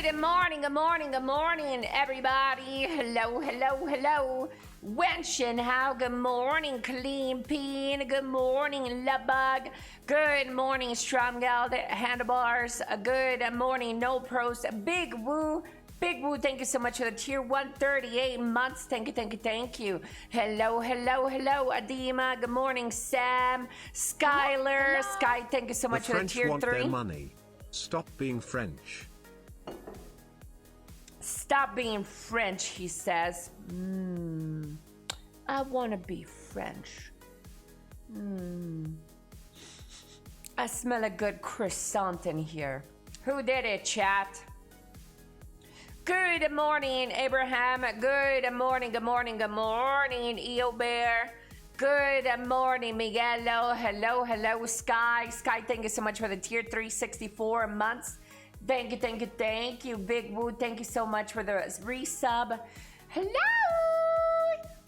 Good morning, good morning, good morning, everybody. Hello, hello, hello. Wenchen, how? Good morning, Clean Peen. Good morning, Lubug. Good morning, Stromgeld Handlebars. Good morning, No Pros. Big Woo. Big Woo, thank you so much for the tier 138 months. Thank you, thank you, thank you. Hello, hello, hello, Adima. Good morning, Sam. Skylar. Hello. Sky, thank you so much for the tier 3. The French want their money. Stop being French. Stop being French, he says. I want to be French. I smell a good croissant in here. Who did it, chat? Good morning, Abraham. Good morning, good morning, good morning, Eo Bear. Good morning, Miguelo. Hello, hello, Sky. Sky, thank you so much for the tier 364 months. Thank you, thank you, thank you. Big Woo, thank you so much for the resub. Hello!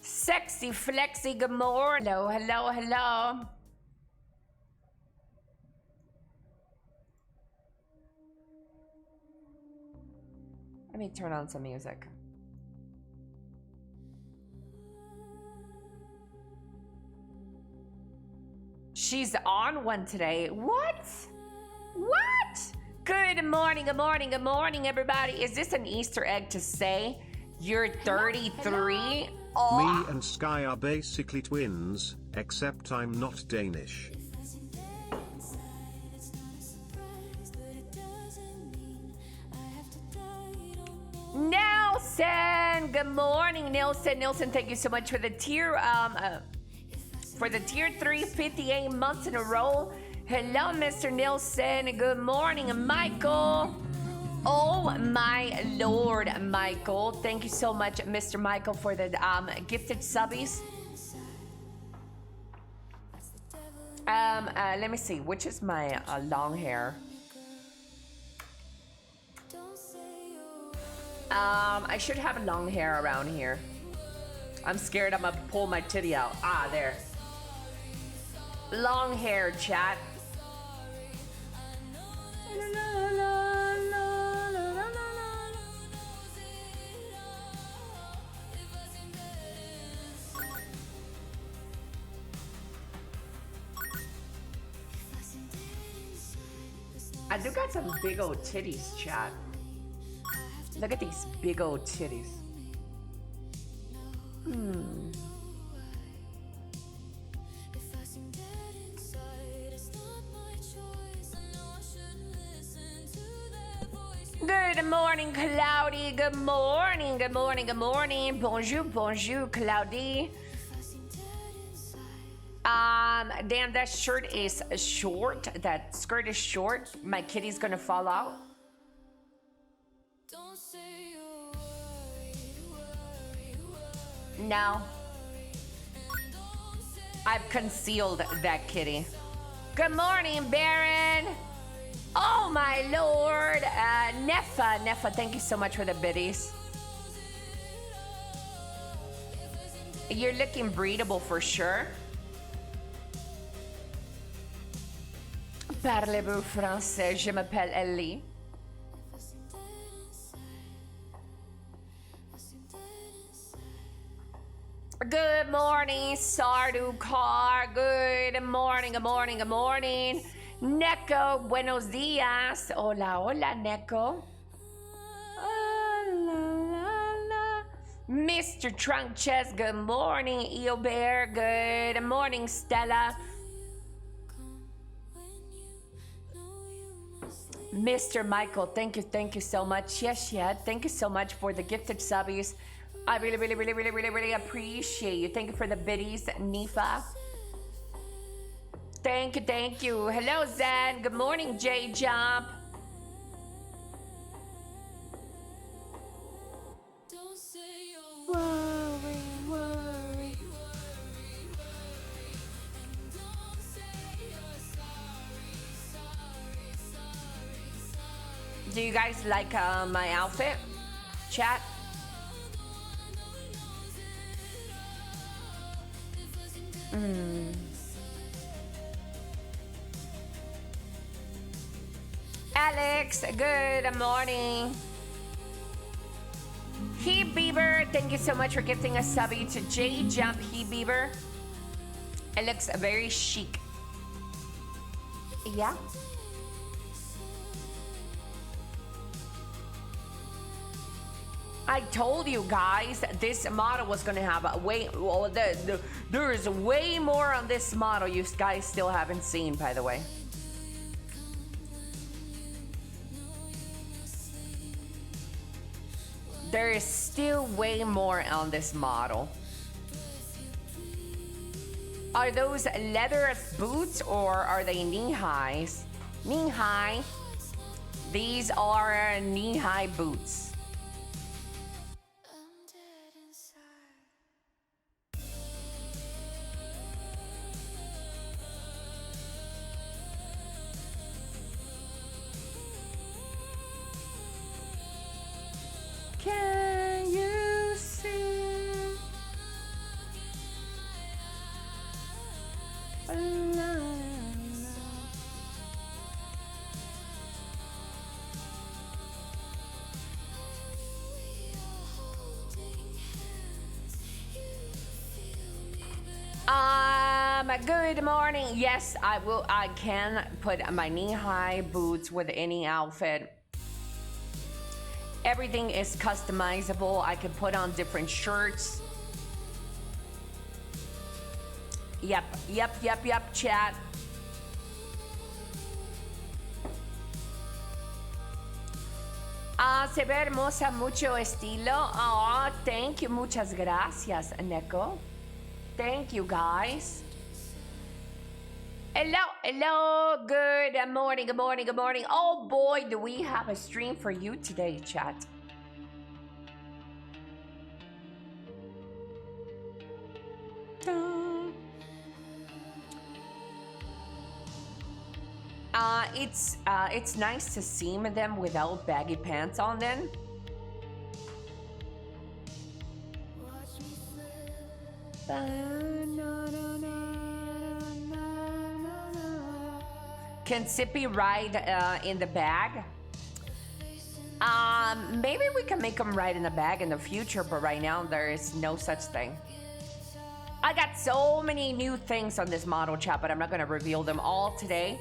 Sexy Flexy, good morning. Hello, hello, hello. Let me turn on some music. She's on one today. What? What? Good morning, good morning, good morning, everybody. Is this an Easter egg to say you're 33? Oh. Me and Sky are basically twins, except I'm not Danish. Nelson, good morning, Nelson. Nelson, thank you so much for the tier 358 months in a row. Hello, Mr. Nelson. Good morning, Michael. Oh my Lord, Michael. Thank you so much, Mr. Michael, for the gifted subbies. Let me see, which is my long hair? I should have long hair around here. I'm scared I'm gonna pull my titty out. Ah, there. Long hair, chat. I do got some big old titties, chat. Look at these big old titties. Good morning, Cloudy. Good morning, good morning, good morning. Bonjour, bonjour, Cloudy. Damn, that shirt is short. That skirt is short. My kitty's gonna fall out. No. I've concealed that kitty. Good morning, Baron. Oh my Lord. Nefa, thank you so much for the biddies. You're looking breedable for sure. Parlez-vous français? Je m'appelle Elly. Good morning, Sardu Car. Good morning, good morning, good morning. Neko, buenos dias. Hola, hola, Neko. Mr. Trunk Chest, good morning. Eo Bear, good morning, Stella. Mr. Michael, thank you so much. Yes, yeah, thank you so much for the gifted subbies. I really appreciate you. Thank you for the biddies, Nifa. Thank you. Hello, Zen. Good morning, J Jump. Worry. Do you guys like my outfit? Chat? Alex, good morning. He Beaver, thank you so much for gifting a subby to J Jump. He Beaver. It looks very chic. Yeah. I told you guys this model was gonna have a there is way more on this model you guys still haven't seen, by the way. There is still way more on this model. Are those leather boots or are they knee highs? Knee high. These are knee high boots. Can you see? Good morning. Yes, I will. I can put my knee-high boots with any outfit. Everything is customizable. I can put on different shirts. Yep, chat. Se ve hermosa, mucho estilo. Oh, thank you. Muchas gracias, Neko. Thank you, guys. Hello. Good morning. Oh boy, do we have a stream for you today, chat. It's nice to seam them without baggy pants on them. Can Sippy ride in the bag? Maybe we can make him ride in the bag in the future, but right now there is no such thing. I got so many new things on this model, chat, but I'm not gonna reveal them all today.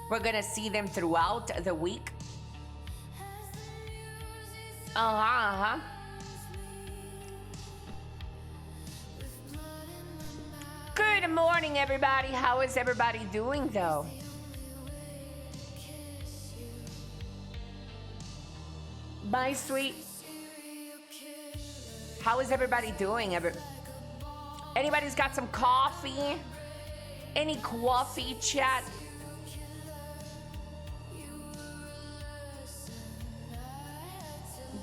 We're gonna see them throughout the week. Good morning, everybody. How is everybody doing, though? Bye, sweet. How is everybody doing? Anybody's got some coffee? Any coffee, chat?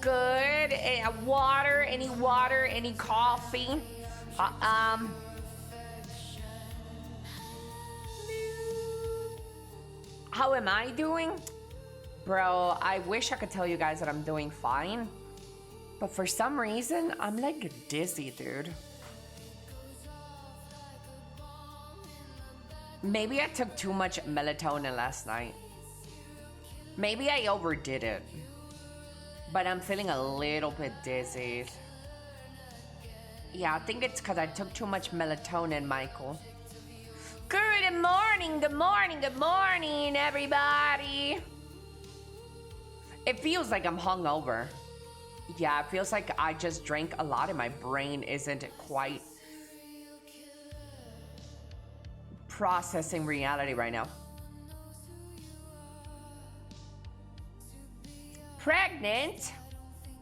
Good. Water? Any water? Any coffee? How am I doing? Bro, I wish I could tell you guys that I'm doing fine. But for some reason, I'm like dizzy, dude. Maybe I took too much melatonin last night. Maybe I overdid it. But I'm feeling a little bit dizzy. Yeah, I think it's because I took too much melatonin, Michael. Good morning, everybody. It feels like I'm hungover. Yeah, it feels like I just drank a lot and my brain isn't quite processing reality right now. Pregnant?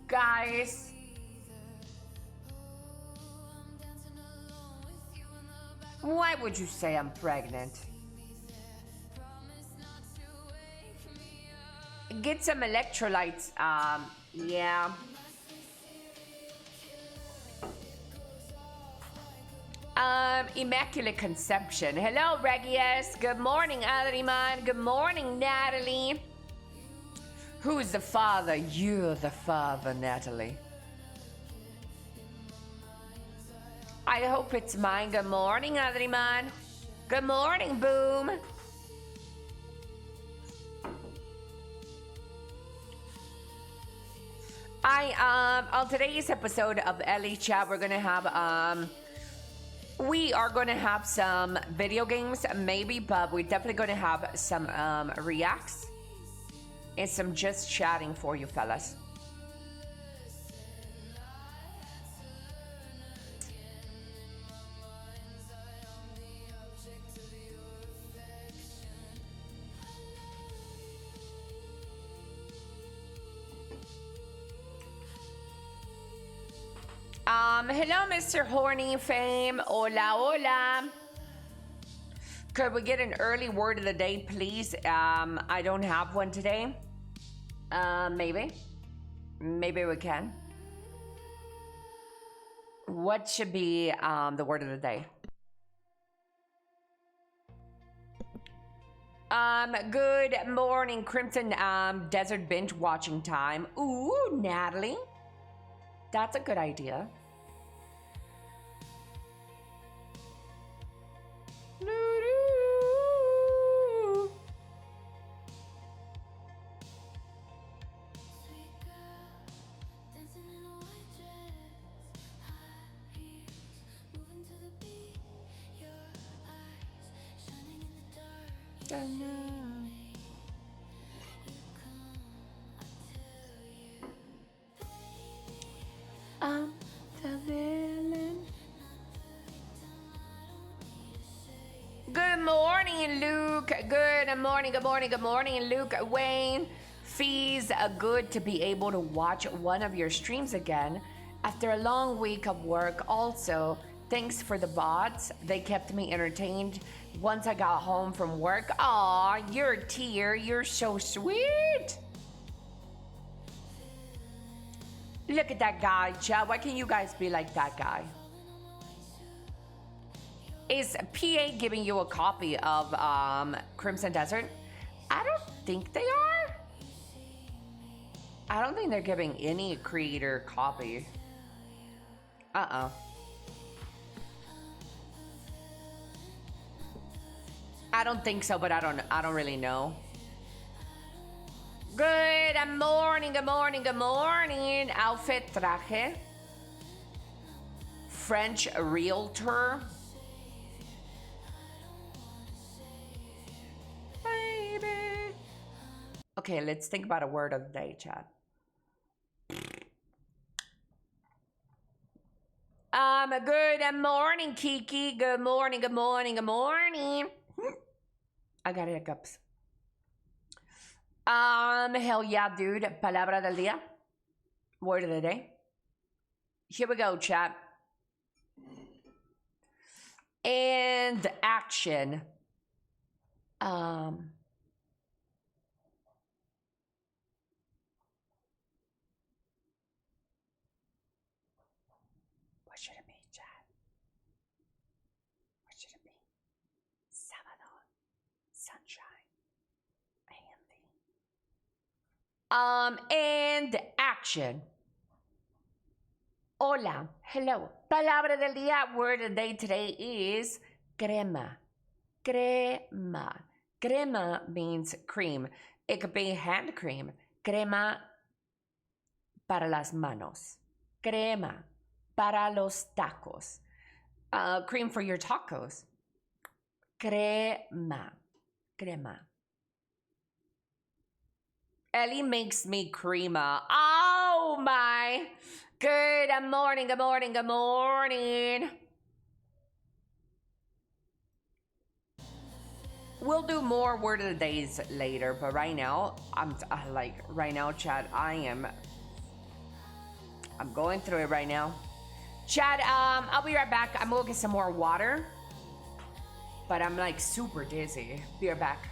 Guys. Why would you say I'm pregnant? Get some electrolytes. Yeah. Immaculate Conception. Hello, Regius. Good morning, Adriman. Good morning, Natalie. Who's the father? You're the father, Natalie. I hope it's mine. Good morning, Adriman. Good morning, Boom. On today's episode of Elly Chat, we are gonna have some video games, maybe, but we're definitely gonna have some reacts and some just chatting for you fellas. Hello, Mr. Horny Fame. Hola, hola. Could we get an early word of the day, please? I don't have one today. Maybe. Maybe we can. What should be the word of the day? Good morning, Crimson Desert binge watching time. Ooh, Natalie. That's a good idea. The villain. Good morning, Luke. Good morning, Luke. Wayne. Feels good to be able to watch one of your streams again after a long week of work. Also, thanks for the VODs. They kept me entertained once I got home from work. Aw, you're a tear. You're so sweet. Look at that guy, Chad. Why can't you guys be like that guy? Is PA giving you a copy of Crimson Desert? I don't think they are. I don't think they're giving any creator copy. Uh-oh. I don't think so, but I don't really know. Good morning. Outfit traje. French realtor. Baby. Okay, let's think about a word of the day, Chad. Good morning, Kiki. Good morning. I got hiccups. Hell yeah, dude. Palabra del día. Word of the day. Here we go, chat. And action. What should it be, chat? What should it be? Sábado. Sunshine. And action. Hola, hello. Palabra del día, word of the day today is crema. Crema. Crema means cream. It could be hand cream. Crema para las manos. Crema para los tacos. Cream for your tacos. Crema. Crema. Elly makes me crema. Oh my. Good morning. We'll do more word of the days later, but right now, right now, Chad, I'm going through it right now. Chad, I'll be right back. I'm gonna get some more water, but I'm like super dizzy. Be right back.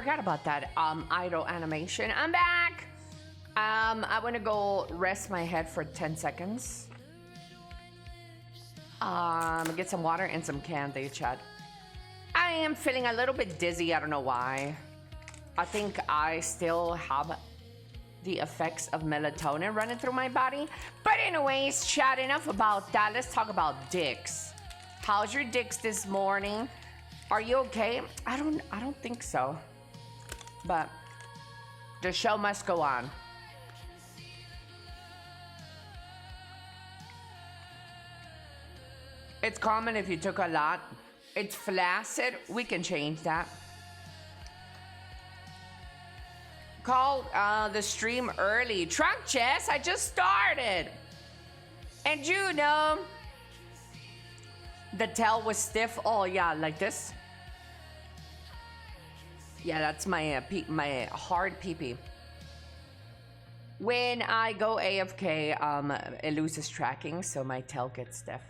forgot about that idle animation. I'm back. I want to go rest my head for 10 seconds. Get some water and some candy, chat. I am feeling a little bit dizzy. I don't know why. I think I still have the effects of melatonin running through my body. But anyways, chat, enough about that. Let's talk about dicks. How's your dicks this morning? Are you okay? I don't think so. But the show must go on. It's common if you took a lot. It's flaccid. We can change that. Call the stream early. Trunk chess, I just started. And you know, the tail was stiff. Oh yeah, like this. Yeah, that's my my hard pee-pee. When I go AFK, it loses tracking, so my tail gets stiff.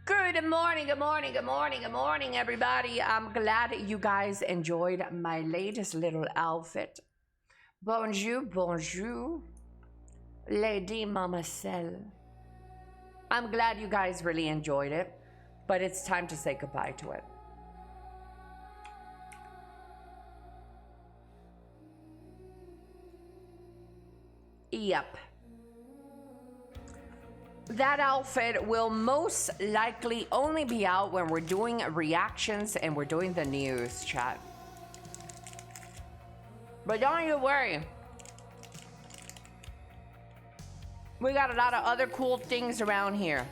Good morning, good morning, good morning, good morning, everybody. I'm glad you guys enjoyed my latest little outfit. Bonjour, bonjour, Lady Mamacelle. I'm glad you guys really enjoyed it, but it's time to say goodbye to it. Yep. That outfit will most likely only be out when we're doing reactions and we're doing the news, chat. But don't you worry. We got a lot of other cool things around here.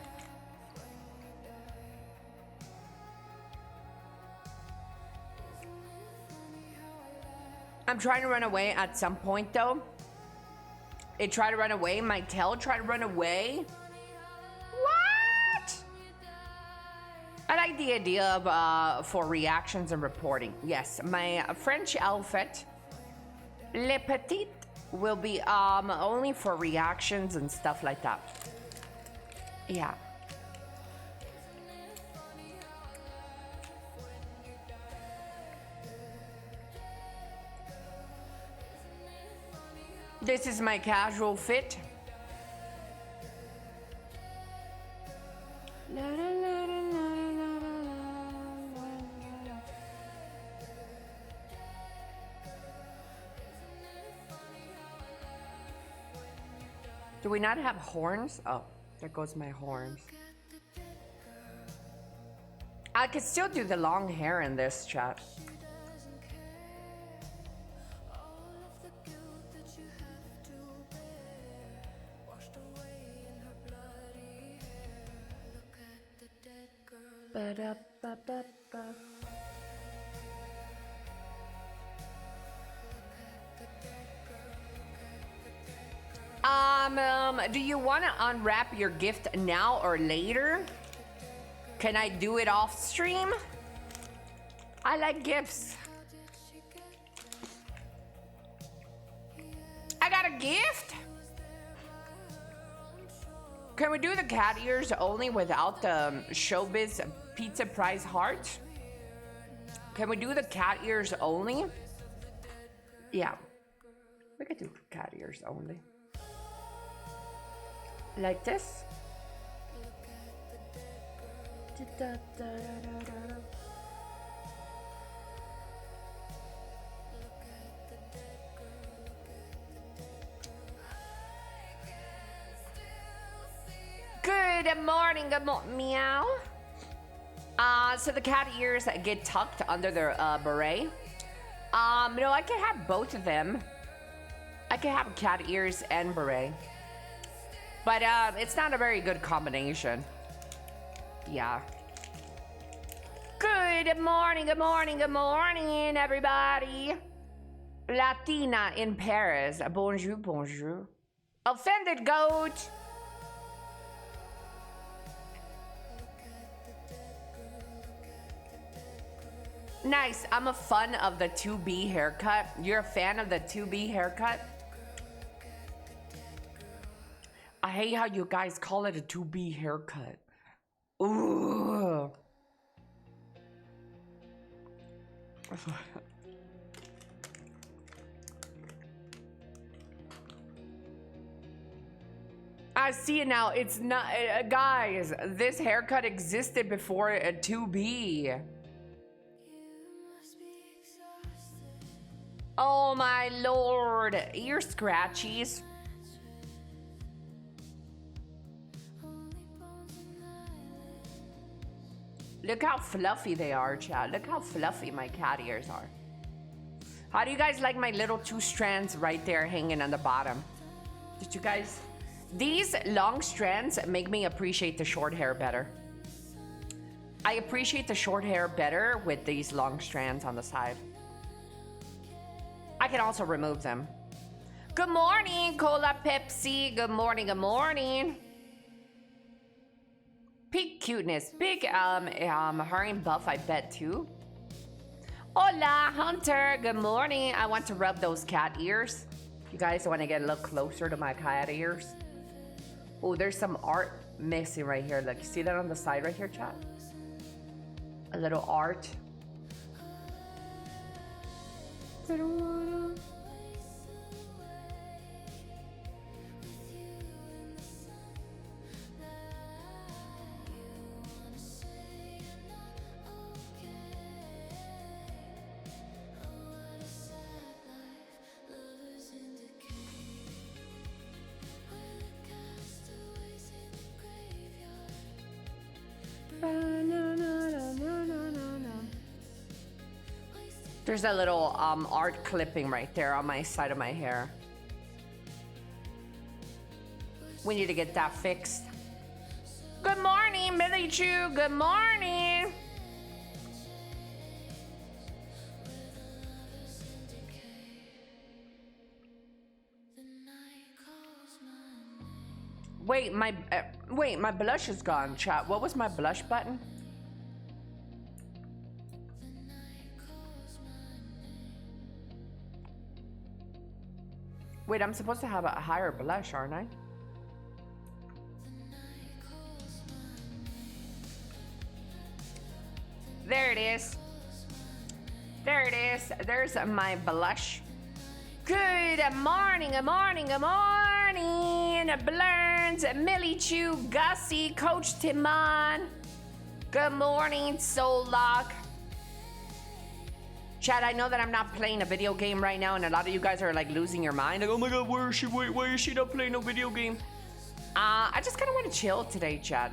I'm trying to run away at some point though. It tried to run away. My tail tried to run away. What? I like the idea of for reactions and reporting. Yes, my French outfit, Le Petit, will be only for reactions and stuff like that. Yeah. This is my casual fit. Do we not have horns? Oh, there goes my horns. I could still do the long hair in this, chat. Do you want to unwrap your gift now or later? Can I do it off stream? I like gifts. I got a gift? Can we do the cat ears only without the Showbiz Pizza Prize heart? Can we do the cat ears only? Yeah, we could do cat ears only. Like this. Good morning, meow. So the cat ears get tucked under their beret. No, I can have both of them. I can have cat ears and beret. But it's not a very good combination. Yeah. Good morning, good morning, good morning, everybody. Latina in Paris. Bonjour, bonjour. Offended goat. Nice. I'm a fan of the 2B haircut. You're a fan of the 2B haircut? I hate how you guys call it a 2B haircut. Ooh. I see it now. It's not, guys, this haircut existed before a 2B. Oh my lord, ear scratchies. Look how fluffy they are, Chad. Look how fluffy my cat ears are. How do you guys like my little 2 strands right there hanging on the bottom? Did you guys? These long strands make me appreciate the short hair better. I appreciate the short hair better with these long strands on the side. I can also remove them. Good morning, Cola Pepsi. Good morning, good morning. Peak cuteness. Big herring buff, I bet, too. Hola, Hunter. Good morning. I want to rub those cat ears. You guys want to get a little closer to my cat ears? Oh, there's some art missing right here. Like, you see that on the side right here, chat? A little art. There's a little art clipping right there on my side of my hair. We need to get that fixed. Good morning, Millie Choo. Good morning. Wait, my blush is gone, chat. What was my blush button? Wait, I'm supposed to have a higher blush, aren't I? There it is. There it is. There's my blush. Good morning, good morning, good morning. Blurns, Millie Chew, Gussie, Coach Timon. Good morning, Solok. Chad, I know that I'm not playing a video game right now, and a lot of you guys are like losing your mind. Like, oh my god, where is she? Wait, why is she not playing no video game? I just kind of want to chill today, Chad.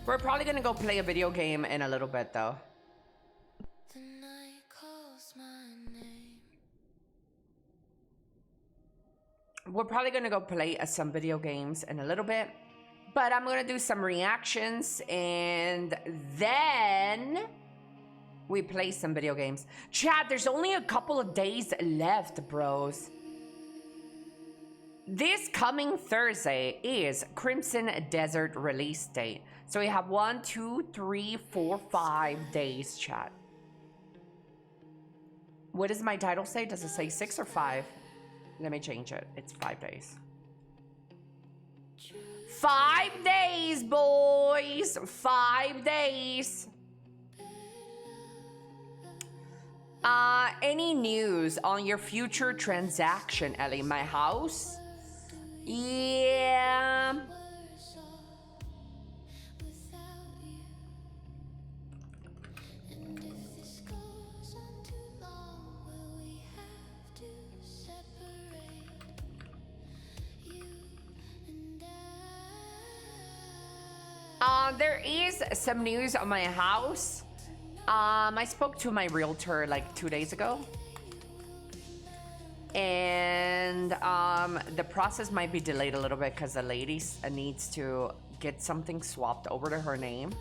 We're probably gonna go play a video game in a little bit, though. We're probably gonna go play some video games in a little bit, but I'm gonna do some reactions, and then we play some video games. Chad, there's only a couple of days left, bros. This coming Thursday is Crimson Desert release date. So we have 1, 2, 3, 4, 5 days, chat. What does my title say? Does it say 6 or 5? Let me change it. It's 5 days. 5 days, boys. 5 days. Any news on your future transaction, Ellie? My house? Yeah. There is some news on my house. I spoke to my realtor like 2 days ago. And the process might be delayed a little bit because the lady needs to get something swapped over to her name.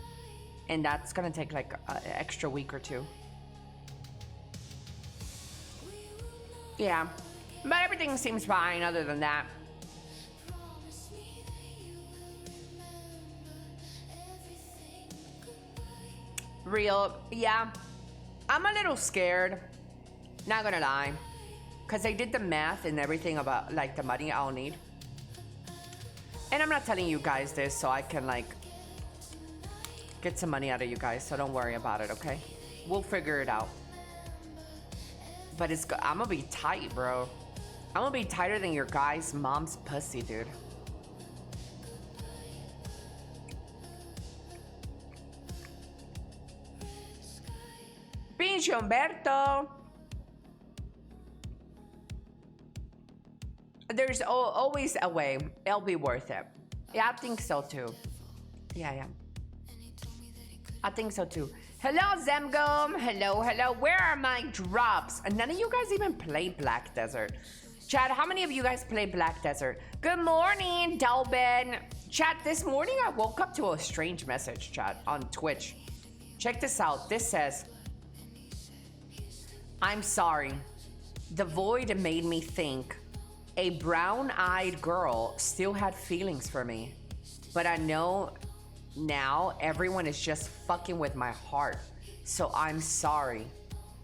And that's going to take like an extra week or 2. Yeah. But everything seems fine other than that. Real, yeah. I'm a little scared. Not gonna lie. Because I did the math and everything about like the money I'll need. And I'm not telling you guys this so I can like get some money out of you guys. So don't worry about it, okay? We'll figure it out. But I'm gonna be tight, bro. I'm gonna be tighter than your guy's mom's pussy, dude. Humberto. There's always a way. It'll be worth it. Yeah, I think so too. Yeah. I think so too. Hello, Zemgom. Hello. Where are my drops? And none of you guys even play Black Desert. Chat, how many of you guys play Black Desert? Good morning, Dalben. Chat, this morning I woke up to a strange message, chat, on Twitch. Check this out. This says, I'm sorry. The void made me think a brown-eyed girl still had feelings for me. But I know now everyone is just fucking with my heart. So I'm sorry.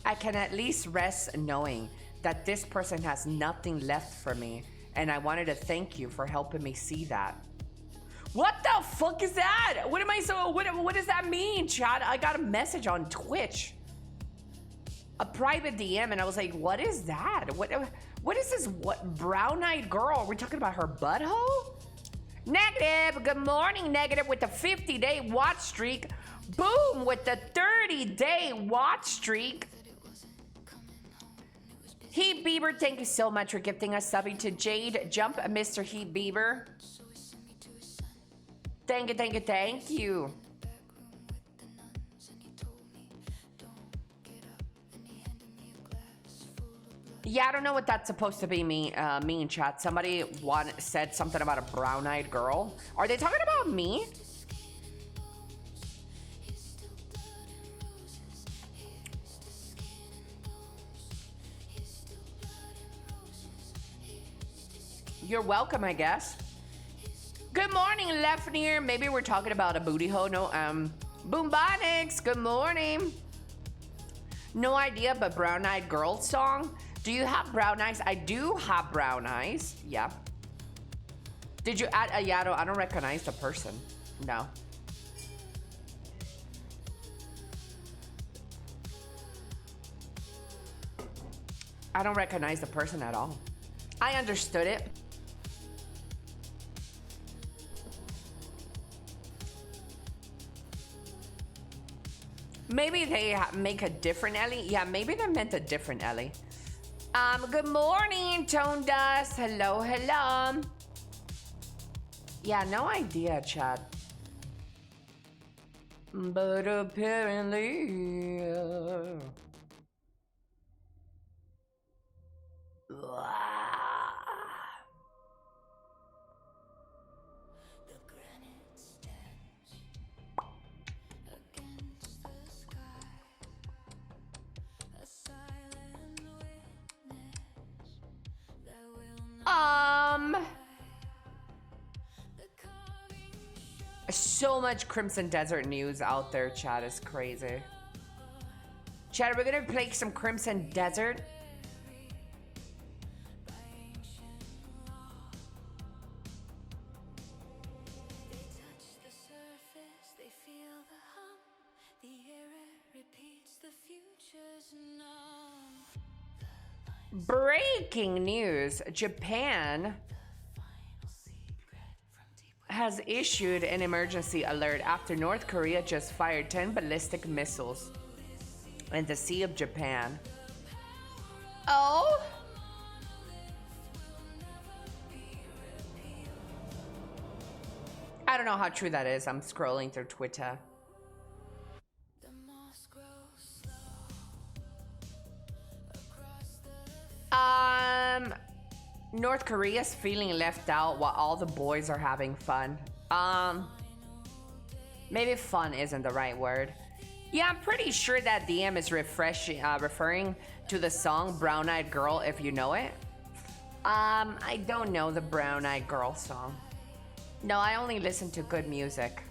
I can at least rest knowing that this person has nothing left for me. And I wanted to thank you for helping me see that. What the fuck is that? What does that mean, chat? I got a message on Twitch. A private DM, and I was like, what is that? What is this? What brown-eyed girl? Are we talking about her butthole? Negative. Good morning, Negative, with the 50-day watch streak. Boom, with the 30-day watch streak. Heat Bieber, thank you so much for gifting us subbing to Jade Jump, Mr. Heat Bieber. Thank you. Yeah, I don't know what that's supposed to be mean, chat. Somebody said something about a brown-eyed girl. Are they talking about me? You're welcome, I guess. Good morning, Lefnir. Maybe we're talking about a booty hole. No, Boombonics, good morning. No idea, but brown-eyed girl song. Do you have brown eyes? I do have brown eyes. Yeah. Did you add a Yato? I don't recognize the person. No. I don't recognize the person at all. I understood it. Maybe they make a different Elly. Yeah, maybe they meant a different Elly. Good morning, Tone Dust. Hello. Yeah, no idea, Chad. But apparently... So much Crimson Desert news out there, chat. Is crazy. Chat, we're gonna play some Crimson Desert. Breaking news, Japan has issued an emergency alert after North Korea just fired 10 ballistic missiles in the Sea of Japan. Oh? I don't know how true that is. I'm scrolling through Twitter. North Korea's feeling left out while all the boys are having fun. Maybe fun isn't the right word. Yeah, I'm pretty sure that DM is referring to the song Brown Eyed Girl, if you know it. I don't know the Brown Eyed Girl song. No, I only listen to good music.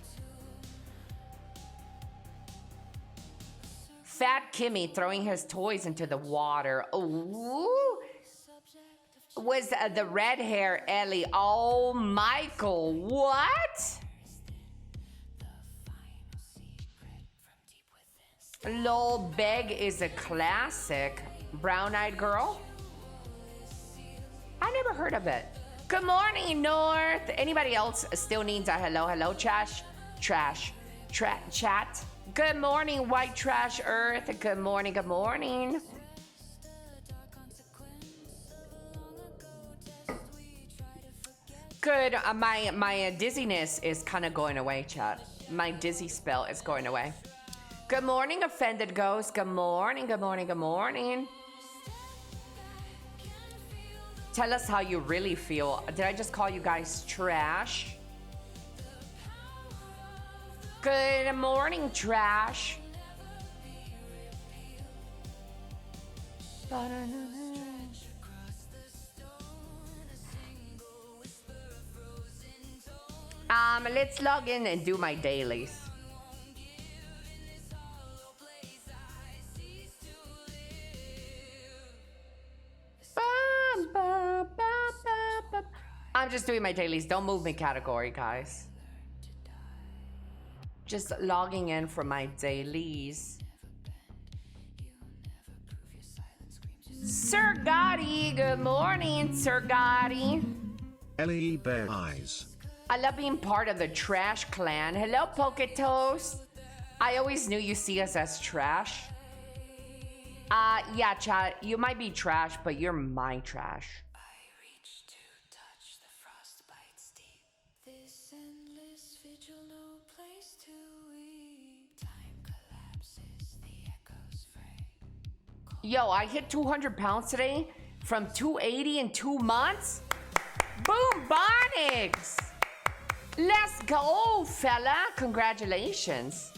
Fat Kimmy throwing his toys into the water. Ooh. Was the red hair Elly? Oh, Michael, what? Lol, Beg is a classic. Brown-eyed girl? I never heard of it. Good morning, North. Anybody else still needs a hello, chat? Good morning, white trash earth. Good morning, good morning. Good, my dizziness is kind of going away, chat. My dizzy spell is going away. Good morning, offended ghost. Good morning, good morning, good morning. Tell us how you really feel. Did I just call you guys trash? Good morning, trash. Let's log in and do my dailies. I'm just doing my dailies. Don't move me category, guys. Just logging in for my dailies. Sir Gotti, good morning, Sir Gotti. Elly Bear Eyes. I love being part of the trash clan. Hello, Poke Toast. I always knew you see us as trash. Yeah, chat, you might be trash, but you're my trash. I reach to touch the frostbite's deep. This endless vigil, no place to weep. Time collapses, the echoes fray. Yo, I hit 200 pounds today from 280 in 2 months. Boom, Bonix. Let's go, fella. Congratulations.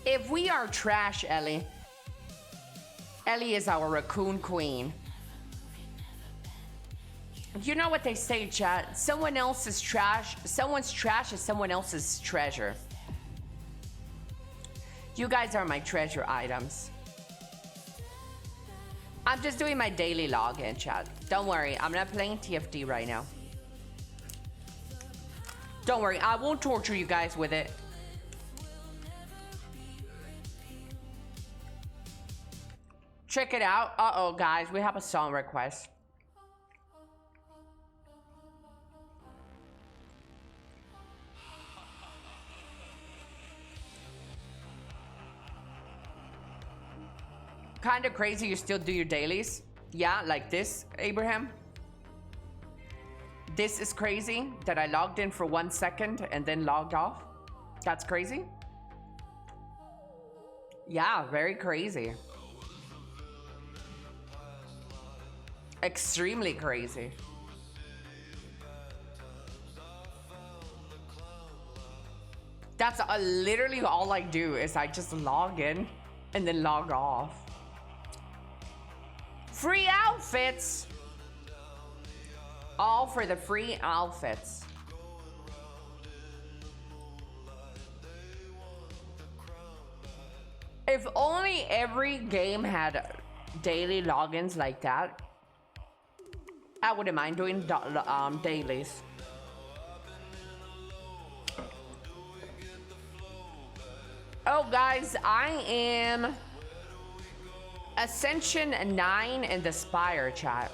If we are trash, Ellie, Ellie is our raccoon queen. You know what they say, chat? Someone else's trash, someone's trash is someone else's treasure. You guys are my treasure items. I'm just doing my daily login, chat. Don't worry, I'm not playing TFD right now. Don't worry, I won't torture you guys with it. Check it out. Uh-oh, guys, we have a song request. Kind of crazy you still do your dailies. Yeah, like this, Abraham. This is crazy that I logged in for 1 second and then logged off. That's crazy. Yeah, very crazy. Extremely crazy. That's literally all I do is I just log in and then log off. Free outfits. All for the free outfits. If only every game had daily logins like that, I wouldn't mind doing dailies. Oh, guys, I am Ascension 9 in the Spire, chat.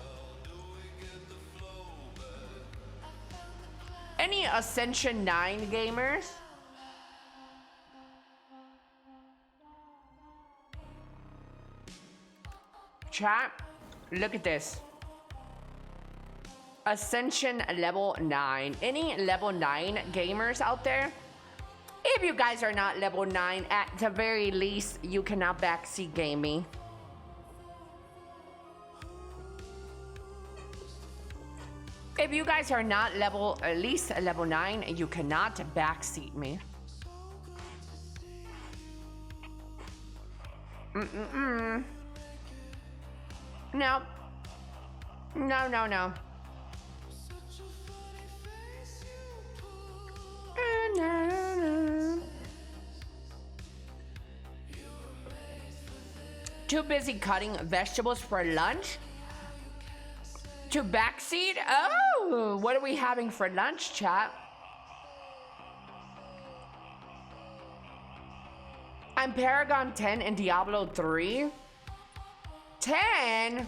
Any Ascension 9 gamers? Chat, look at this. Ascension level 9. Any level 9 gamers out there? If you guys are not level 9, at the very least, you cannot backseat game me. If you guys are not level, at least level 9, you cannot backseat me. No. No, no, no. Too busy cutting vegetables for lunch? To backseat? Oh, what are we having for lunch, chat? I'm Paragon 10 in Diablo 3. 10?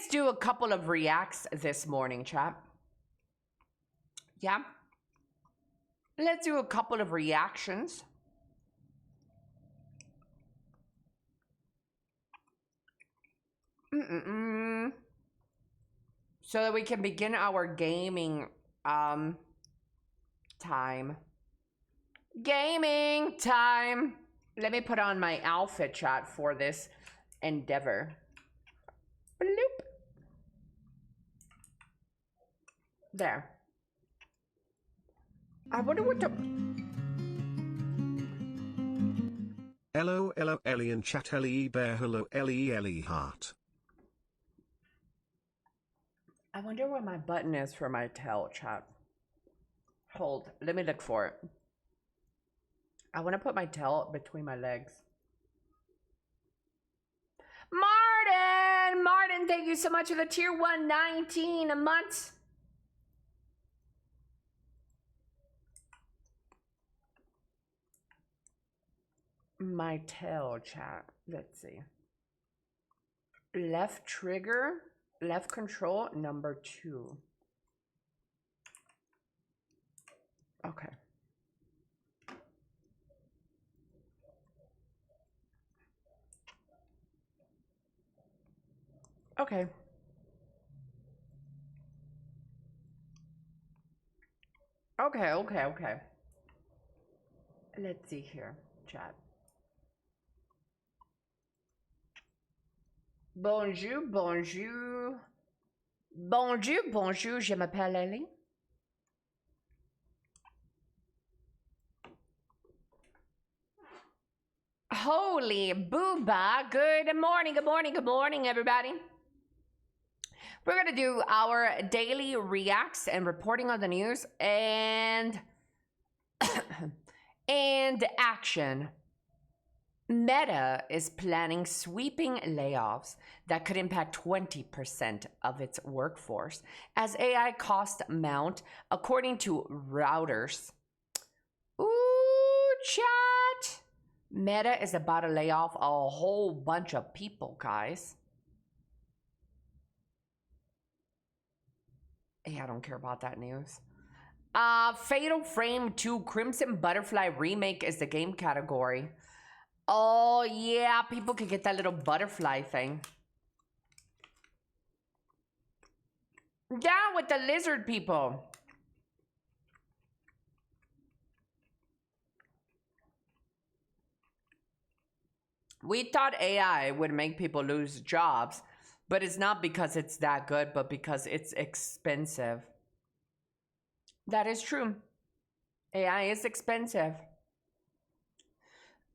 Let's do a couple of reacts this morning, chat. Yeah. Let's do a couple of reactions. So that we can begin our gaming time. Gaming time. Let me put on my outfit, chat, for this endeavor. Bloop. There. I wonder what the... Hello, Elly and chat, Elly Bear, hello, Elly Heart. I wonder where my button is for my tail, chat. Hold, let me look for it. I want to put my tail between my legs. Martin! Martin, thank you so much for the tier 119 a month. My tail, chat. Let's see. Left trigger, left control, number 2. Okay. Okay. Okay. Let's see here, chat. Bonjour, bonjour. Bonjour, bonjour, je m'appelle Elly. Holy booba. Good morning, everybody. We're going to do our daily reacts and reporting on the news and and action. Meta is planning sweeping layoffs that could impact 20% of its workforce as AI costs mount, according to Reuters. Ooh, chat. Meta is about to lay off a whole bunch of people, guys. Yeah, I don't care about that news. Fatal Frame 2 Crimson Butterfly Remake is the game category. Oh, yeah, people could get that little butterfly thing. Down with the lizard people. We thought AI would make people lose jobs, but it's not because it's that good, but because it's expensive. That is true. AI is expensive.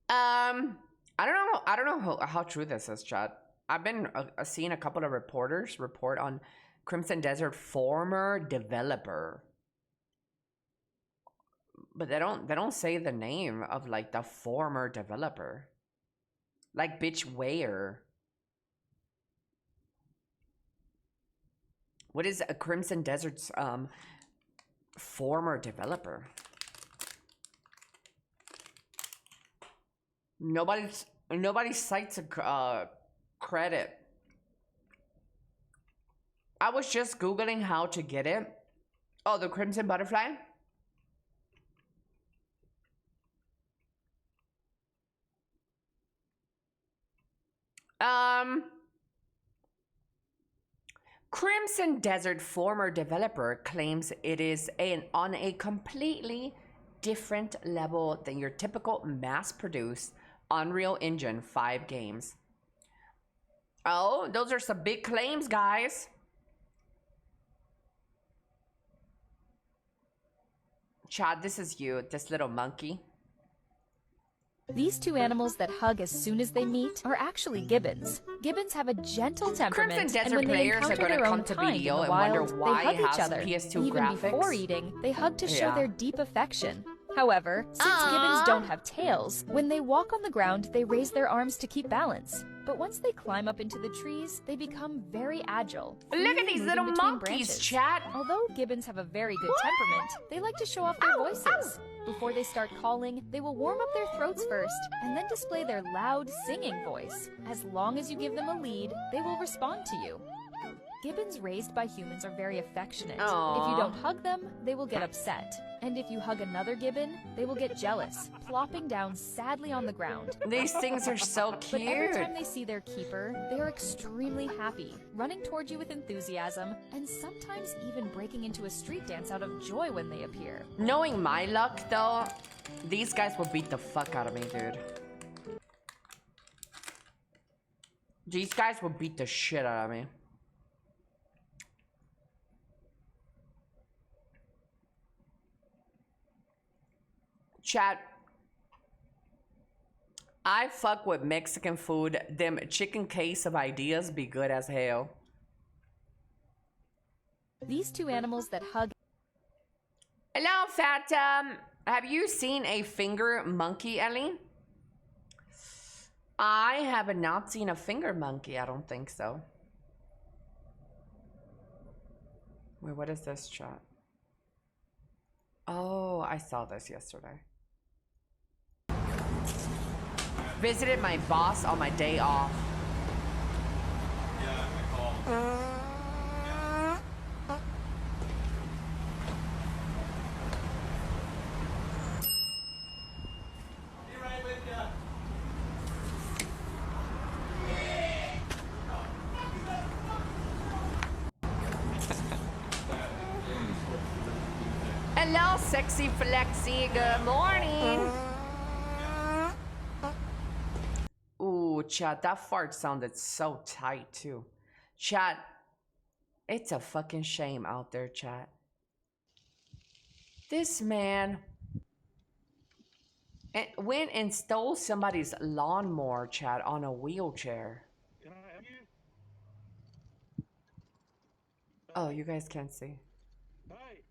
I don't know how true this is, chat. I've been seeing a couple of reporters report on Crimson Desert former developer, but they don't say the name of like the former developer, like bitch where. What is a Crimson Desert's former developer? Nobody cites a credit. I was just Googling how to get it. Oh, the Crimson Butterfly? Crimson Desert former developer claims it is on a completely different level than your typical mass-produced Unreal Engine 5 games. Oh, those are some big claims, guys. Chad, this is you, this little monkey. These two animals that hug as soon as they meet are actually gibbons. Gibbons have a gentle temperament, Crimson Desert and when they players are encounter going to their come own to kind in BDO the and wild, wonder why they it hug each has other. PS2 Even graphics. before eating, they hug to show Yeah. their deep affection. However, since gibbons don't have tails, when they walk on the ground, they raise their arms to keep balance. But once they climb up into the trees, they become very agile. Look at freely these moving little between monkeys, branches. chat. Although gibbons have a very good temperament, they like to show off their voices. Before they start calling, they will warm up their throats first, and then display their loud singing voice. As long as you give them a lead, they will respond to you. Gibbons raised by humans are very affectionate. Aw. If you don't hug them, they will get upset. And if you hug another gibbon, they will get jealous, plopping down sadly on the ground. These things are so But every cute. time they see their keeper, they are extremely happy, running toward you with enthusiasm, and sometimes even breaking into a street dance out of joy when they appear. Knowing my luck, though, these guys will beat the fuck out of me, dude. These guys will beat the shit out of me. Chat. I fuck with Mexican food. Them chicken case of ideas be good as hell. These two animals that hug Hello, Fat. Have you seen a finger monkey, Ellie? I have not seen a finger monkey. I don't think so. Wait, what is this, chat? Oh, I saw this yesterday. Visited my boss on my day off. Yeah, I called. Be right with ya. Hello, sexy flexy. Good morning. Ooh, chat, that fart sounded so tight too. Chat, it's a fucking shame out there, chat. This man went and stole somebody's lawnmower, chat, on a wheelchair. Can I have you? Oh, you guys can't see. Hey.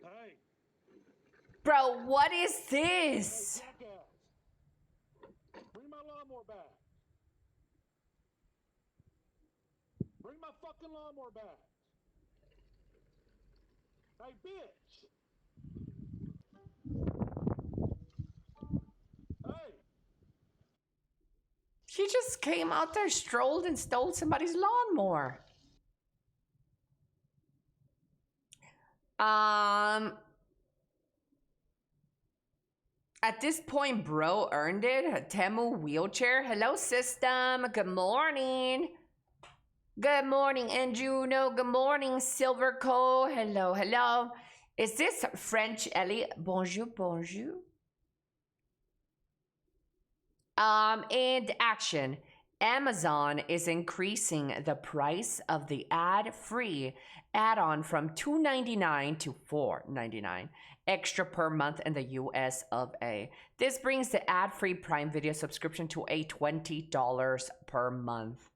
Hey. Bro, what is this? Jackass. Bring my lawnmower back. Bring my fucking lawnmower back. Hey, bitch. Hey. He just came out there, strolled, and stole somebody's lawnmower. At this point, bro earned it. Temu wheelchair. Hello, system. Good morning. Good morning, Anjuno. Good morning, Silverco. Hello, hello. Is this French, Ellie? Bonjour, bonjour. And action. Amazon is increasing the price of the ad-free add-on from $2.99 to $4.99 extra per month in the US of A. This brings the ad-free Prime Video subscription to a $20 per month.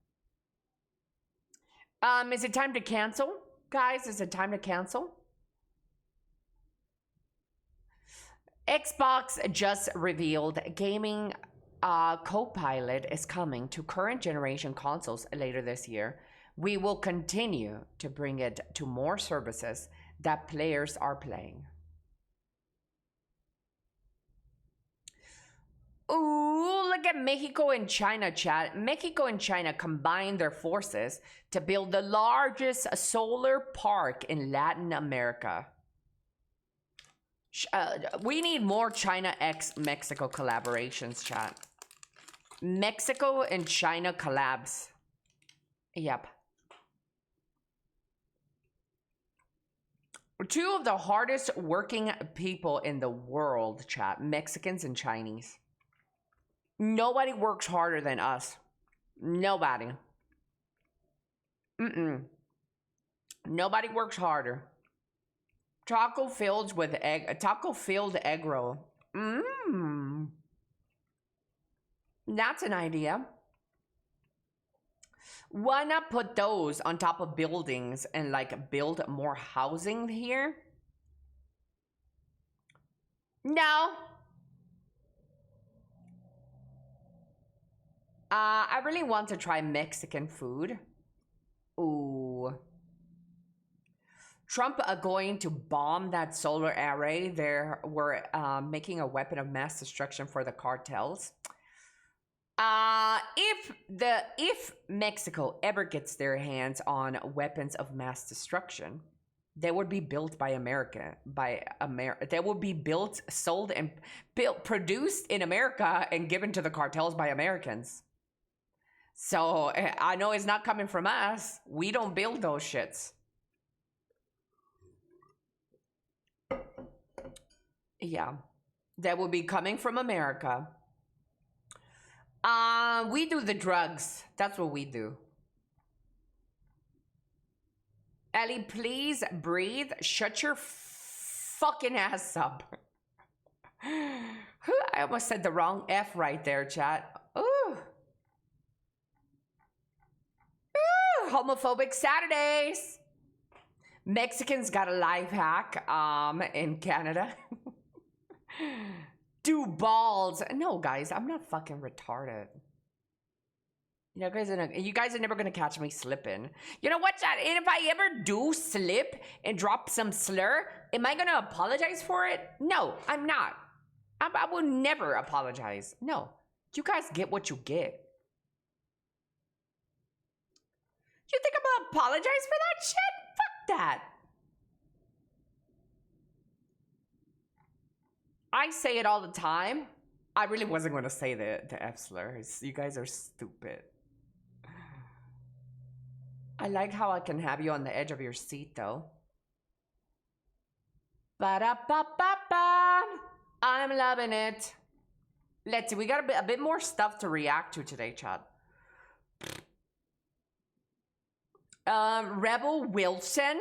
Is it time to cancel? Guys, is it time to cancel? Xbox just revealed gaming Copilot is coming to current generation consoles later this year. We will continue to bring it to more services that players are playing. Ooh, look at Mexico and China, chat. Mexico and China combined their forces to build the largest solar park in Latin America. We need more China x Mexico collaborations, chat. Mexico and China collabs. Yep. Two of the hardest working people in the world, chat. Mexicans and Chinese. Nobody works harder than us. Nobody. Nobody works harder. Taco filled with egg. Taco filled egg roll. That's an idea. Why not put those on top of buildings and like build more housing here? No. I really want to try Mexican food. Ooh. Trump going to bomb that solar array. We're making a weapon of mass destruction for the cartels. If Mexico ever gets their hands on weapons of mass destruction, they would be built by America. They would be built, sold, and produced in America and given to the cartels by Americans. So I know it's not coming from us. We don't build those shits. Yeah, that would be coming from America. We do the drugs. That's what we do. Ellie, please breathe. Shut your fucking ass up. I almost said the wrong F right there, chat. Ooh. Ooh, homophobic Saturdays. Mexicans got a life hack in Canada. Do balls. No, guys, I'm not fucking retarded. You guys are never gonna catch me slipping. You know what, chat? And if I ever do slip and drop some slur, am I gonna apologize for it? No, I'm not. I will never apologize. No. You guys get what you get. You think I'm gonna apologize for that shit? Fuck that. I say it all the time. I really wasn't going to say the F slurs. You guys are stupid. I like how I can have you on the edge of your seat, though. Ba-da-ba-ba-ba. I'm loving it. Let's see. We got a bit more stuff to react to today, chat. Rebel Wilson.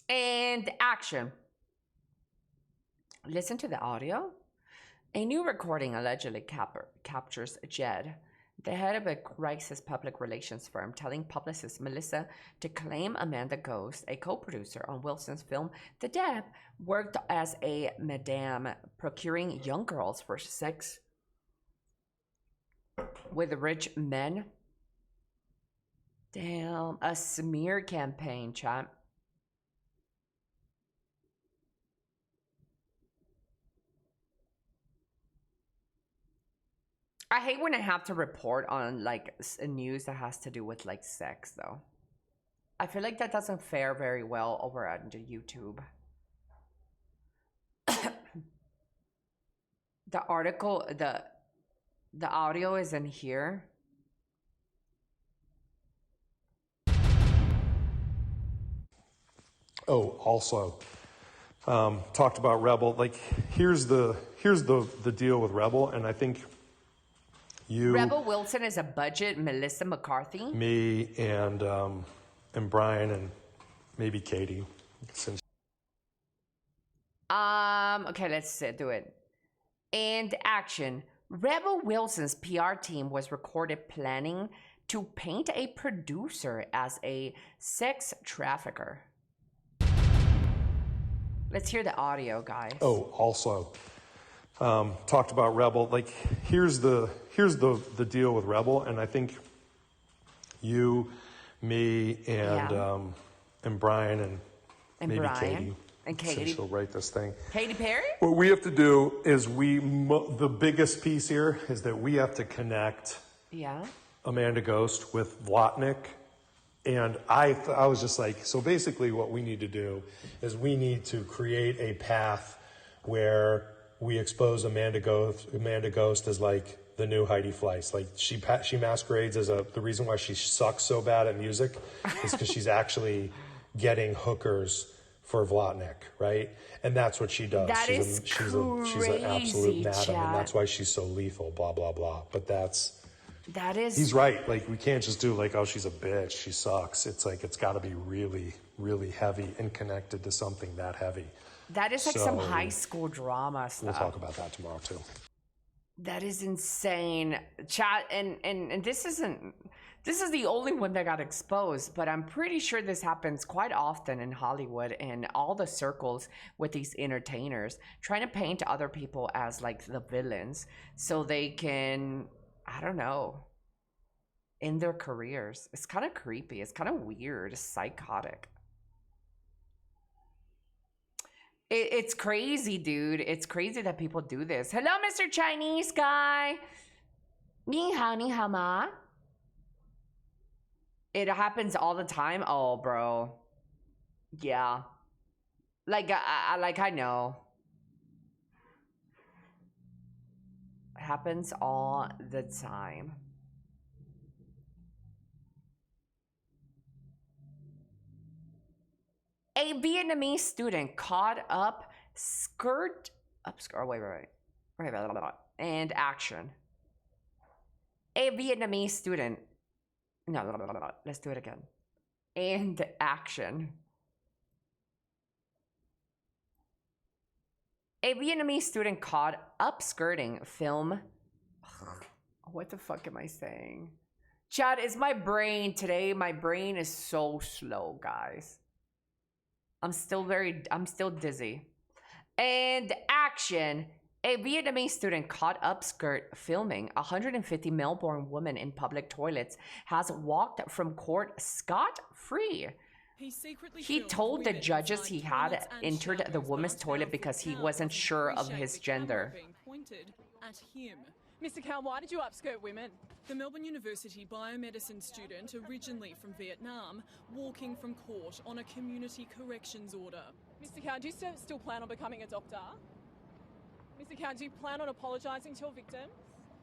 And action. Listen to the audio. A new recording allegedly captures Jed, the head of a crisis public relations firm, telling publicist Melissa to claim Amanda Ghost, a co-producer on Wilson's film The Depp, worked as a madame procuring young girls for sex with rich men. Damn, a smear campaign, chat. I hate when I have to report on like news that has to do with like sex though. I feel like that doesn't fare very well over on YouTube. The article, the audio is in here. Oh, also, talked about Rebel. Like, here's the deal with Rebel, and I think you, Rebel Wilson is a budget Melissa McCarthy. me, and Brian, and maybe Katie. Since Okay, let's do it. And action. Rebel Wilson's PR team was recorded planning to paint a producer as a sex trafficker. Let's hear the audio, guys. Oh, also, talked about Rebel. Like, here's the deal with Rebel, and I think you, me, and Brian, and maybe Brian. Katie. And Katie. Since she'll write this thing. Katy Perry? What we have to do is the biggest piece here is that we have to connect Amanda Ghost with Vlotnik. And I was just like, so basically what we need to do is we need to create a path where we expose Amanda Ghost as like the new Heidi Fleiss. Like she masquerades as the reason why she sucks so bad at music is because she's actually getting hookers for Vlotnik, right? And that's what she does. She's an absolute madam, and that's why she's so lethal, blah, blah, blah. But he's right. Like, we can't just do like, oh, she's a bitch, she sucks. It's like, it's gotta be really, really heavy and connected to something that heavy. That is like some high school drama stuff. We'll talk about that tomorrow too. That is insane. Chat, and this is the only one that got exposed, but I'm pretty sure this happens quite often in Hollywood and all the circles with these entertainers trying to paint other people as like the villains so they can, I don't know, end their careers. It's kind of creepy. It's kind of weird. It's psychotic. It's crazy, dude. It's crazy that people do this. Hello, Mr. Chinese guy. 你好,你好吗? It happens all the time. Oh, bro. Yeah. Like, I know. It happens all the time. A Vietnamese student caught up skirt, wait, and action. A Vietnamese student, no, let's do it again. And action. A Vietnamese student caught upskirting film. What the fuck am I saying? Chad, is my brain today? My brain is so slow, guys. I'm still dizzy. And action. A Vietnamese student caught upskirt filming 150 Melbourne women in public toilets has walked from court scot-free. He told the judges he had entered the woman's toilet because he wasn't sure of his gender. Mr. Cow, why did you upskirt women? The Melbourne University biomedicine student, originally from Vietnam, walking from court on a community corrections order. Mr. Cow, do you still plan on becoming a doctor? Mr. Cow, do you plan on apologising to your victims?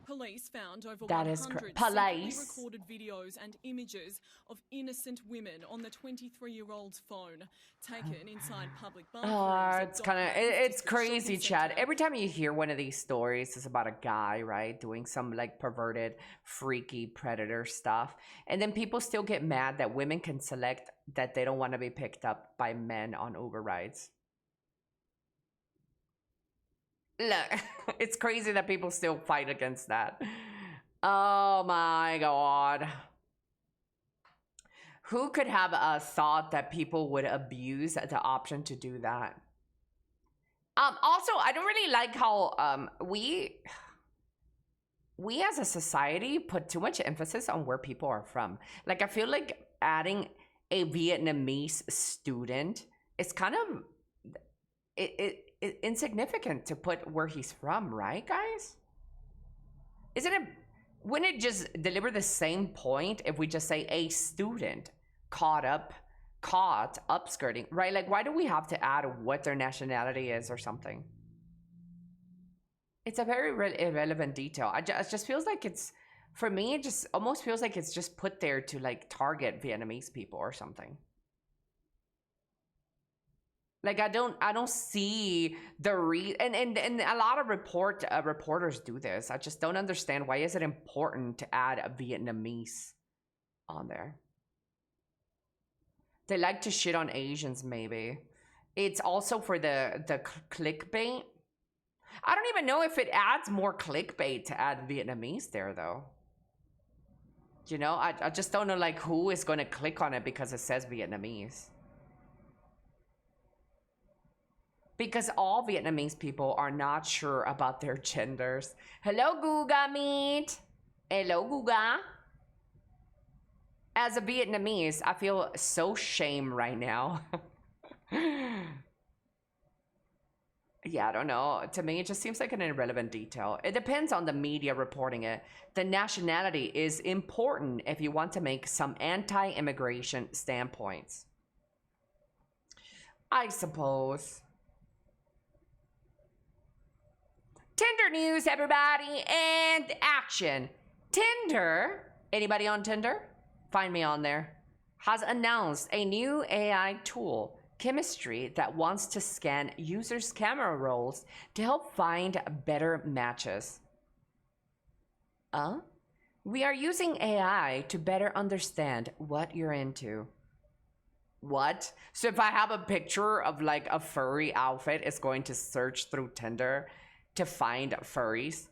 Police found over 100 secretly recorded videos and images of innocent women on the 23-year-old's phone, taken inside public bathrooms. It's crazy, Chad. Every time you hear one of these stories, it's about a guy, right, doing some like perverted, freaky predator stuff, and then people still get mad that women can select that they don't want to be picked up by men on Uber rides. Look, it's crazy that people still fight against that. Oh my God. Who could have thought that people would abuse the option to do that? Also, I don't really like how we as a society put too much emphasis on where people are from. Like, I feel like adding a Vietnamese student is kind of insignificant to put where he's from, right, guys? Wouldn't it just deliver the same point if we just say a student caught upskirting, right? Like, why do we have to add what their nationality is or something? It's a very irrelevant detail. It just feels like it's, for me, it just almost feels like it's just put there to like target Vietnamese people or something. Like, I don't see the and a lot of reporters do this. I just don't understand, why is it important to add a Vietnamese on there? They like to shit on Asians, maybe. It's also for the clickbait. I don't even know if it adds more clickbait to add Vietnamese there, though. You know, I just don't know, like, who is going to click on it because it says Vietnamese. Because all Vietnamese people are not sure about their genders. Hello, Guga Meat. Hello, Guga. As a Vietnamese, I feel so shame right now. Yeah, I don't know. To me, it just seems like an irrelevant detail. It depends on the media reporting it. The nationality is important if you want to make some anti-immigration standpoints, I suppose. Tinder news, everybody, and action. Tinder, anybody on Tinder? Find me on there. Has announced a new AI tool, Chemistry, that wants to scan users' camera rolls to help find better matches. We are using AI to better understand what you're into. What? So if I have a picture of like a furry outfit, it's going to search through Tinder to find furries.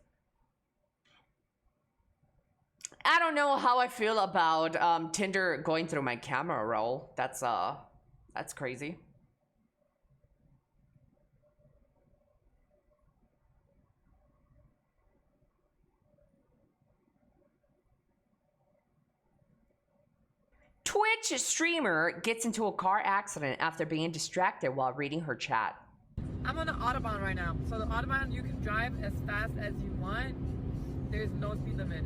I don't know how I feel about Tinder going through my camera roll. That's crazy. Twitch streamer gets into a car accident after being distracted while reading her chat. I'm on the Autobahn right now. So the Autobahn, you can drive as fast as you want. There's no speed limit.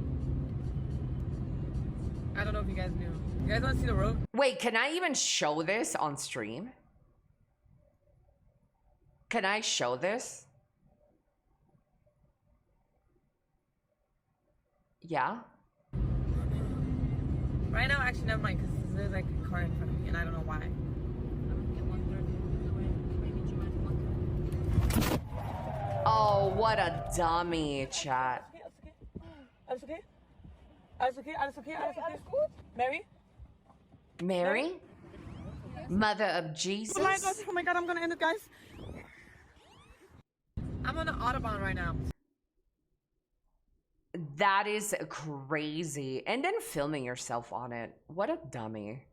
I don't know if you guys knew. You guys want to see the road? Wait, can I even show this on stream? Can I show this? Yeah. Right now, actually, never mind, because there's like a car in front of me, and I don't know why. Oh, what a dummy, chat. Alles okay? Alles okay? Alles okay? Alles okay? Mary? Mary? Mother of Jesus? Oh my god, I'm gonna end it, guys. I'm on the Autobahn right now. That is crazy. And then filming yourself on it. What a dummy.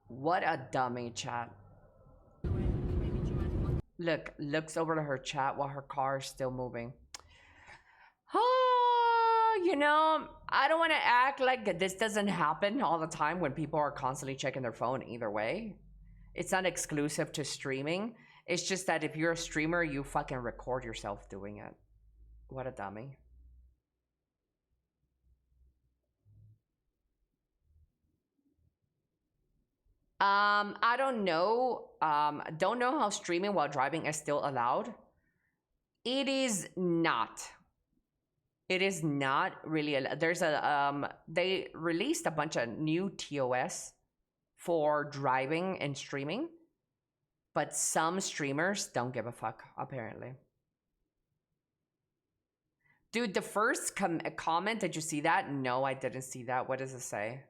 What a dummy, chat. Look, looks over to her chat while her car is still moving. Oh, you know, I don't want to act like this doesn't happen all the time when people are constantly checking their phone either way. It's not exclusive to streaming. It's just that if you're a streamer, you fucking record yourself doing it. What a dummy. I don't know. Don't know how streaming while driving is still allowed. It is not. It is not really. There's a they released a bunch of new TOS for driving and streaming, but some streamers don't give a fuck apparently. Dude, the first comment, did you see that? No, I didn't see that. What does it say?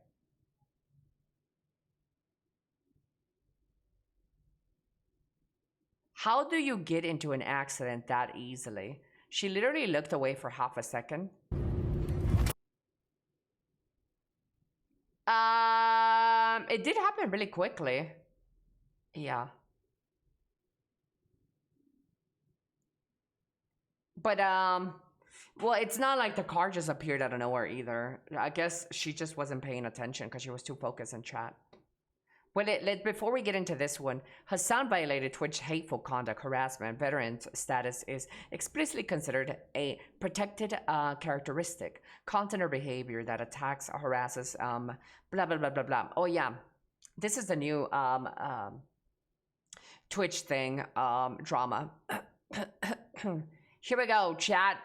How do you get into an accident that easily? She literally looked away for half a second. It did happen really quickly. Yeah. But, well, it's not like the car just appeared out of nowhere either. I guess she just wasn't paying attention because she was too focused in chat. Well, before we get into this one, Hassan violated Twitch hateful conduct harassment. Veteran's status is explicitly considered a protected characteristic. Content or behavior that attacks or harasses, blah, blah, blah, blah, blah. Oh, yeah. This is the new Twitch thing, drama. Here we go, chat.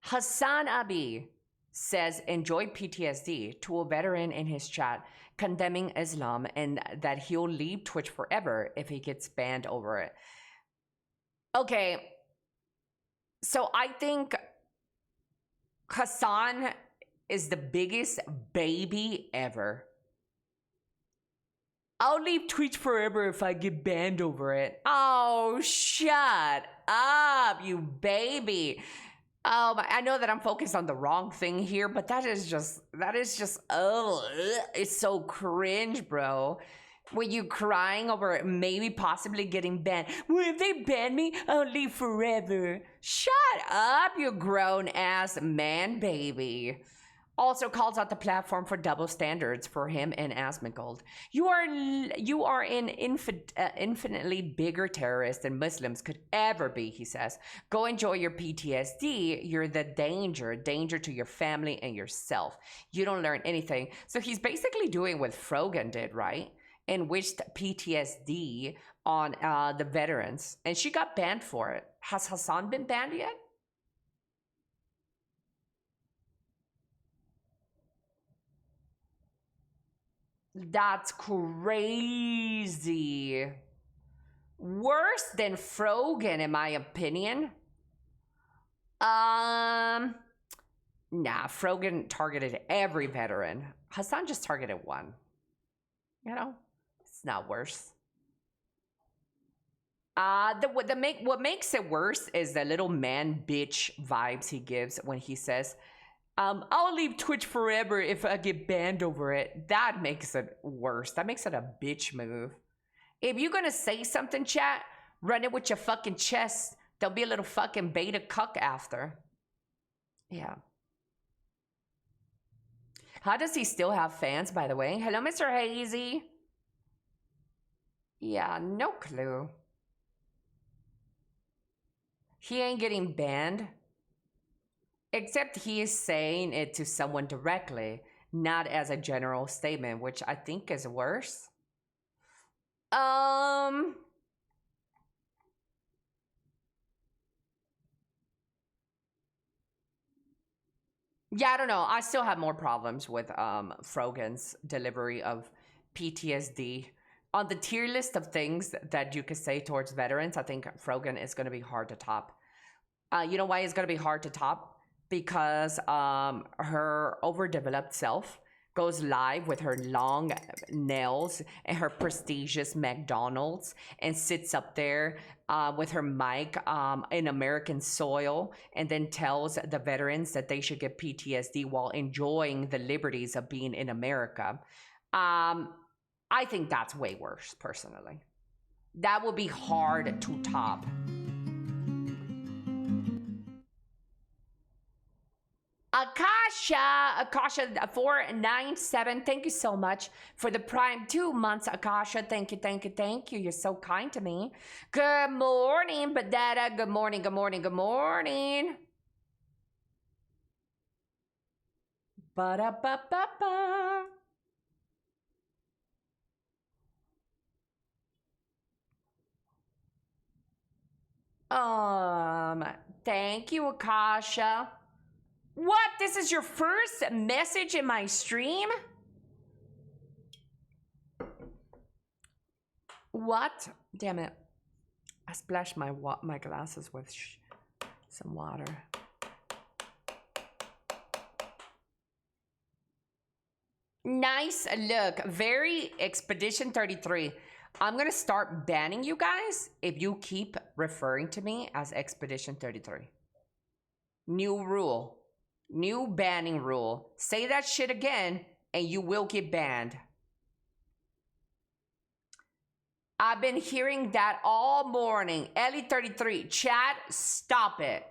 Hassan Abi says enjoy PTSD to a veteran in his chat, condemning Islam and that he'll leave Twitch forever if he gets banned over it. Okay, so I think Hassan is the biggest baby ever. I'll leave Twitch forever if I get banned over it. Oh, shut up, you baby. I know that I'm focused on the wrong thing here, but that is just, oh, it's so cringe, bro. Were you crying over maybe possibly getting banned? Well, if they ban me, I'll leave forever. Shut up, you grown-ass man, baby. Also calls out the platform for double standards for him and Asmongold. You are an infinitely bigger terrorist than Muslims could ever be, he says. Go enjoy your PTSD. You're the danger to your family and yourself. You don't learn anything. So he's basically doing what Frogan did, right? And wished PTSD on the veterans. And she got banned for it. Has Hassan been banned yet? That's crazy. Worse than Frogan, in my opinion. Nah, Frogan targeted every veteran. Hassan just targeted one. You know, it's not worse. What makes it worse is the little man bitch vibes he gives when he says, I'll leave Twitch forever if I get banned over it. That makes it worse. That makes it a bitch move. If you're gonna say something, chat, run it with your fucking chest. There'll be a little fucking beta cuck after. Yeah. How does he still have fans, by the way? Hello, Mr. Hazy. Yeah, no clue. He ain't getting banned. Except he is saying it to someone directly, not as a general statement, which I think is worse. Yeah, I don't know. I still have more problems with Frogan's delivery of PTSD. On the tier list of things that you could say towards veterans, I think Frogan is going to be hard to top. You know why it's going to be hard to top? Because her overdeveloped self goes live with her long nails and her prestigious McDonald's and sits up there with her mic in American soil and then tells the veterans that they should get PTSD while enjoying the liberties of being in America. I think that's way worse, personally. That would be hard to top. Akasha 497, thank you so much for the prime 2 months, Akasha. Thank you, thank you, thank you. You're so kind to me. Good morning, Badetta. Good morning, good morning, good morning. Ba-da-ba-ba-ba. Thank you, Akasha. What? This is your first message in my stream? What? Damn it. I splashed my glasses with some water. Nice look. Very Expedition 33. I'm going to start banning you guys if you keep referring to me as Expedition 33. New rule. New banning rule. Say that shit again and you will get banned. I've been hearing that all morning. Elly33, chat, stop it.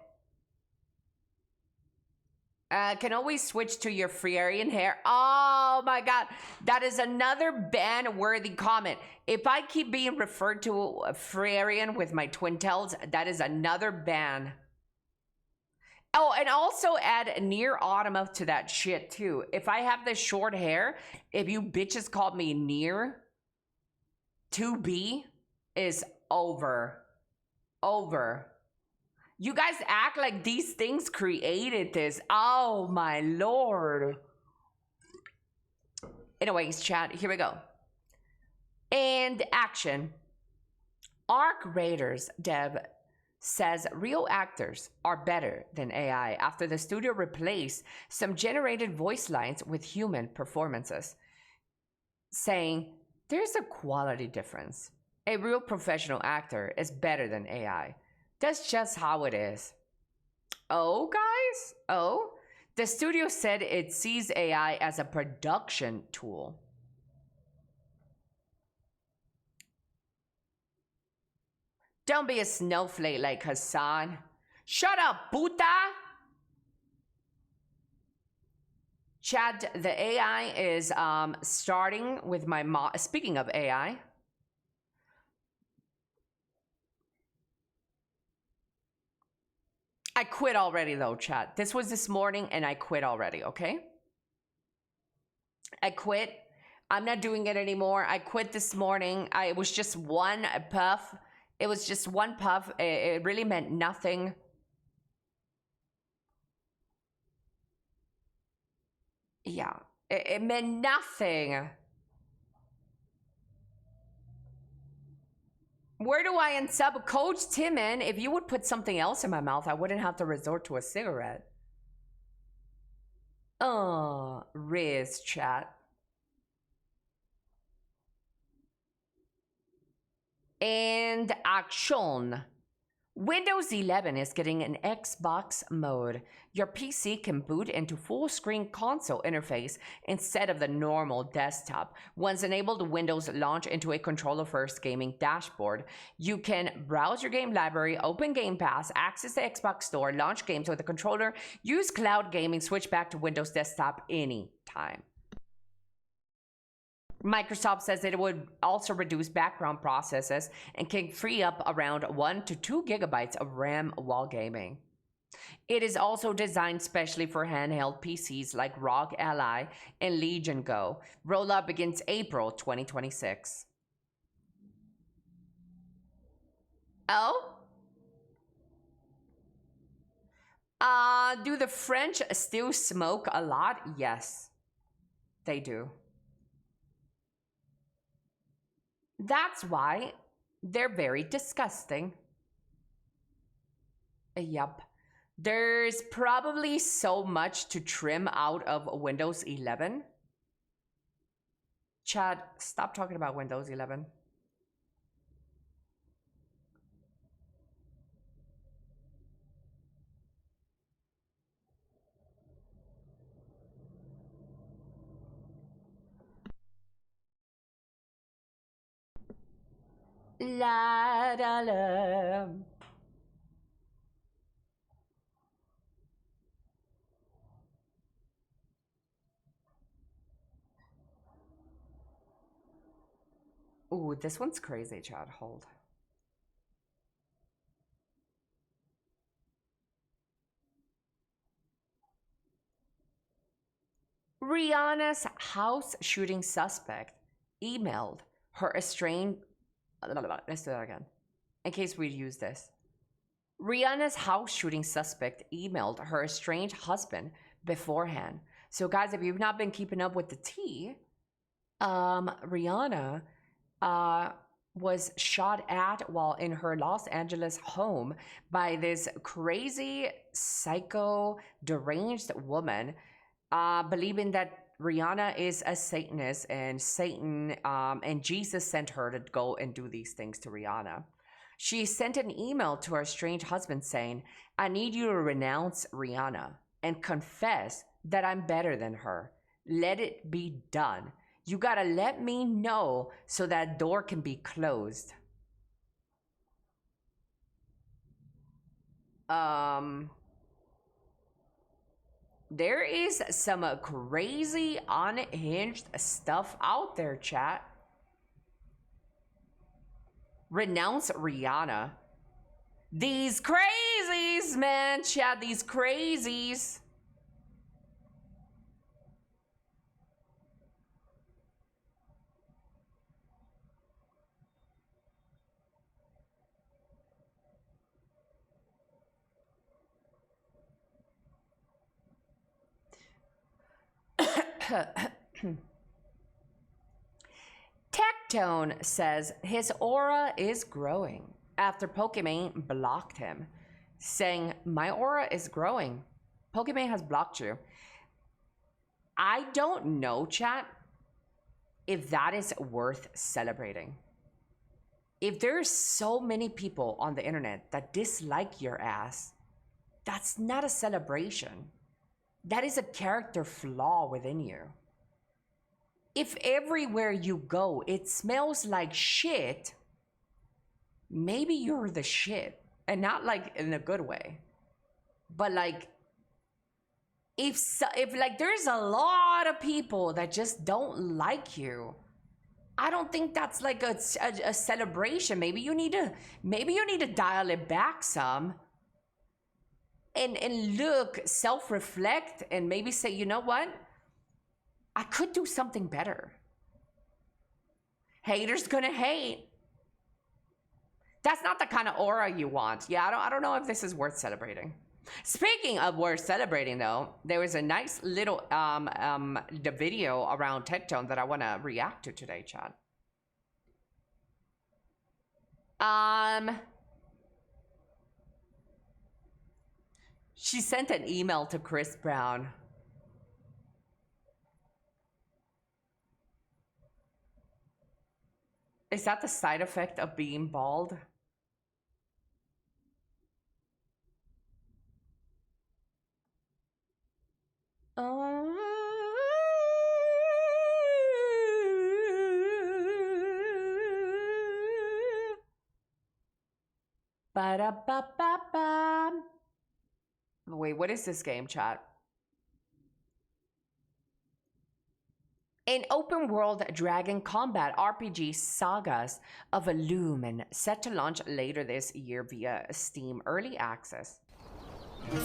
Can always switch to your Frearian hair. Oh my God. That is another ban-worthy comment. If I keep being referred to Frearian with my twin tails, that is another ban. Oh, and also add near autumn to that shit too. If I have this short hair, if you bitches called me near, 2B is over. Over. You guys act like these things created this. Oh my Lord. Anyways, chat, here we go. And action. Arc Raiders dev says real actors are better than AI after the studio replaced some generated voice lines with human performances, saying there's a quality difference. A real professional actor is better than AI. That's just how it is. Oh, guys? Oh? The studio said it sees AI as a production tool. Don't be a snowflake like Hassan. Shut up, puta! Chad, the AI is starting with my mom. Speaking of AI. I quit already though, chat. This was this morning and I quit already, okay? I quit. I'm not doing it anymore. I quit this morning. It was just one puff. It was just one puff. It really meant nothing. Yeah, it meant nothing. Where do I unsub? Coach Timon, if you would put something else in my mouth, I wouldn't have to resort to a cigarette. Riz chat. And action. Windows 11 is getting an Xbox mode. Your PC can boot into full screen console interface instead of the normal desktop. Once enabled, Windows launch into a controller first gaming dashboard. You can browse your game library, open Game Pass, access the Xbox store, launch games with a controller, use cloud gaming, switch back to Windows desktop anytime. Microsoft says that it would also reduce background processes and can free up around 1 to 2 gigabytes of RAM while gaming. It is also designed specially for handheld PCs like ROG Ally and Legion Go. Rollout begins April 2026. Oh? Do the French still smoke a lot? Yes, they do. That's why they're very disgusting. Yup. There's probably so much to trim out of Windows 11. Chad, stop talking about Windows 11. La da la. Ooh, this one's crazy, Chad. Hold. Rihanna's house shooting suspect emailed her estranged. Let's do that again, in case we use this. Rihanna's house shooting suspect emailed her estranged husband beforehand. So, guys, if you've not been keeping up with the tea, Rihanna was shot at while in her Los Angeles home by this crazy, psycho, deranged woman, believing that Rihanna is a Satanist and Satan and Jesus sent her to go and do these things to Rihanna. She sent an email to her estranged husband saying, I need you to renounce Rihanna and confess that I'm better than her. Let it be done. You gotta let me know so that door can be closed. There is some crazy, unhinged stuff out there, chat. Renounce Rihanna. These crazies, man, chat, these crazies. Tectone says his aura is growing after Pokimane blocked him, saying, my aura is growing. Pokimane has blocked you. I don't know, chat, if that is worth celebrating. If there's so many people on the internet that dislike your ass, that's not a celebration. That is a character flaw within you. If everywhere you go, it smells like shit, maybe you're the shit. And not like in a good way. But like, if like there's a lot of people that just don't like you, I don't think that's like a celebration. Maybe you need to dial it back some. And look, self-reflect, and maybe say, you know what? I could do something better. Haters gonna hate. That's not the kind of aura you want. Yeah, I don't know if this is worth celebrating. Speaking of worth celebrating, though, there was a nice little the video around Tectone that I want to react to today, Chad. She sent an email to Chris Brown. Is that the side effect of being bald? Ba-da-ba-ba-ba. Wait, what is this game, chat? An open world dragon combat RPG sagas of Lumen set to launch later this year via Steam Early Access.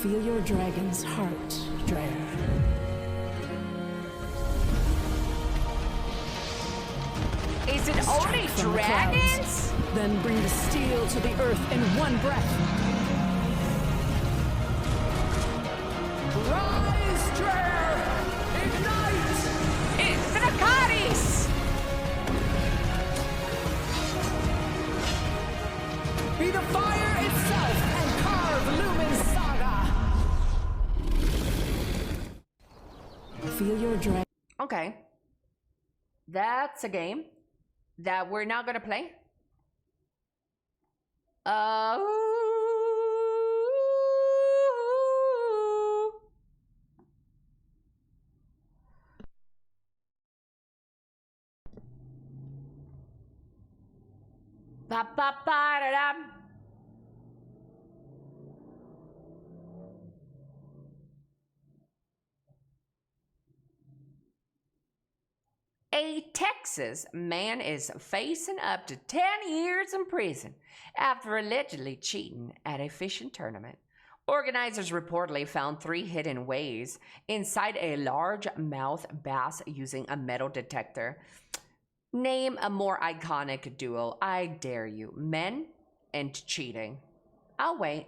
Feel your dragon's heart, Dreyer. Is it only dragons? Then bring the steel to the earth in one breath. Rise, Dreyer! Ignite! It's Dracarys! Be the fire itself and carve Lumen's saga! Feel your dragon. Okay. That's a game that we're not gonna play. Ba ba ba da da. A Texas man is facing up to 10 years in prison after allegedly cheating at a fishing tournament. Organizers reportedly found 3 hidden ways inside a large-mouth bass using a metal detector. Name a more iconic duo. I dare you. Men and cheating. I'll wait.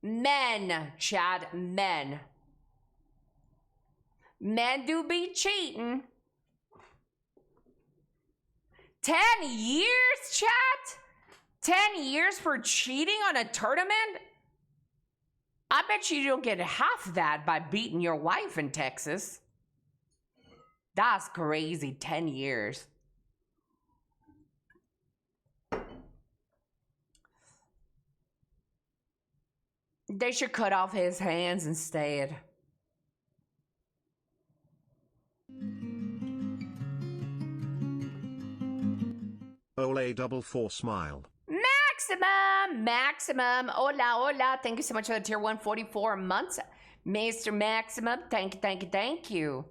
Men, Chad, men. Men do be cheating. 10 years, chat? 10 years for cheating on a tournament? I bet you don't get half that by beating your wife in Texas. That's crazy, 10 years. They should cut off his hands instead. Ole double 4 smile. Maximum. Hola. Thank you so much for the tier 144 months. Mr. Maximum, thank you.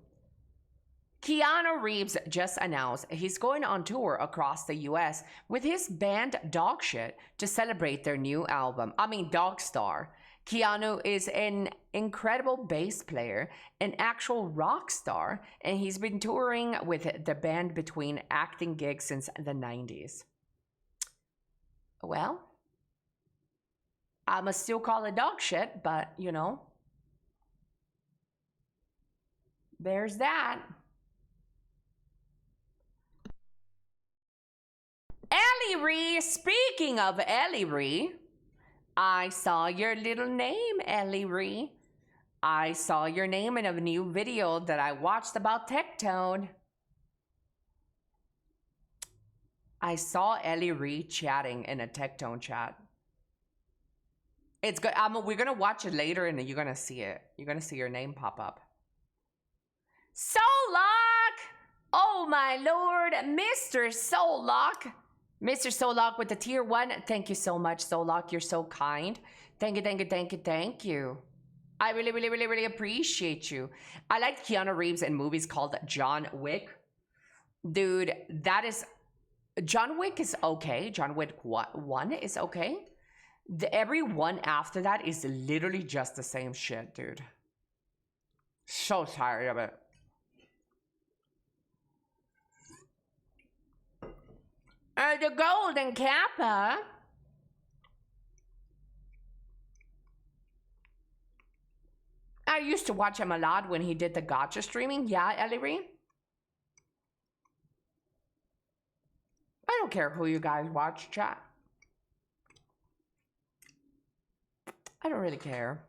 Keanu Reeves just announced he's going on tour across the US with his band Dogshit to celebrate their new album. Dogstar. Keanu is an incredible bass player, an actual rock star, and he's been touring with the band between acting gigs since the 90s. Well, I'ma still call it dog shit, but you know, there's that. Elly Ree, speaking of Elly Ree, I saw your little name, Elly Ree. I saw your name in a new video that I watched about Tectone. I saw Elly Ree chatting in a Tectone chat. It's good. We're gonna watch it later and you're gonna see it. You're gonna see your name pop up. Solok! Oh my lord, Mr. Solok. Mr. Solok with the tier 1. Thank you so much, Solok. You're so kind. Thank you. I really appreciate you. I like Keanu Reeves in movies called John Wick. Dude, that is... John Wick is okay. John Wick 1 is okay. Every one after that is literally just the same shit, dude. So tired of it. The Golden Kappa. I used to watch him a lot when he did the gacha streaming. Yeah, Elly Ree? I don't care who you guys watch, chat. I don't really care.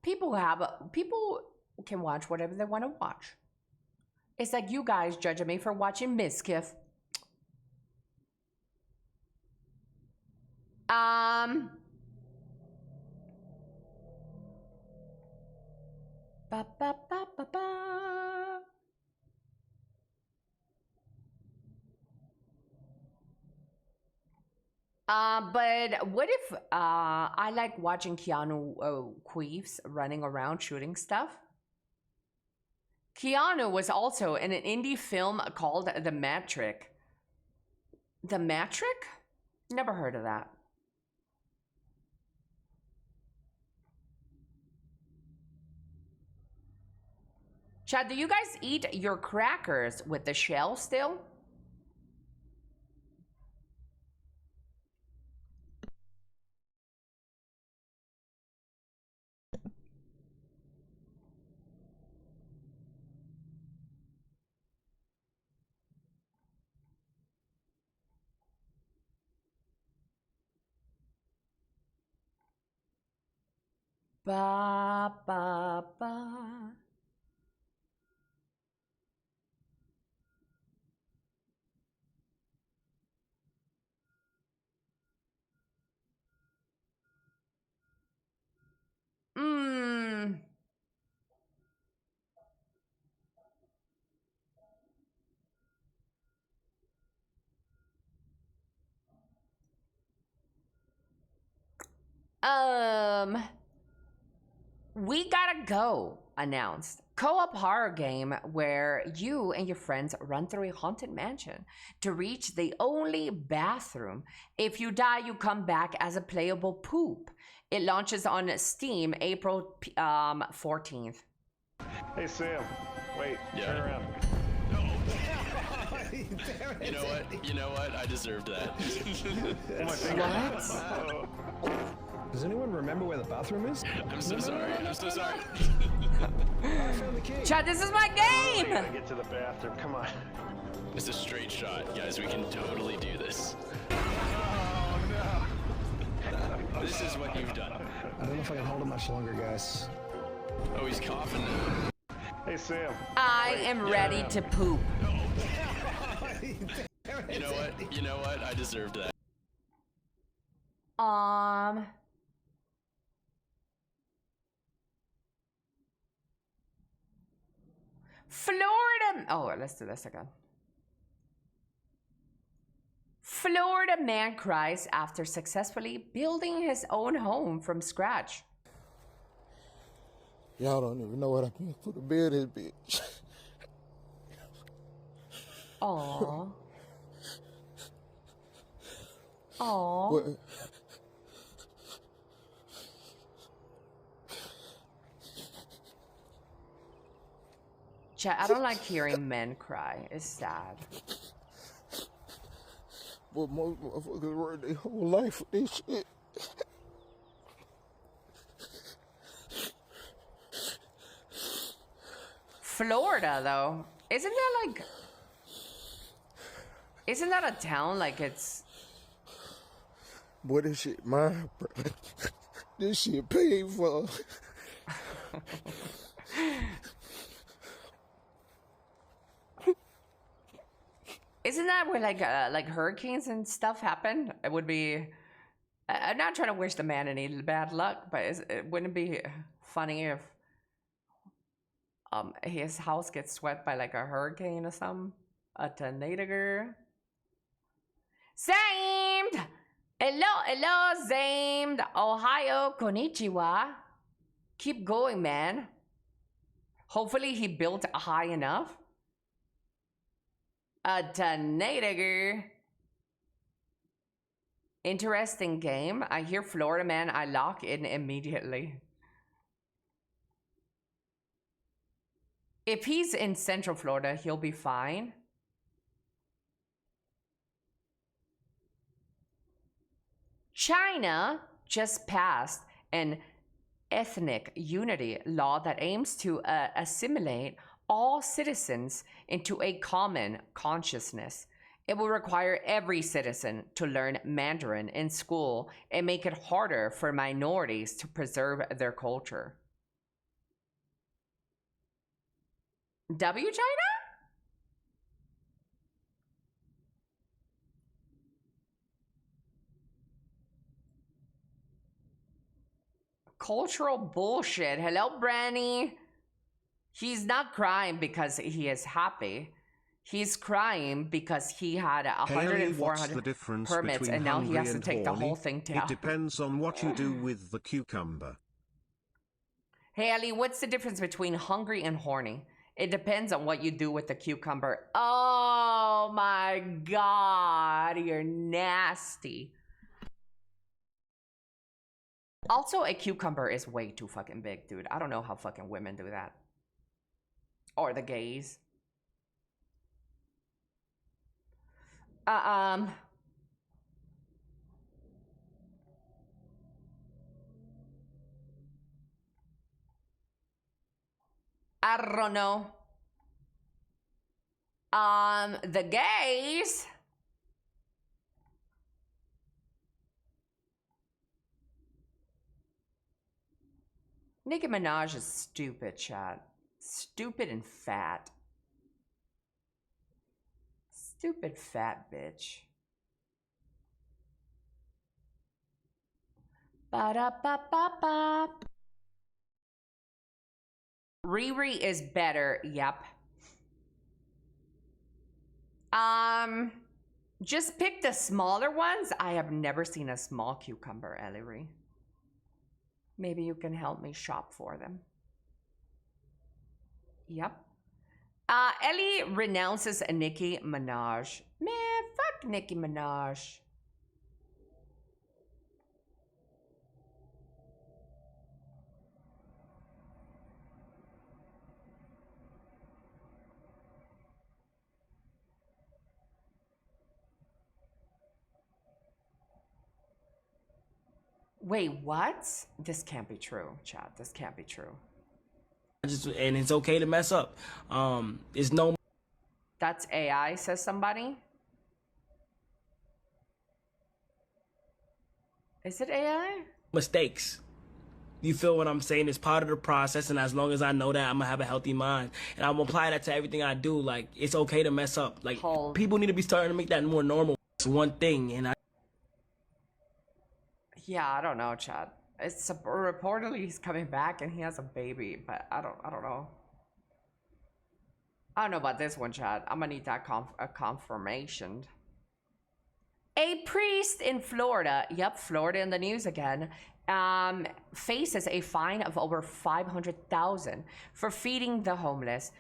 People can watch whatever they want to watch. It's like you guys judging me for watching Miskiff. Ba ba ba ba ba. But what if I like watching Keanu Reeves running around shooting stuff? Keanu was also in an indie film called The Matrix. The Matrix? Never heard of that. Chad, do you guys eat your crackers with the shell still? Ba ba ba. Mmm. We Gotta Go announced. Co-op horror game where you and your friends run through a haunted mansion to reach the only bathroom. If you die, you come back as a playable poop. It launches on Steam April 14th. Hey, Sam. Wait, turn around. You know what? I deserved that. What? Does anyone remember where the bathroom is? I'm so sorry. I'm so sorry. I found the key. Chad, this is my game! Gotta get to the bathroom. Come on. It's a straight shot, guys. We can totally do this. Oh, no. This is what you've done. I don't know if I can hold it much longer, guys. Oh, he's coughing now. Hey, Sam. I am ready to poop. You know what? You know what? I deserved that. Florida. Oh, let's do this again. Florida man cries after successfully building his own home from scratch. Y'all don't even know what I been through to build this bitch. Aww. Aww. What? I don't like hearing men cry. It's sad. But most motherfuckers work their whole life for this shit. Florida, though, isn't that a town like it's? Boy, this shit mine, bro. This shit paid for. Isn't that where like hurricanes and stuff happen? It would be. I'm not trying to wish the man any bad luck, but it wouldn't be funny if his house gets swept by like a hurricane or something, a tornado. Zamed! Hello, Zamed! Ohio, konnichiwa. Keep going, man. Hopefully he built high enough. A tornado. Interesting game. I hear Florida man, I lock in immediately. If he's in Central Florida, he'll be fine. China just passed an ethnic unity law that aims to assimilate all citizens into a common consciousness. It will require every citizen to learn Mandarin in school and make it harder for minorities to preserve their culture. W China? Cultural bullshit. Hello, Branny. He's not crying because he is happy. He's crying because he had Hey, Elly, what's 100 the difference permits between and now he hungry has to and take the horny? whole thing down. It depends on what you do with the cucumber. Hey, Elly, what's the difference between hungry and horny? It depends on what you do with the cucumber. Oh my God, you're nasty. Also, a cucumber is way too fucking big, dude. I don't know how fucking women do that. Or the gays. I don't know. The gays. Nicki Minaj is stupid, chat. Stupid and fat. Stupid fat bitch. Ba-da-ba-ba-ba. Riri is better, yep. Just pick the smaller ones. I have never seen a small cucumber, Ellery. Maybe you can help me shop for them. Yep. Elly renounces Nicki Minaj. Man, fuck Nicki Minaj. Wait, what? This can't be true, chat. This can't be true. And it's okay to mess up. It's no. That's AI, says somebody. Is it AI? Mistakes. You feel what I'm saying? It's part of the process, and as long as I know that, I'm gonna have a healthy mind, and I'm gonna apply that to everything I do. Like, it's okay to mess up. Like, people need to be starting to make that more normal. It's one thing, and Yeah, I don't know, Chad. It's reportedly he's coming back and he has a baby, but I don't know. I don't know about this one, Chad. I'm gonna need that confirmation. A priest in Florida, yep, Florida in the news again, faces a fine of over $500,000 for feeding the homeless.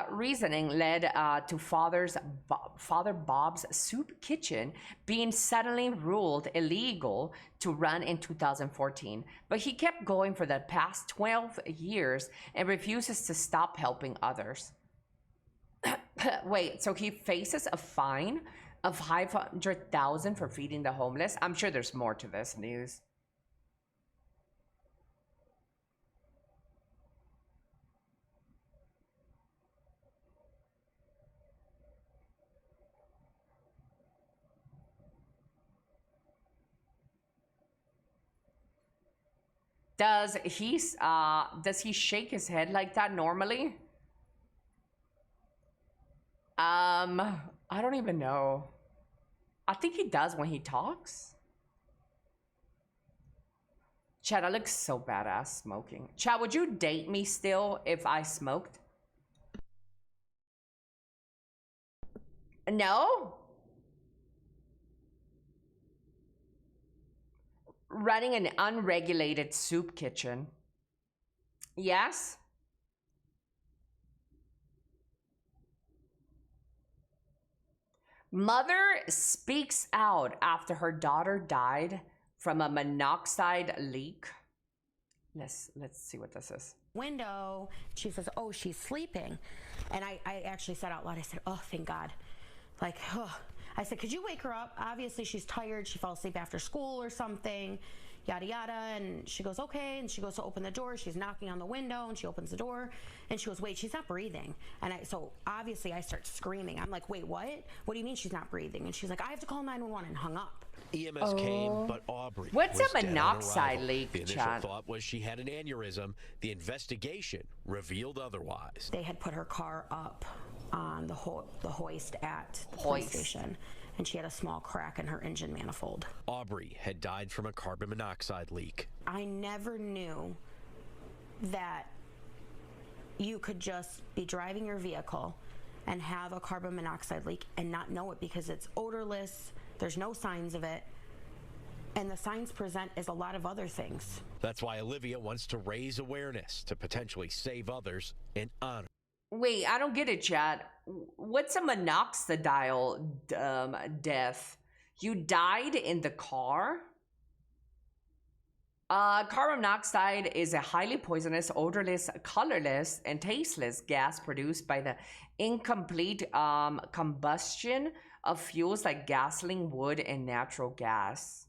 Reasoning led to Father Bob's Soup Kitchen being suddenly ruled illegal to run in 2014. But he kept going for the past 12 years and refuses to stop helping others. Wait, so he faces a fine of $500,000 for feeding the homeless? I'm sure there's more to this news. Does he shake his head like that normally? I don't even know. I think he does when he talks. Chad, I look so badass smoking. Chad, would you date me still if I smoked? No? Running an unregulated soup kitchen. Yes? Mother speaks out after her daughter died from a monoxide leak. Let's see what this is. Window, she says, oh, she's sleeping. And I actually said out loud, I said, oh, thank God. Like, oh. I said, could you wake her up? Obviously, she's tired. She fell asleep after school or something, yada, yada. And she goes, okay. And she goes to open the door. She's knocking on the window, and she opens the door. And she goes, wait, she's not breathing. And so obviously, I start screaming. I'm like, wait, what? What do you mean she's not breathing? And she's like, I have to call 911 and hung up. EMS came, but Aubrey What's was a dead on monoxide arrival. leak, The initial Chad? thought was she had an aneurysm. The investigation revealed otherwise. They had put her car up on the hoist at the police station, and she had a small crack in her engine manifold. Aubrey had died from a carbon monoxide leak. I never knew that you could just be driving your vehicle and have a carbon monoxide leak and not know it because it's odorless, there's no signs of it, and the signs present as a lot of other things. That's why Olivia wants to raise awareness to potentially save others and honor. Wait, I don't get it, Chad. What's a minoxidil death? You died in the car? Carbon monoxide is a highly poisonous, odorless, colorless, and tasteless gas produced by the incomplete combustion of fuels like gasoline, wood, and natural gas.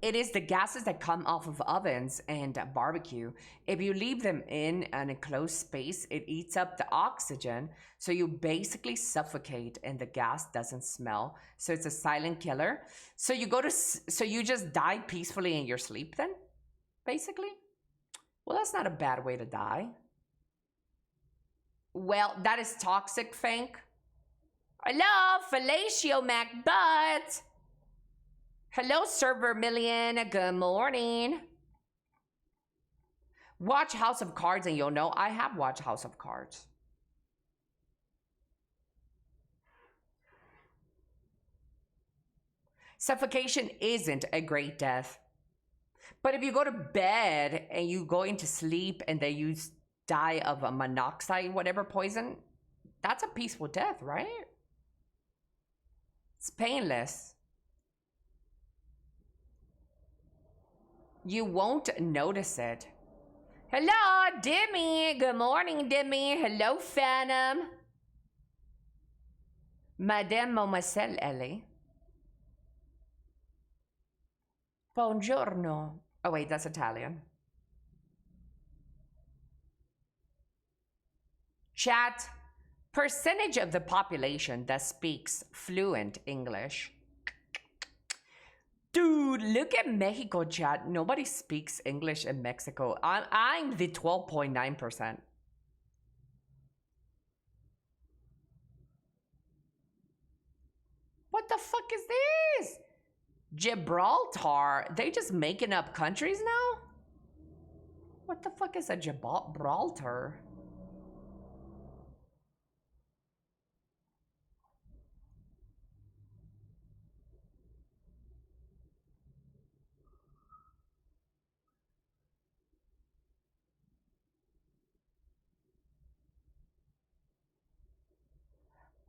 It is the gases that come off of ovens and barbecue. If you leave them in an enclosed space, it eats up the oxygen, so you basically suffocate and the gas doesn't smell. So it's a silent killer. So you just die peacefully in your sleep then, basically? Well, that's not a bad way to die. Well, that is toxic, Fank. Hello, Fellatio MacButt. Hello, Server Million. Good morning. Watch House of Cards and you'll know. I have watched House of Cards. Suffocation isn't a great death. But if you go to bed and you go into sleep and then you die of a monoxide, whatever poison, that's a peaceful death, right? It's painless. You won't notice it. Hello, Dimmy. Good morning, Dimmy. Hello, Phantom. Madame Mademoiselle Ellie. Buongiorno. Oh, wait, that's Italian. Chat. Percentage of the population that speaks fluent English. Dude, look at Mexico, chat. Nobody speaks English in Mexico. I'm the 12.9%. What the fuck is this? Gibraltar. They just making up countries now? What the fuck is a Gibraltar?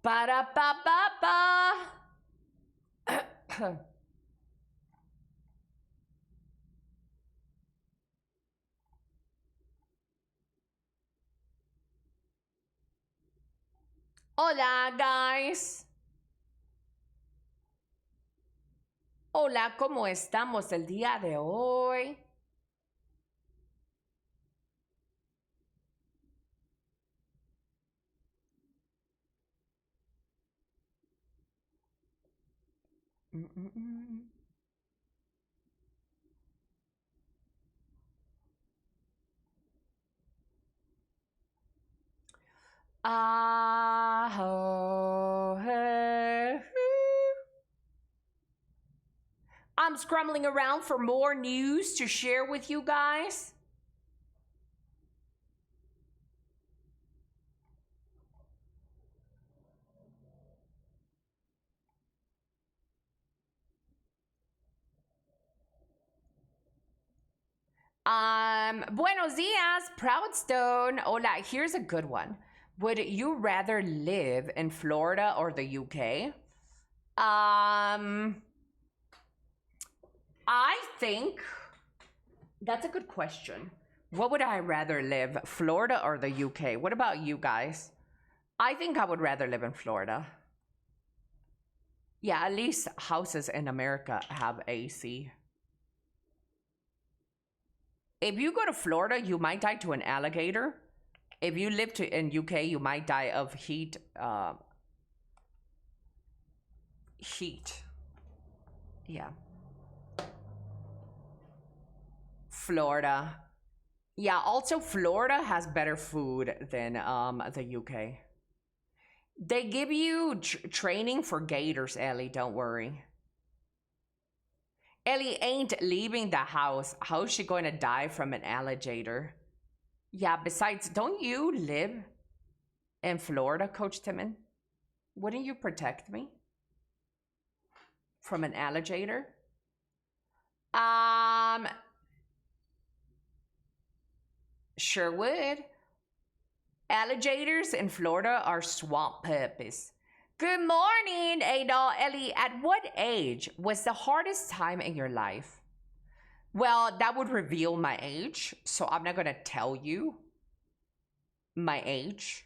Ba-da-ba-ba-ba. Hola, guys. Hola, ¿cómo estamos el día de hoy? I'm scrambling around for more news to share with you guys. Buenos dias, Proudstone. Hola, here's a good one. Would you rather live in Florida or the UK? I think that's a good question. What would I rather live, Florida or the UK? What about you guys? I think I would rather live in Florida. Yeah, at least houses in America have AC. If you go to Florida, you might die to an alligator. If you live in UK, you might die of heat. Yeah. Florida. Yeah, also Florida has better food than the UK. They give you training for gators, Ellie, don't worry. Ellie ain't leaving the house. How's she going to die from an alligator? Yeah, besides, don't you live in Florida, Coach Timon? Wouldn't you protect me from an alligator? Sure would. Alligators in Florida are swamp puppies. Good morning, Adol Elly. At what age was the hardest time in your life? Well, that would reveal my age, so I'm not gonna tell you my age.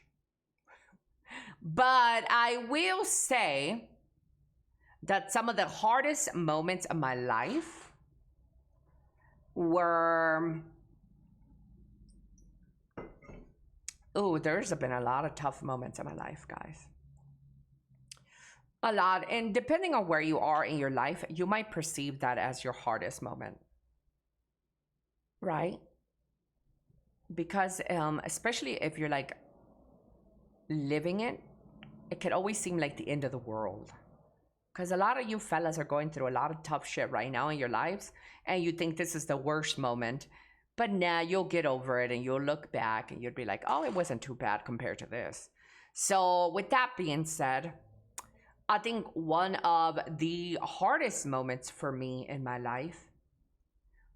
But I will say that some of the hardest moments of my life were... Oh, there's been a lot of tough moments in my life, guys. A lot. And depending on where you are in your life, you might perceive that as your hardest moment. Right? Because especially if you're like living it, it could always seem like the end of the world. Because a lot of you fellas are going through a lot of tough shit right now in your lives, and you think this is the worst moment. But now you'll get over it and you'll look back and you'll be like, oh, it wasn't too bad compared to this. So with that being said, I think one of the hardest moments for me in my life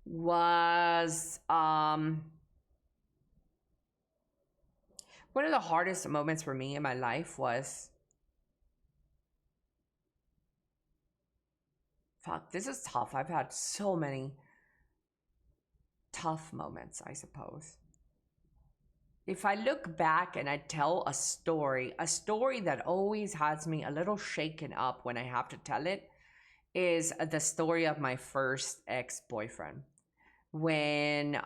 was one of the hardest moments for me in my life was, fuck, this is tough. I've had so many tough moments, I suppose. If I look back and I tell a story that always has me a little shaken up when I have to tell it, is the story of my first ex-boyfriend. When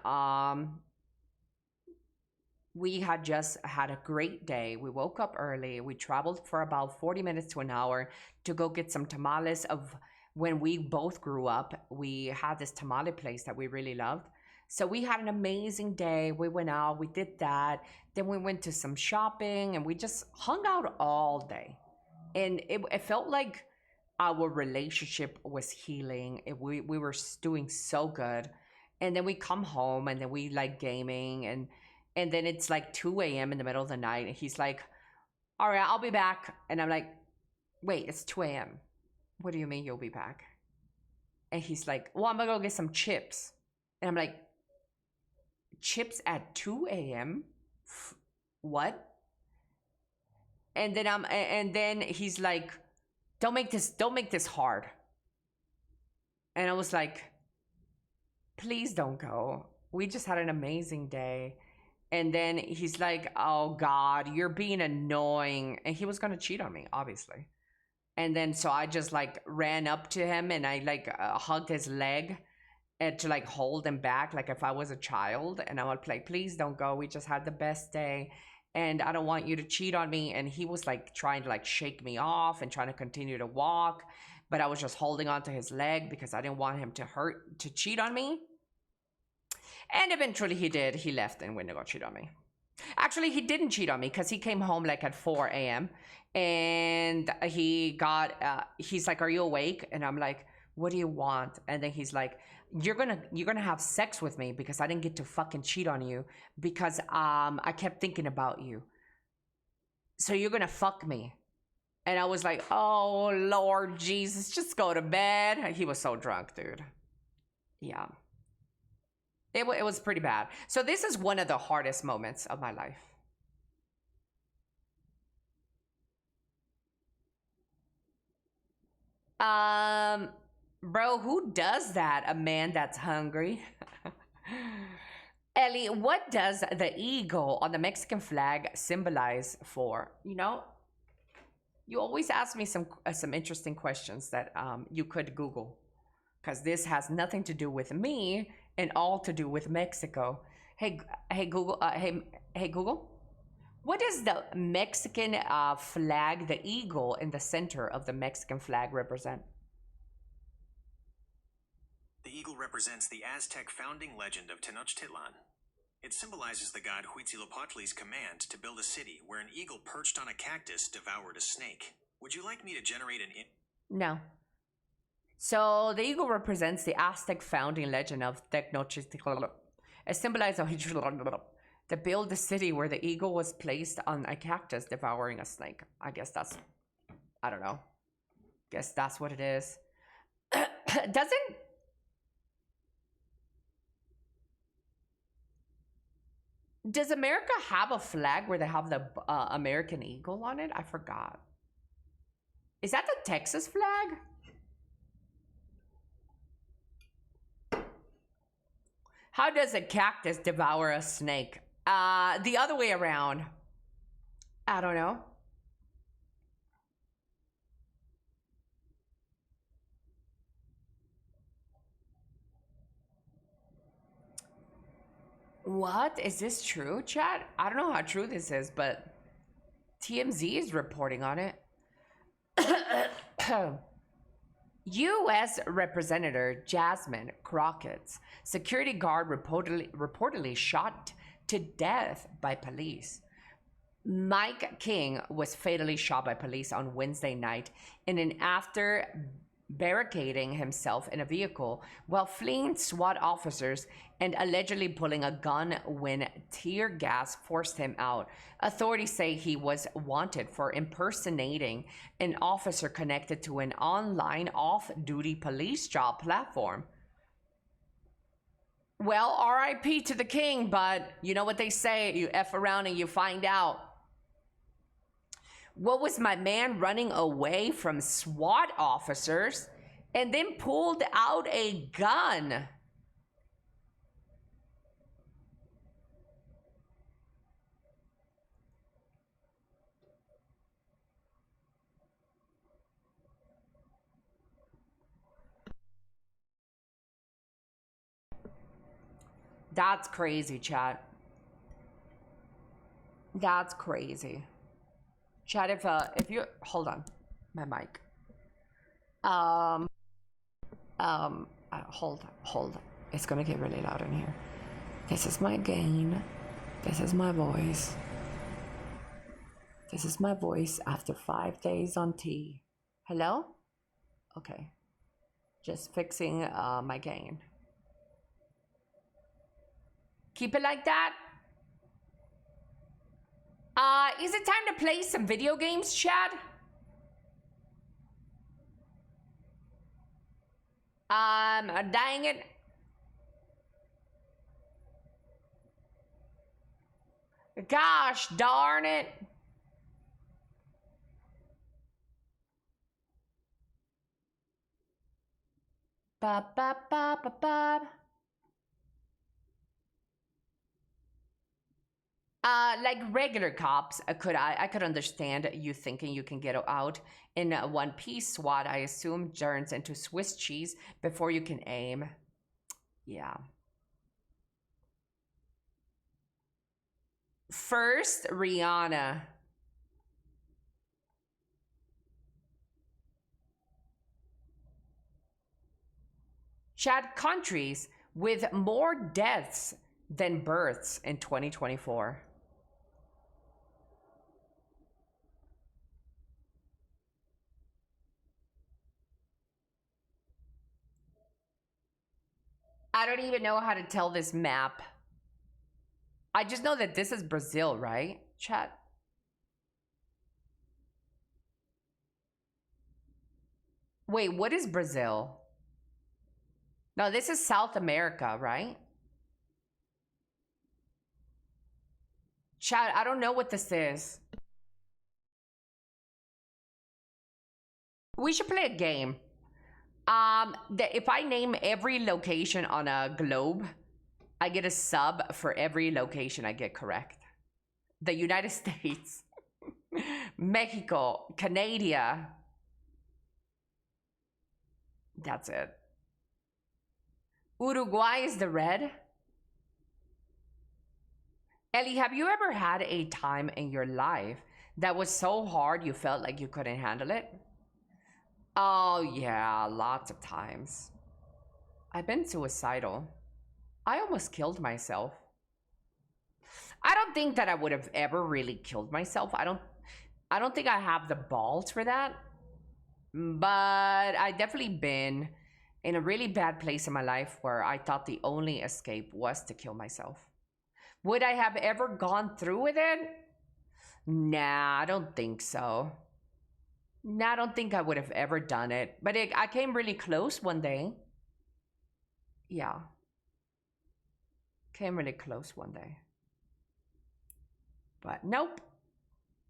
we had just had a great day. We woke up early. We traveled for about 40 minutes to an hour to go get some tamales of when we both grew up. We had this tamale place that we really loved. So we had an amazing day. We went out, we did that. Then we went to some shopping and we just hung out all day. And it felt like our relationship was healing. We were doing so good. And then we come home and then we like gaming. And then it's like 2 a.m. in the middle of the night. And he's like, all right, I'll be back. And I'm like, wait, it's 2 a.m. What do you mean you'll be back? And he's like, well, I'm gonna go get some chips. And I'm like, chips at 2 a.m.? What? And then he's like, don't make this hard. And I was like, please don't go. We just had an amazing day. And then he's like, oh God, you're being annoying. And he was gonna cheat on me, obviously. And then so I just like ran up to him and I like hugged his leg and to like hold him back like if I was a child. And I would play, please don't go. We just had the best day. And I don't want you to cheat on me. And he was like trying to like shake me off and trying to continue to walk. But I was just holding onto his leg because I didn't want him to cheat on me. And eventually he did. He left and went to go cheat on me. Actually, he didn't cheat on me because he came home like at 4 a.m. And he's like, are you awake? And I'm like, what do you want? And then he's like, you're gonna have sex with me because I didn't get to fucking cheat on you because I kept thinking about you. So you're gonna fuck me. And I was like, oh Lord Jesus, just go to bed. He was so drunk, dude. Yeah. It was pretty bad. So this is one of the hardest moments of my life. Bro, who does that? A man that's hungry. Elly, what does the eagle on the Mexican flag symbolize for? You know, you always ask me some interesting questions that you could Google, because this has nothing to do with me and all to do with Mexico. Hey Google, hey Google, what does the Mexican flag, the eagle in the center of the Mexican flag, represent? The eagle represents the Aztec founding legend of Tenochtitlan. It symbolizes the god Huitzilopochtli's command to build a city where an eagle perched on a cactus devoured a snake. Would you like me to generate an... No. So the eagle represents the Aztec founding legend of Tenochtitlan. It symbolizes To build a city where the eagle was placed on a cactus devouring a snake. I guess that's, I don't know. Guess that's what it is. Does America have a flag where they have the American eagle on it? I forgot. Is that the Texas flag? How does a cactus devour a snake? The other way around. I don't know. What? Is this true, chat? I don't know how true this is, but TMZ is reporting on it. U.S. Representative Jasmine Crockett's security guard reportedly shot to death by police. Mike King was fatally shot by police on Wednesday night after barricading himself in a vehicle while fleeing SWAT officers and allegedly pulling a gun when tear gas forced him out. Authorities say he was wanted for impersonating an officer connected to an online off-duty police job platform. Well, RIP to the king, but you know what they say, you F around and you find out. What was my man running away from SWAT officers and then pulled out a gun? That's crazy, chat. That's crazy. Chat, if you hold on, my mic. Hold. It's gonna get really loud in here. This is my gain. This is my voice. This is my voice after 5 days on tea. Hello? Okay. Just fixing my gain. Keep it like that. Is it time to play some video games, Chad? Dang it. Gosh darn it. Ba ba ba ba ba. Like regular cops, I could understand you thinking you can get out in one piece. SWAT, I assume, turns into Swiss cheese before you can aim. Yeah. First, Rihanna. Chat, countries with more deaths than births in 2024. I don't even know how to tell this map. I just know that this is Brazil, right, chat? Wait, what is Brazil? No, this is South America, right? Chat, I don't know what this is. We should play a game. If I name every location on a globe, I get a sub for every location I get correct. The United States, Mexico, Canada. That's it. Uruguay is the red. Elly, have you ever had a time in your life that was so hard you felt like you couldn't handle it? Oh yeah, lots of times. I've been suicidal. I almost killed myself. I don't think that I would have ever really killed myself. I don't think I have the balls for that. But I definitely been in a really bad place in my life where I thought the only escape was to kill myself. Would I have ever gone through with it? Nah, I don't think so. Nah, I don't think I would have ever done it. But I came really close one day. Yeah. Came really close one day. But nope.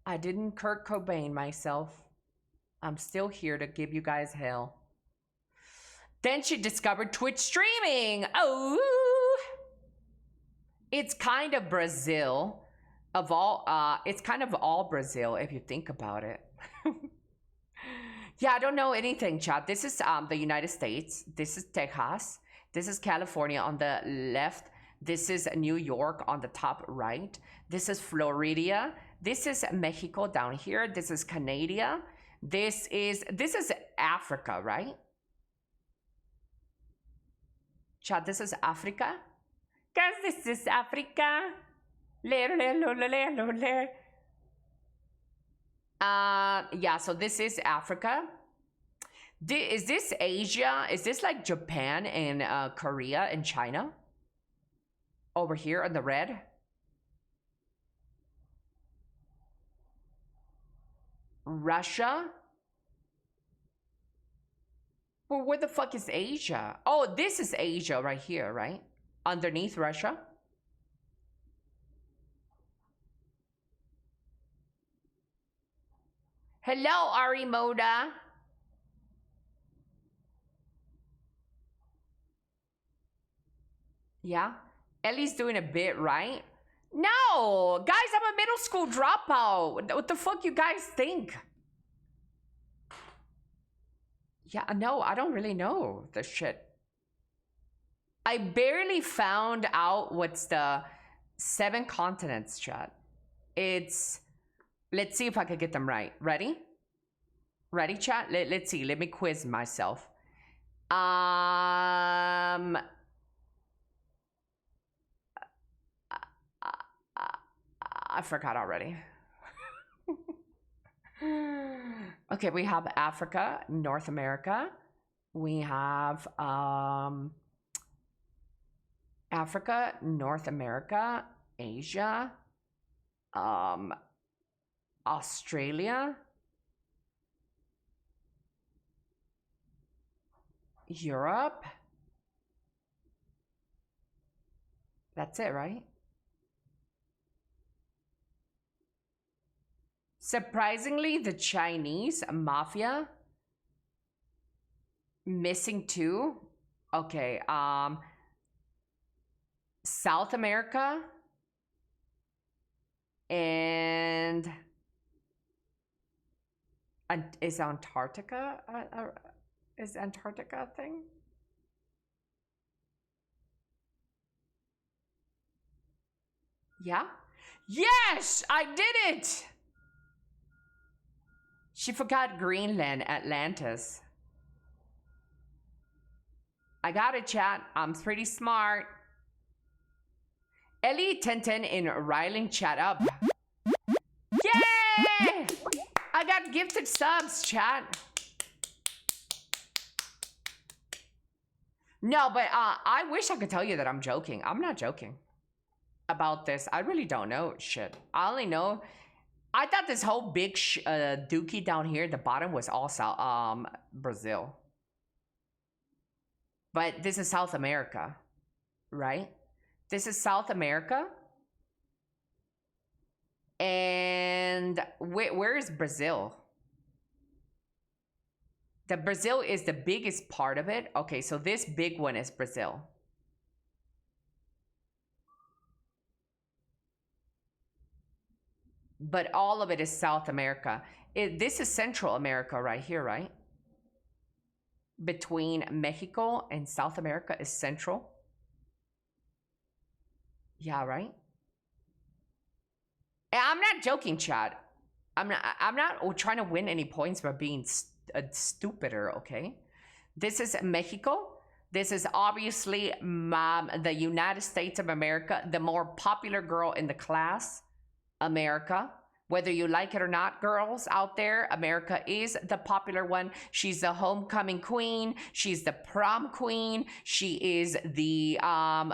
I didn't Kurt Cobain myself. I'm still here to give you guys hell. Then she discovered Twitch streaming. Oh, it's kind of Brazil of all. It's kind of all Brazil if you think about it. Yeah, I don't know anything, chat. This is the United States. This is Texas. This is California on the left. This is New York on the top right. This is Florida. This is Mexico down here. This is Canada. This is Africa, right? Chat, this is Africa. Guys, this is Africa. Yeah, so this is Africa. Is this Asia? Is this like Japan and Korea and China? Over here on the red? Russia? Well, where the fuck is Asia? Oh, this is Asia right here, right? Underneath Russia? Hello, Ari Moda. Yeah? Ellie's doing a bit, right? No! Guys, I'm a middle school dropout. What the fuck you guys think? Yeah, no, I don't really know the shit. I barely found out what's the 7 continents, chat. It's... Let's see if I can get them right. Ready? Ready, chat? Let's see. Let me quiz myself. I forgot already. Okay, we have Africa, North America. We have Africa, North America, Asia, Australia, Europe. That's it, right? Surprisingly, the Chinese mafia missing 2. Okay, South America and is Antarctica is Antarctica a thing? Yeah? Yes, I did it. She forgot Greenland, Atlantis. I got it, chat. I'm pretty smart. Ellie 1010 in Ryling chat up. Yay! I got gifted subs, chat. No, but I wish I could tell you that I'm joking. I'm not joking about this. I really don't know shit. I only know... I thought this whole big dookie down here at the bottom was all Brazil. But this is South America, right? This is South America. And where is Brazil? The Brazil is the biggest part of it. Okay, so this big one is Brazil. But all of it is South America. This is Central America right here, right? Between Mexico and South America is Central. Yeah, right? And I'm not joking, Chad. I'm not trying to win any points by being stupider, okay? This is Mexico. This is obviously the United States of America, the more popular girl in the class. America. Whether you like it or not, girls out there, America is the popular one. She's the homecoming queen. She's the prom queen. She is the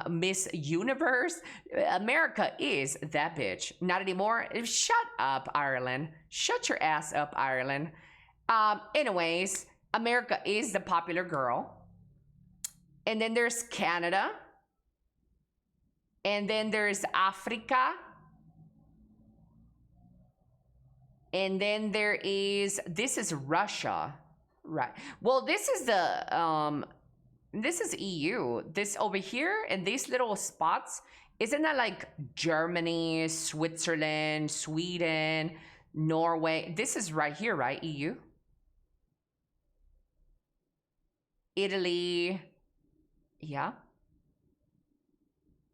Miss Universe. America is that bitch. Not anymore. Shut up, Ireland. Shut your ass up, Ireland. Anyways, America is the popular girl. And then there's Canada. And then there's Africa. And then there is, this is Russia, right? Well, this is the, this is EU. This over here in these little spots, isn't that like Germany, Switzerland, Sweden, Norway? This is right here, right? EU. Italy. Yeah.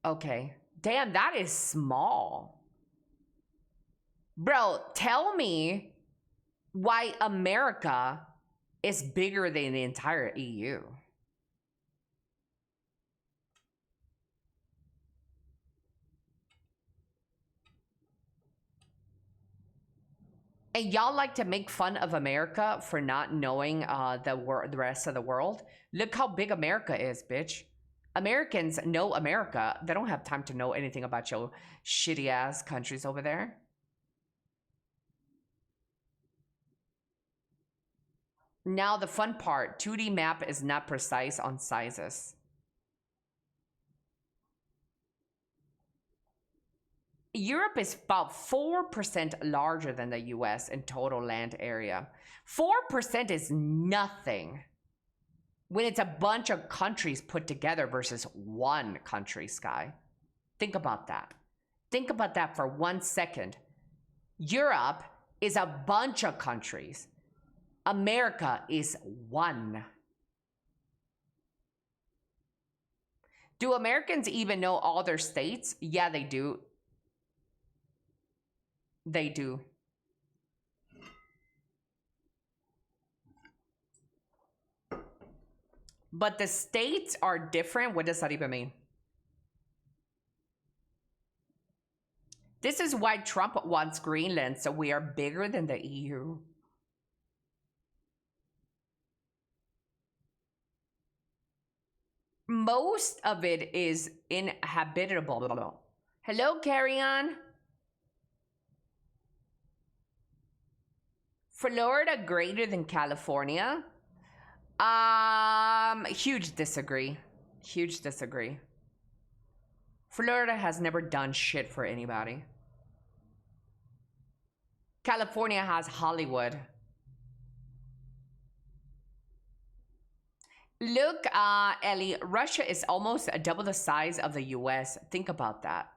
Okay. Damn, that is small. Bro, tell me why America is bigger than the entire EU. And y'all like to make fun of America for not knowing the rest of the world. Look how big America is, bitch. Americans know America. They don't have time to know anything about your shitty ass countries over there. Now the fun part, 2D map is not precise on sizes. Europe is about 4% larger than the US in total land area. 4% is nothing when it's a bunch of countries put together versus one country, Sky. Think about that. Think about that for 1 second. Europe is a bunch of countries. America is one. Do Americans even know all their states? Yeah, they do. They do. But the states are different. What does that even mean? This is why Trump wants Greenland, so we are bigger than the EU. Most of it is inhabitable. Hello, Carry On. Florida greater than California? Huge disagree. Huge disagree. Florida has never done shit for anybody. California has Hollywood. Look, Ellie, Russia is almost double the size of the US. Think about that.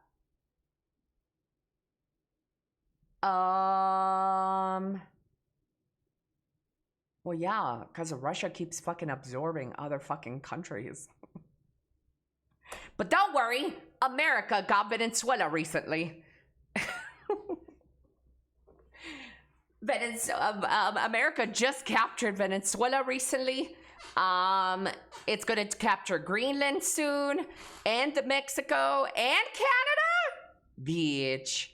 Well, yeah, because Russia keeps fucking absorbing other fucking countries. But don't worry, America got Venezuela recently. America just captured Venezuela recently. It's gonna capture Greenland soon, and Mexico, and Canada. Bitch.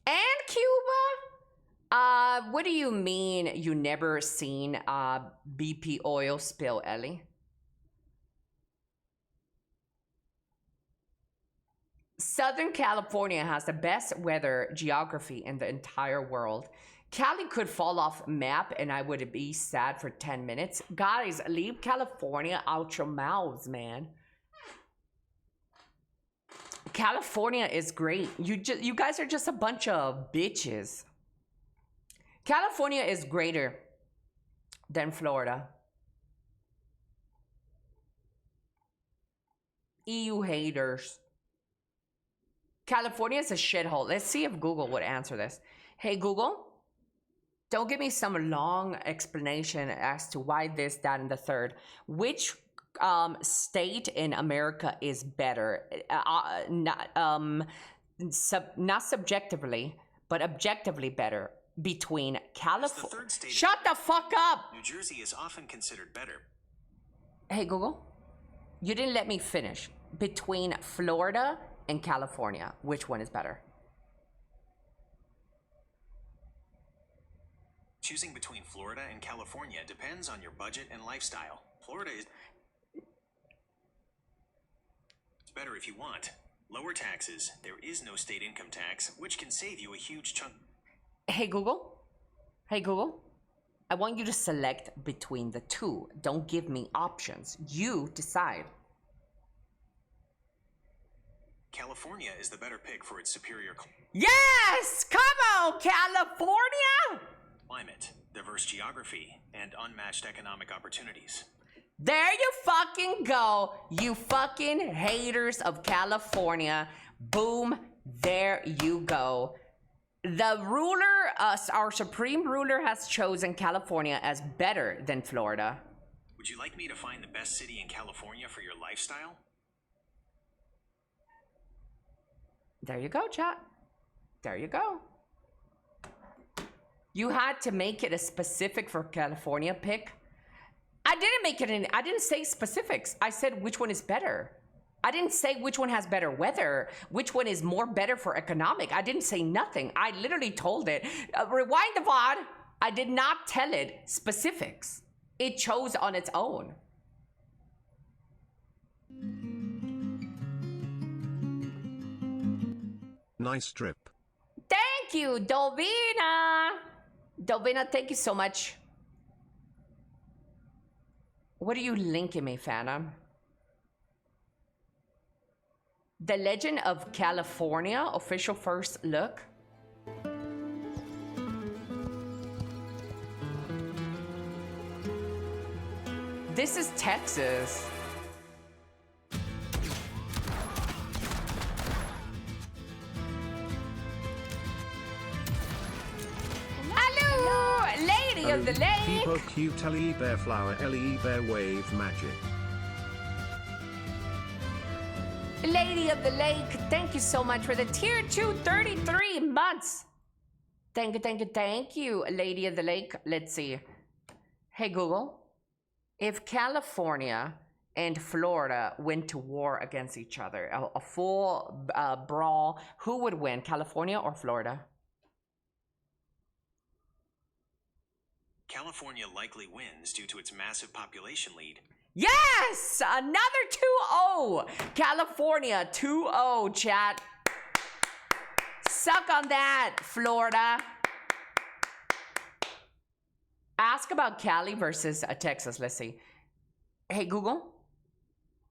And Cuba? What do you mean you never seen BP oil spill, Ellie? Southern California has the best weather geography in the entire world. Cali could fall off map and I would be sad for 10 minutes. Guys, leave California out your mouths, man. California is great. You guys are just a bunch of bitches. California is greater than Florida. EU haters. California is a shithole. Let's see if Google would answer this. Hey, Google, don't give me some long explanation as to why this, that, and the third. Which state in America is better? Not subjectively, but objectively better between California. Shut the fuck up! New Jersey is often considered better. Hey, Google, you didn't let me finish. Between Florida and California. Which one is better? Choosing between Florida and California depends on your budget and lifestyle. Florida is better if you want lower taxes. There is no state income tax, which can save you a huge chunk. Hey Google. Hey Google. I want you to select between the two. Don't give me options. You decide. California is the better pick for its superior Yes! Come on, California! climate, diverse geography, and unmatched economic opportunities. There you fucking go, you fucking haters of California. Boom, there you go. The ruler, our supreme ruler, has chosen California as better than Florida. Would you like me to find the best city in California for your lifestyle? There you go, chat. There you go. You had to make it a specific for California pick. I didn't make it I didn't say specifics. I said which one is better. I didn't say which one has better weather, which one is more better for economic. I didn't say nothing. I literally told it. Rewind the VOD. I did not tell it specifics. It chose on its own. Nice trip. Thank you, Dovina. Dovina, thank you so much. What are you linking me, Phantom? The Legend of California official first look. This is Texas. Hello, Lady of the Lake. People cute Elly Bear Flower Elly Bear Wave Magic. Lady of the Lake, thank you so much for the tier 2 33 months. Thank you, thank you, thank you, Lady of the Lake. Let's see. Hey, Google. If California and Florida went to war against each other, a full brawl, who would win, California or Florida? California likely wins due to its massive population lead. Yes! Another 2-0. California 2-0, chat. Suck on that, Florida. Ask about Cali versus Texas. Let's see. Hey, Google.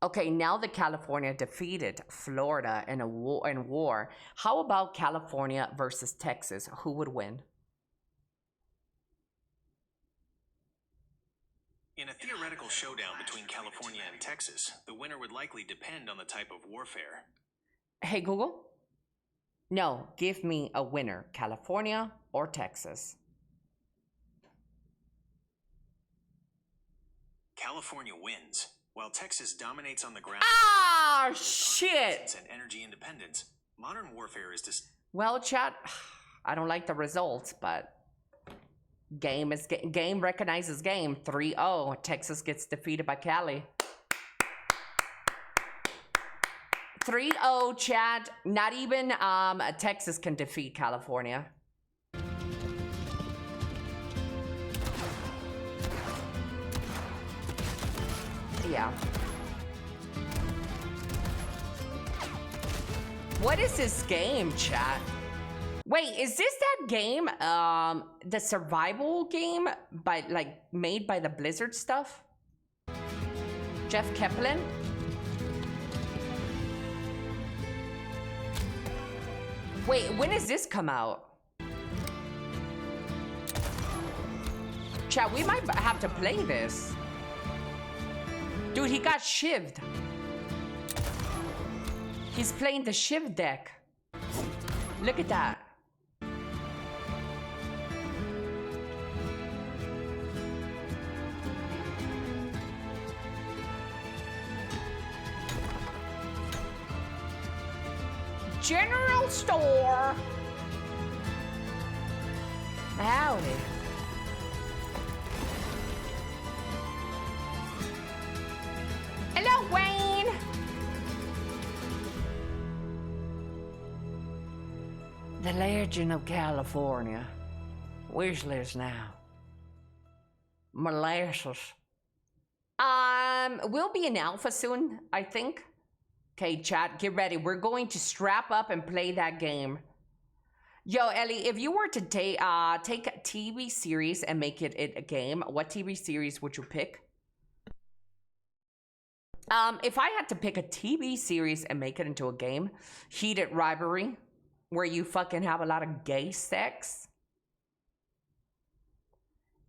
Okay, now that California defeated Florida in a war, how about California versus Texas? Who would win? In a theoretical showdown between California and Texas, the winner would likely depend on the type of warfare. Hey, Google? No, give me a winner, California or Texas. California wins, while Texas dominates on the ground. Ah, shit! And energy independence. Modern warfare is just. Well, chat, I don't like the results, but game recognizes game. 3-0. Texas gets defeated by Cali. 3-0, chat. Not even Texas can defeat California. Yeah. What is this game, chat? Wait, is this that game, the survival game made by the Blizzard stuff? Jeff Kaplan? Wait, when does this come out? Chat, we might have to play this. Dude, he got shivved. He's playing the shiv deck. Look at that. General store. Howdy. Hello, Wayne. The Legend of California. Wish list now. Molasses. We'll be in alpha soon, I think. Okay, chat, get ready. We're going to strap up and play that game. Yo, Ellie, if you were to take a TV series and make it a game, what TV series would you pick? If I had to pick a TV series and make it into a game, Heated Rivalry, where you fucking have a lot of gay sex.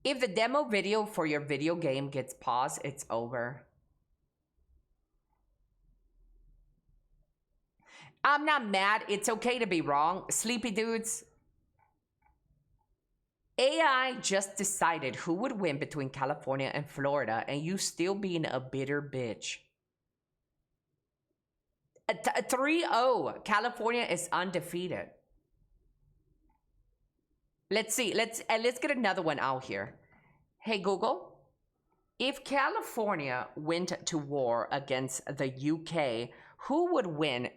If the demo video for your video game gets paused, it's over. I'm not mad. It's okay to be wrong. Sleepy dudes. AI just decided who would win between California and Florida, and you still being a bitter bitch. 3-0. California is undefeated. Let's see. Let's get another one out here. Hey Google, if California went to war against the UK, who would win?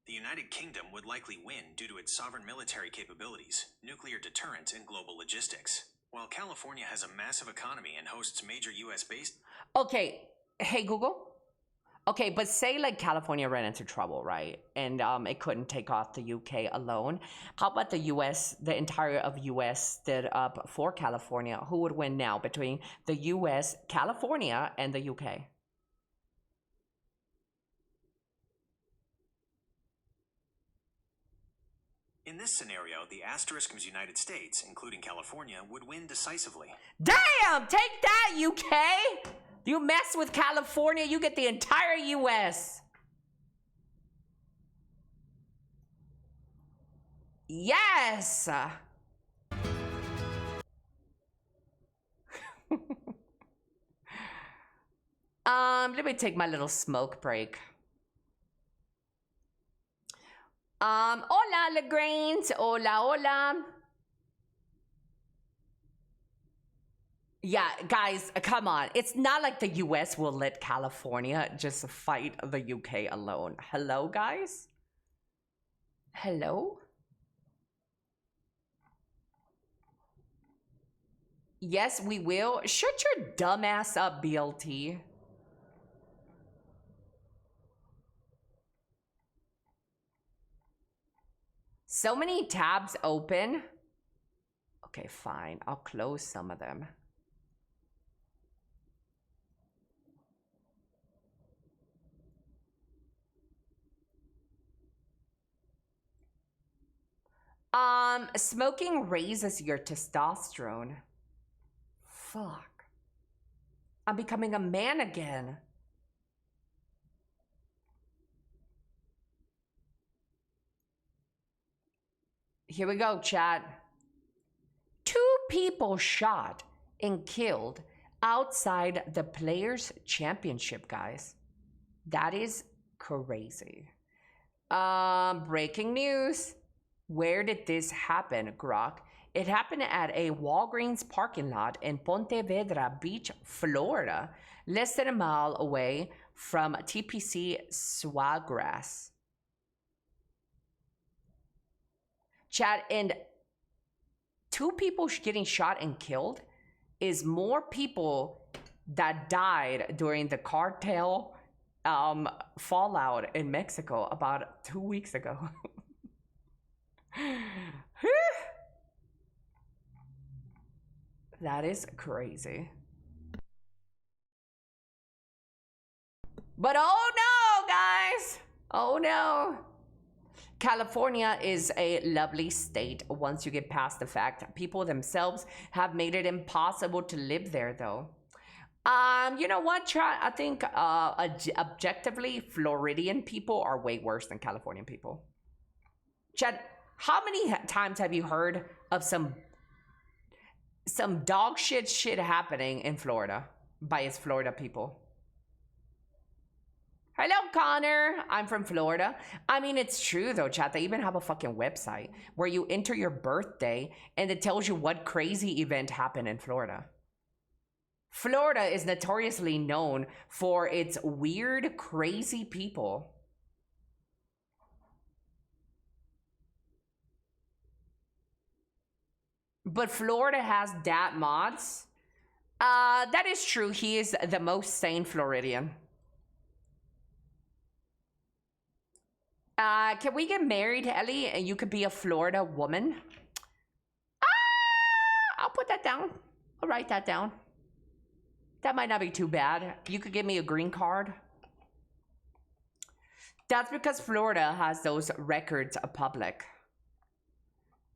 The United Kingdom would likely win due to its sovereign military capabilities, nuclear deterrent, and global logistics. While California has a massive economy and hosts major US-based... Okay, hey Google. Okay, but say like California ran into trouble, right? And it couldn't take off the UK alone. How about the US, the entire of US stood up for California? Who would win now between the US, California, and the UK? In this scenario, the asterisk's United States, including California, would win decisively. Damn! Take that, UK! You mess with California, you get the entire US. Yes! Let me take my little smoke break. Hola, Lagrange. Hola, hola. Yeah, guys, come on. It's not like the US will let California just fight the UK alone. Hello, guys? Hello? Yes, we will. Shut your dumb ass up, BLT. So many tabs open. Okay, fine. I'll close some of them. Smoking raises your testosterone. Fuck. I'm becoming a man again. Here we go, chat. 2 people shot and killed outside the Players' Championship, guys. That is crazy. Breaking news. Where did this happen, Grok? It happened at a Walgreens parking lot in Ponte Vedra Beach, Florida, less than a mile away from TPC Swaggrass. Chat, and 2 people getting shot and killed is more people that died during the cartel fallout in Mexico about 2 weeks ago. That is crazy. But oh no, guys! Oh no! California is a lovely state once you get past the fact people themselves have made it impossible to live there, though. You know what, chat? I think objectively, Floridian people are way worse than Californian people. Chat, how many times have you heard of some dog shit happening in Florida by its Florida people? Hello, Connor. I'm from Florida. I mean, it's true, though, chat. They even have a fucking website where you enter your birthday and it tells you what crazy event happened in Florida. Florida is notoriously known for its weird, crazy people. But Florida has dad mods. That is true. He is the most sane Floridian. Can we get married, Ellie, and you could be a Florida woman? I'll put that down. I'll write that down. That might not be too bad. You could give me a green card. That's because Florida has those records public.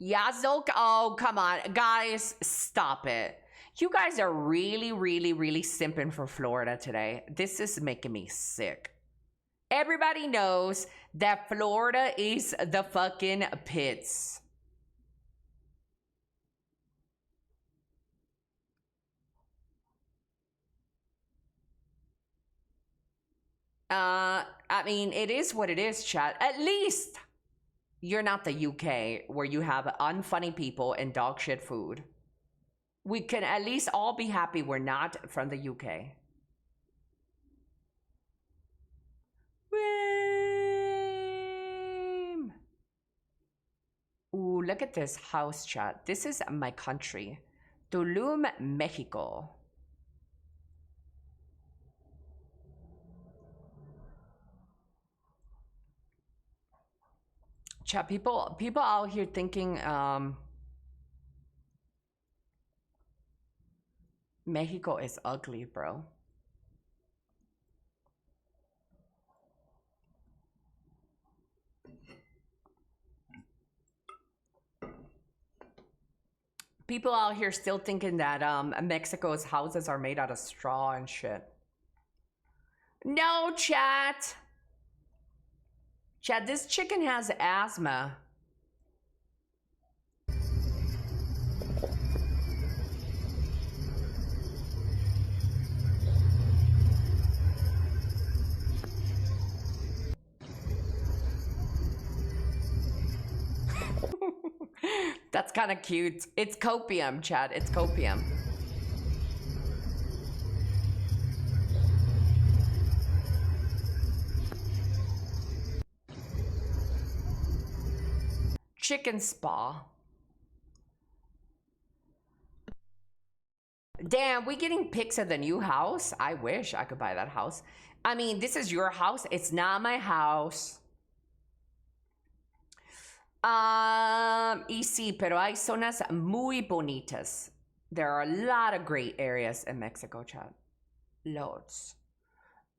Yazok, oh, come on. Guys, stop it. You guys are really, really, really simping for Florida today. This is making me sick. Everybody knows that Florida is the fucking pits. I mean, it is what it is, chat. At least you're not the UK where you have unfunny people and dog shit food. We can at least all be happy we're not from the UK. Ooh, look at this house, chat. This is my country. Tulum, Mexico. Chat, people out here thinking Mexico is ugly, bro. People out here still thinking that Mexico's houses are made out of straw and shit. No, chat. Chat, this chicken has asthma. That's kind of cute. It's copium, chat. It's copium. Chicken spa. Damn, we getting pics of the new house? I wish I could buy that house. I mean, this is your house. It's not my house. Y sí, pero hay zonas muy bonitas. There are a lot of great areas in Mexico, chat. Loads.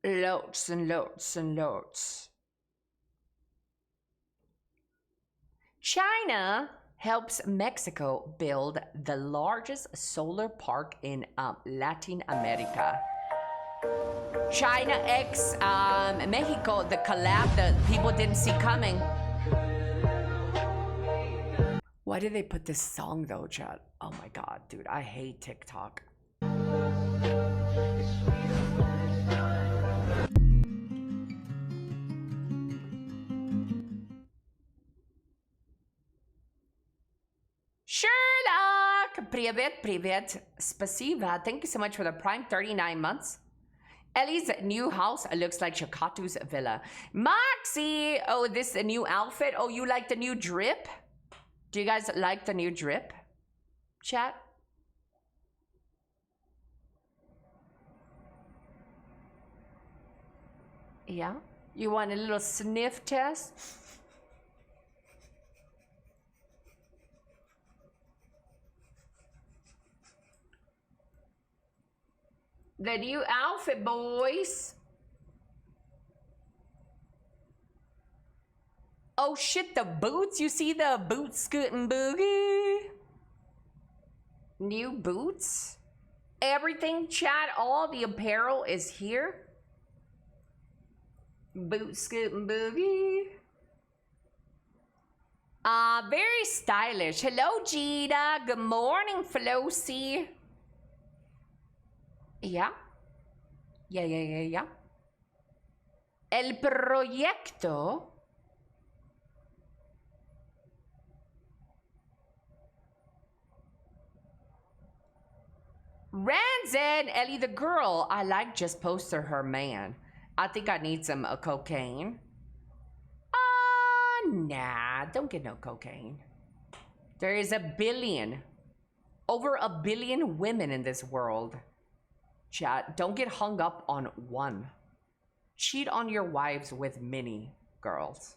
Loads and loads and loads. China helps Mexico build the largest solar park in Latin America. China x Mexico, the collab that people didn't see coming. Why did they put this song though, chat? Oh my god, dude, I hate TikTok. Sherlock! Privet, privet. Spasiba. Thank you so much for the Prime 39 months. Ellie's new house looks like Chakatu's villa. Moxie! Oh, this a new outfit? Oh, you like the new drip? Do you guys like the new drip? Chat? Yeah? You want a little sniff test? The new outfit, boys. Oh shit, the boots. You see the boots scooting boogie? New boots. Everything, chat, all the apparel is here. Boot scooting boogie. Very stylish. Hello, Gita. Good morning, Flossy. Yeah. Yeah. El proyecto. Ranzin, Ellie the girl. I like just posted her man. I think I need some cocaine. Nah, don't get no cocaine. There is over a billion women in this world. Chat, don't get hung up on one. Cheat on your wives with many girls.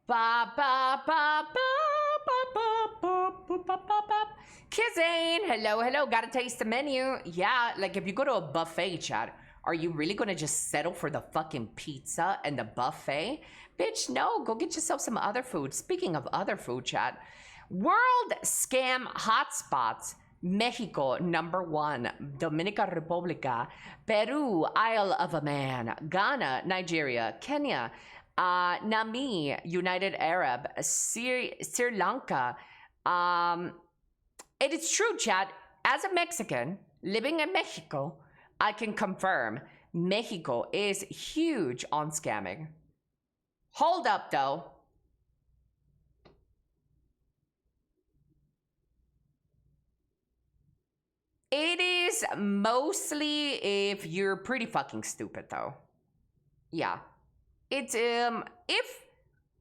Ba ba ba ba ba ba ba ba ba ba ba. Kissing. Hello, hello. Gotta taste the menu. Yeah, like if you go to a buffet, chat, are you really gonna just settle for the fucking pizza and the buffet? Bitch, no. Go get yourself some other food. Speaking of other food, chat, world scam hotspots. Mexico, #1. Dominica Republica. Peru, Isle of Man. Ghana, Nigeria. Kenya. Nami, United Arab, Sri Lanka. It is true, chat. As a Mexican living in Mexico, I can confirm Mexico is huge on scamming. Hold up, though. It is mostly if you're pretty fucking stupid, though. Yeah. It's if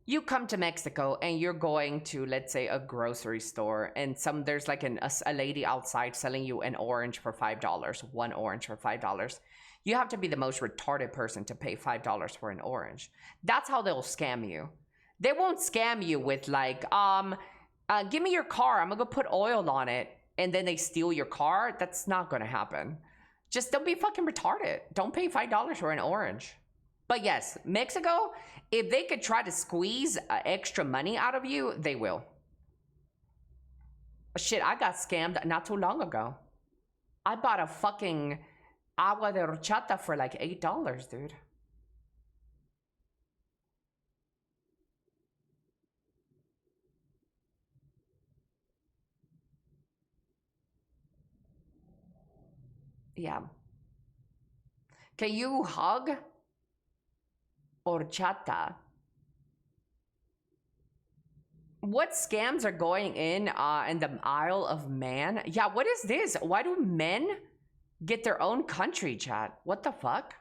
you come to Mexico and you're going to, let's say, a grocery store and there's like a lady outside selling you an orange for $5, one orange for $5. You have to be the most retarded person to pay $5 for an orange. That's how they'll scam you. They won't scam you with like, give me your car, I'm gonna go put oil on it, and then they steal your car. That's not gonna happen. Just don't be fucking retarded. Don't pay $5 for an orange. But yes, Mexico, if they could try to squeeze extra money out of you, they will. Shit, I got scammed not too long ago. I bought a fucking agua de horchata for like $8, dude. Yeah. Can you hug? Horchata. What scams are going in the Isle of Man? Yeah, what is this? Why do men get their own country, chat? What the fuck?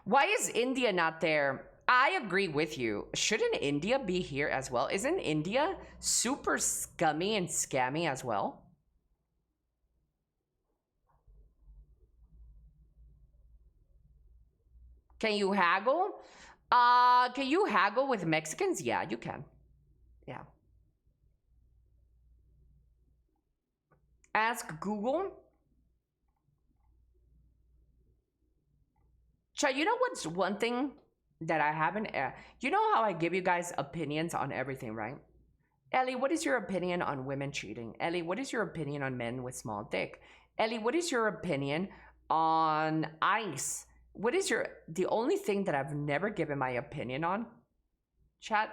Why is India not there? I agree with you. Shouldn't India be here as well? Isn't India super scummy and scammy as well? Can you haggle? Can you haggle with Mexicans? Yeah, you can. Yeah. Ask Google. Chat, you know what's one thing that I haven't... you know how I give you guys opinions on everything, right? Ellie, what is your opinion on women cheating? Ellie, what is your opinion on men with small dick? Ellie, what is your opinion on ICE? What is the only thing that I've never given my opinion on, chat,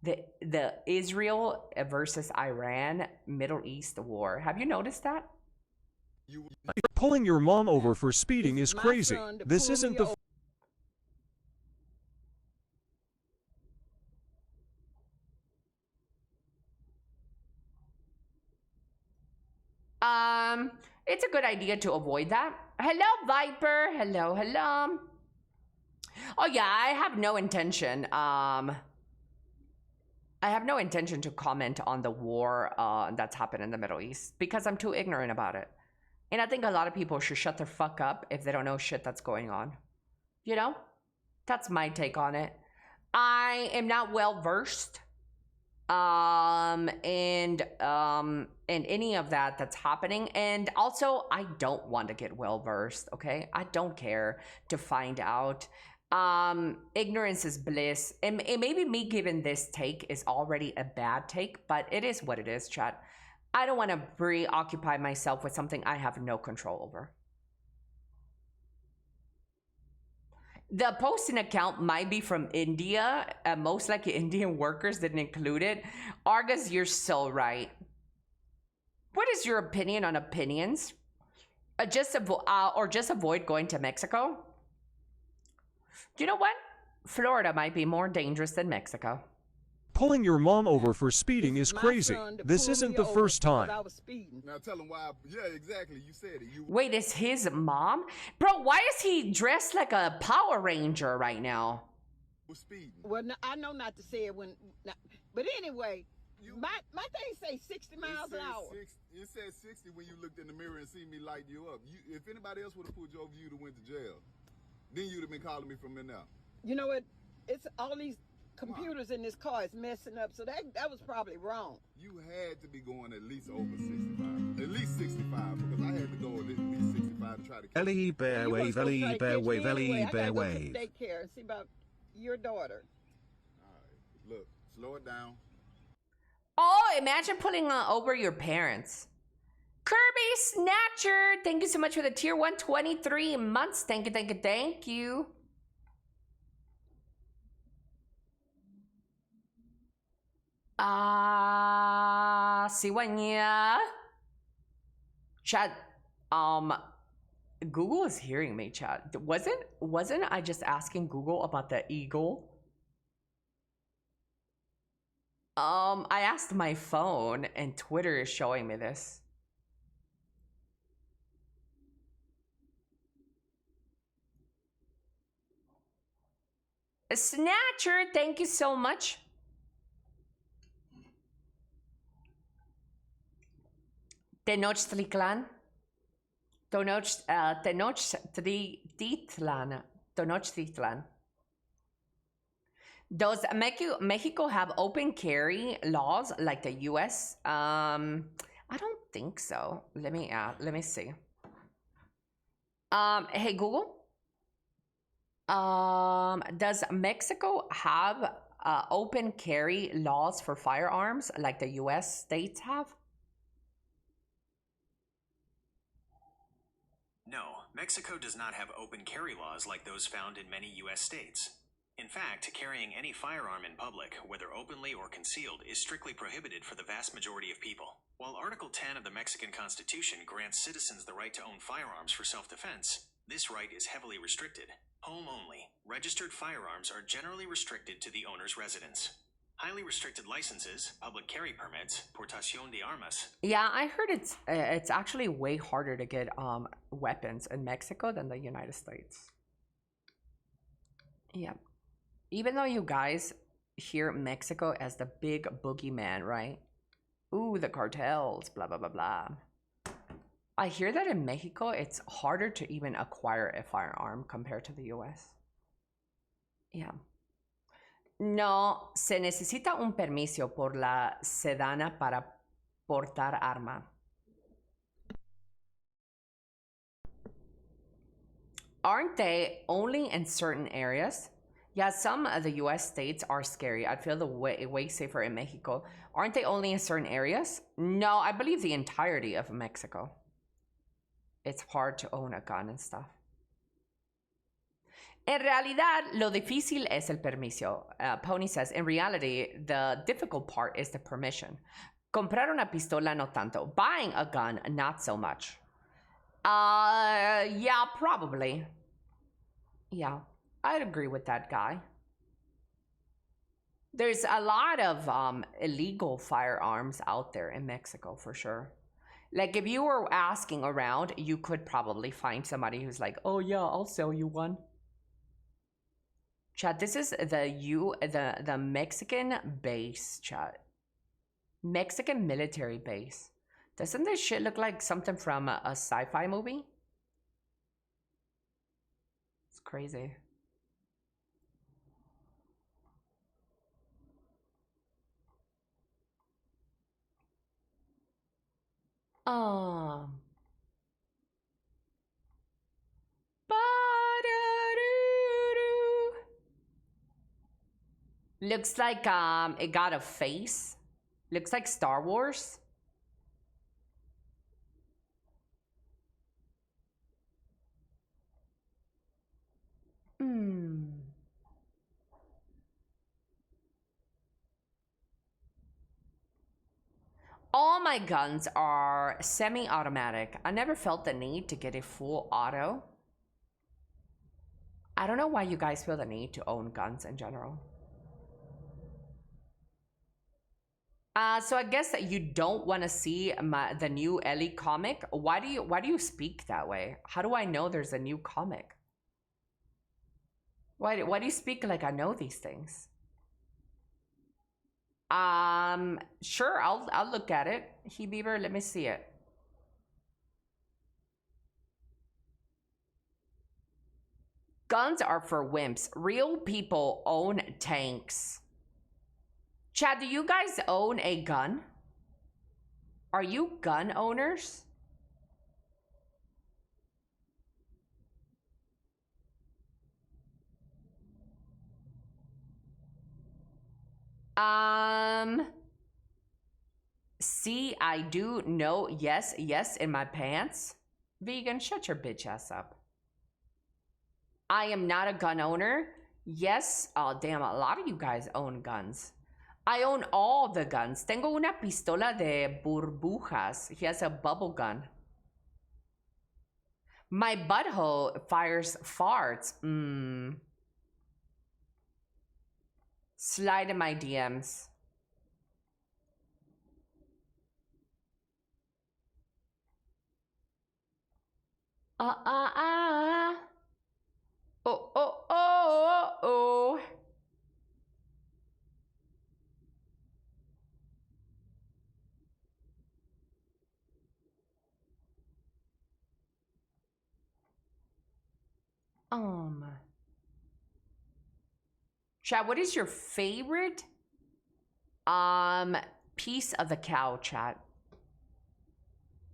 the Israel versus Iran Middle East war. Have you noticed that? Pulling your mom over for speeding is crazy. This isn't the... It's a good idea to avoid that. Hello, Viper. Hello, hello. Oh yeah, I have no intention. I have no intention to comment on the war that's happened in the Middle East because I'm too ignorant about it. And I think a lot of people should shut their fuck up if they don't know shit that's going on. You know? That's my take on it. I am not well versed in any of that's happening, and also I don't want to get well versed. Okay, I don't care to find out. Ignorance is bliss, and maybe me giving this take is already a bad take, but it is what it is, chat. I don't want to preoccupy myself with something I have no control over. The posting account might be from India. Most likely Indian workers didn't include it. Argus, you're so right. What is your opinion on opinions? Just avoid going to Mexico? You know what? Florida might be more dangerous than Mexico. Pulling your mom over for speeding is crazy. This isn't the first time. Now tell him why. Yeah, exactly. You said it. Wait, is his mom? Bro, why is he dressed like a Power Ranger right now? Well, no, I know not to say it when, but anyway, my thing say 60 miles an hour. It said 60 when you looked in the mirror and see me light you up. If anybody else would have pulled you over, you'd have went to jail. Then you'd have been calling me from there now. You know what? It's all these computers in this car is messing up, so that was probably wrong. You had to be going at least over 65. At least 65, because I had to go at least 65 to try to... Elly bear wave, Elly bear wave, Elly bear wave. Take care and see about your daughter. All right, look, slow it down. Oh, imagine pulling over your parents. Kirby Snatcher, thank you so much for the tier 123 months. Thank you, thank you, thank you. Siwanya. Chat, Google is hearing me, chat. Wasn't I just asking Google about the eagle? I asked my phone and Twitter is showing me this. Snatcher, thank you so much. Tenochtitlan. Tenochtitlan. Does Mexico have open carry laws like the US? I don't think so. Let me see. Hey Google. Does Mexico have open carry laws for firearms like the US states have? No, Mexico does not have open carry laws like those found in many US states. In fact, carrying any firearm in public, whether openly or concealed, is strictly prohibited for the vast majority of people. While Article 10 of the Mexican Constitution grants citizens the right to own firearms for self-defense, this right is heavily restricted. Home only. Registered firearms are generally restricted to the owner's residence. Highly restricted licenses, public carry permits, portación de armas. Yeah, I heard it's actually way harder to get weapons in Mexico than the United States. Yeah. Even though you guys hear Mexico as the big boogeyman, right? Ooh, the cartels, blah, blah, blah, blah. I hear that in Mexico, it's harder to even acquire a firearm compared to the US. Yeah. No, se necesita un permiso por la ciudadana para portar arma. Aren't they only in certain areas? Yeah, some of the US states are scary. I'd feel the way safer in Mexico. Aren't they only in certain areas? No, I believe the entirety of Mexico. It's hard to own a gun and stuff. En realidad, lo difícil es el permiso. Pony says, in reality, the difficult part is the permission. Comprar una pistola no tanto. Buying a gun, not so much. Yeah, probably. Yeah, I'd agree with that guy. There's a lot of illegal firearms out there in Mexico, for sure. Like, if you were asking around, you could probably find somebody who's like, oh yeah, I'll sell you one. Chat, this is the Mexican base, chat. Mexican military base. Doesn't this shit look like something from a sci-fi movie? It's crazy. Looks like it got a face. Looks like Star Wars. All my guns are semi-automatic. I never felt the need to get a full auto. I don't know why you guys feel the need to own guns in general. So I guess that you don't want to see the new Elly comic. Why do you speak that way? How do I know there's a new comic? Why do you speak like I know these things? Sure, I'll look at it. He Bieber, let me see it. Guns are for wimps. Real people own tanks. Chad, do you guys own a gun? Are you gun owners? See, I do know. Yes, in my pants. Vegan, shut your bitch ass up. I am not a gun owner. Yes, oh damn, a lot of you guys own guns. I own all the guns. Tengo una pistola de burbujas. He has a bubble gun. My butthole fires farts. Slide in my DMs. Oh. Chat, what is your favorite piece of the cow, chat?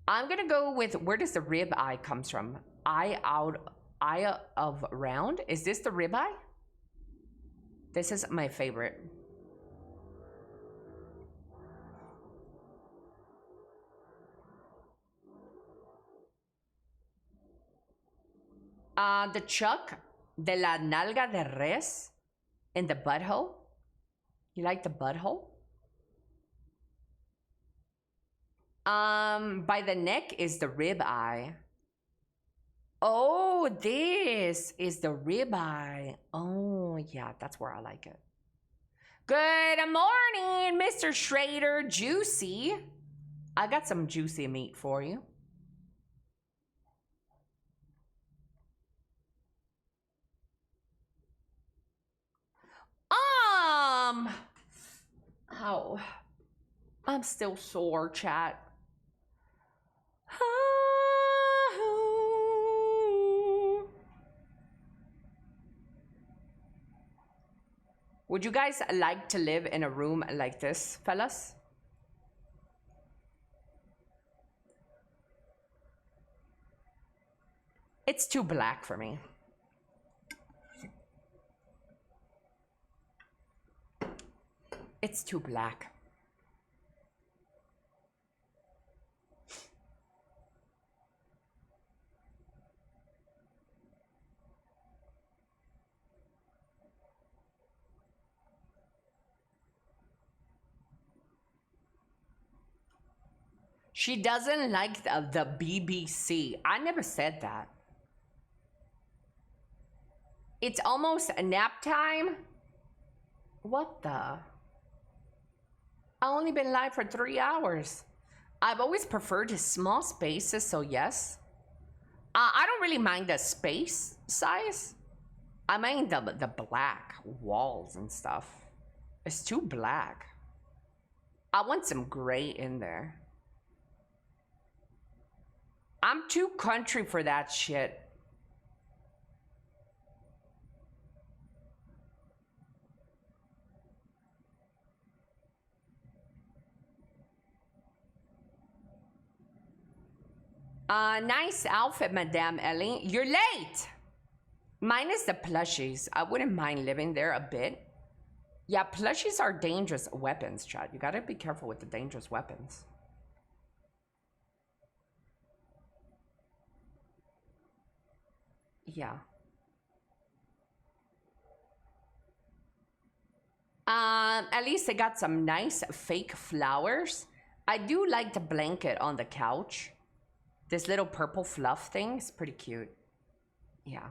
I'm gonna go with, where does the rib eye comes from? Eye of round? Is this the rib eye? This is my favorite. The chuck de la nalga de res in the butthole. You like the butthole? By the neck is the rib eye. Oh, this is the rib eye. Oh, yeah, that's where I like it. Good morning, Mr. Schrader Juicy. I got some juicy meat for you. Oh, I'm still sore, chat. Would you guys like to live in a room like this, fellas? It's too black for me. It's too black. She doesn't like the BBC. I never said that. It's almost nap time. What the? I've only been live for 3 hours. I've always preferred small spaces, so yes. I don't really mind the space size. I mind the black walls and stuff. It's too black. I want some gray in there. I'm too country for that shit. Nice outfit, Madame Ellie. You're late. Minus the plushies. I wouldn't mind living there a bit. Yeah, plushies are dangerous weapons, Chad. You gotta be careful with the dangerous weapons. Yeah. At least they got some nice fake flowers. I do like the blanket on the couch. This little purple fluff thing is pretty cute. Yeah.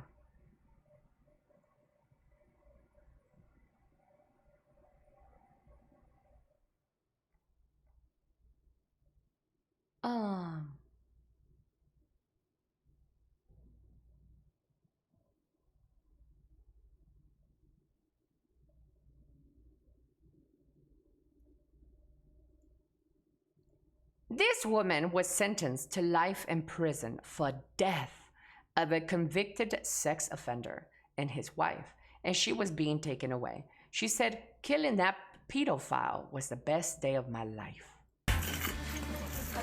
This woman was sentenced to life in prison for death of a convicted sex offender and his wife, and she was being taken away. She said, killing that pedophile was the best day of my life. I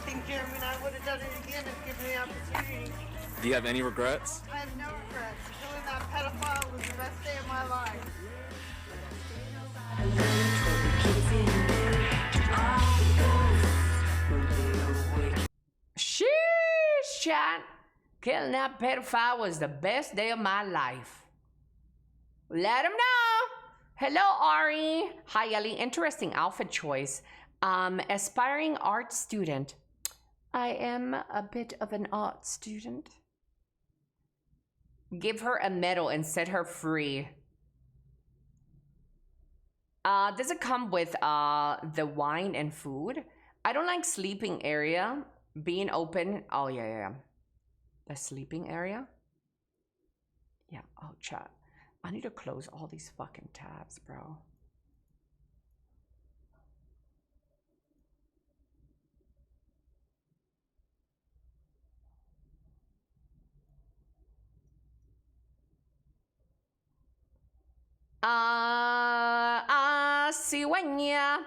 think Jeremy and I would have done it again if given the opportunity. Do you have any regrets? I have no regrets. Killing that pedophile was the best day of my life. Sheesh, chat. Killing that pedophile was the best day of my life. Let him know. Hello, Ari. Hi, Elly. Interesting outfit choice. Aspiring art student. I am a bit of an art student. Give her a medal and set her free. Does it come with the wine and food? I don't like sleeping area. Being open. Oh, yeah. The sleeping area? Yeah. Oh, chat. I need to close all these fucking tabs, bro. Cigüeña.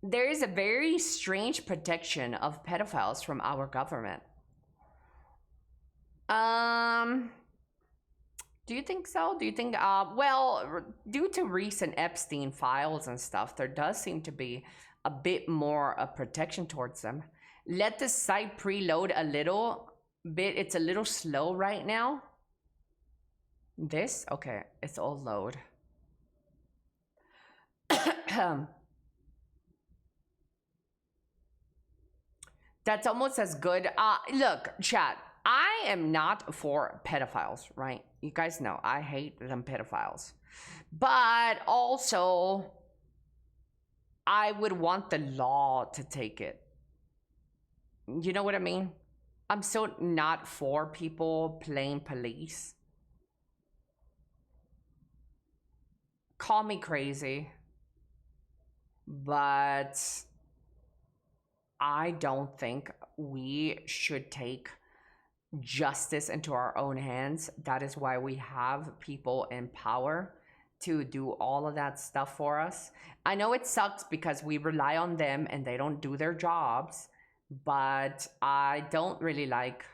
There is a very strange protection of pedophiles from our government. Do you think so? Do you think, well, due to recent Epstein files and stuff, there does seem to be a bit more of protection towards them. Let the site preload a little bit. It's a little slow right now. This? Okay, it's all load. That's almost as good. Look, chat, I am not for pedophiles, right? You guys know I hate them pedophiles. But also, I would want the law to take it. You know what I mean? I'm so not for people playing police. Call me crazy, but I don't think we should take justice into our own hands. That is why we have people in power to do all of that stuff for us. I know it sucks because we rely on them and they don't do their jobs, but I don't really like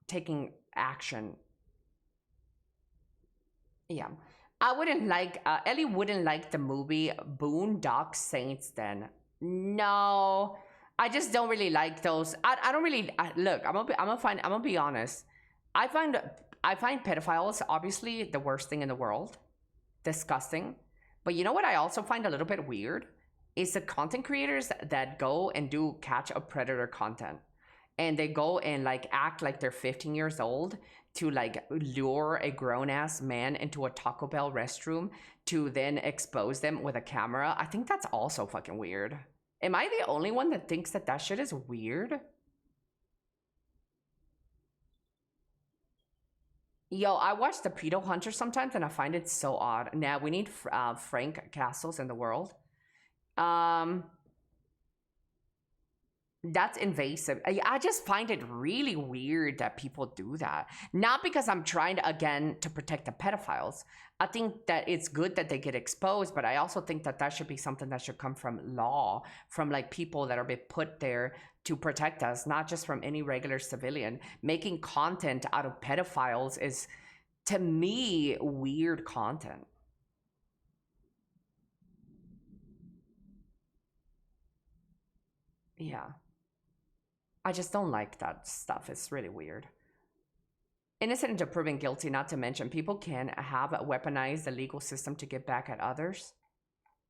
taking action. Yeah, I wouldn't like, Elly wouldn't like the movie Boondock Saints then. No, I just don't really like those. I don't really, look, I'm gonna be honest. I find pedophiles obviously the worst thing in the world. Disgusting. But you know what I also find a little bit weird? Is the content creators that go and do catch a predator content. And they go and like act like they're 15 years old to like lure a grown-ass man into a Taco Bell restroom to then expose them with a camera. I think that's also fucking weird. Am I the only one that thinks that that shit is weird? Yo, I watch The Pedo Hunter sometimes and I find it so odd. Now we need Frank Castles in the world. That's invasive. I just find it really weird that people do that. Not because I'm trying to, again, to protect the pedophiles. I think that it's good that they get exposed, but I also think that that should be something that should come from law, from like people that are being put there to protect us, not just from any regular civilian. Making content out of pedophiles is, to me, weird content. Yeah. I just don't like that stuff. It's really weird. Innocent until proven guilty, not to mention people can have weaponized the legal system to get back at others.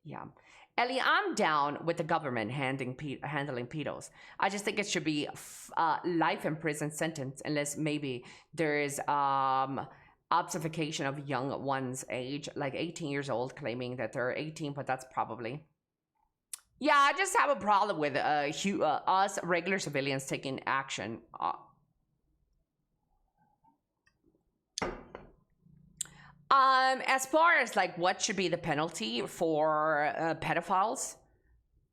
Yeah. Ellie, I'm down with the government handling pedos. I just think it should be life in prison sentence unless maybe there is obfuscation of young one's age, like 18 years old, claiming that they're 18, but that's probably... Yeah, I just have a problem with us regular civilians taking action. As far as like what should be the penalty for pedophiles,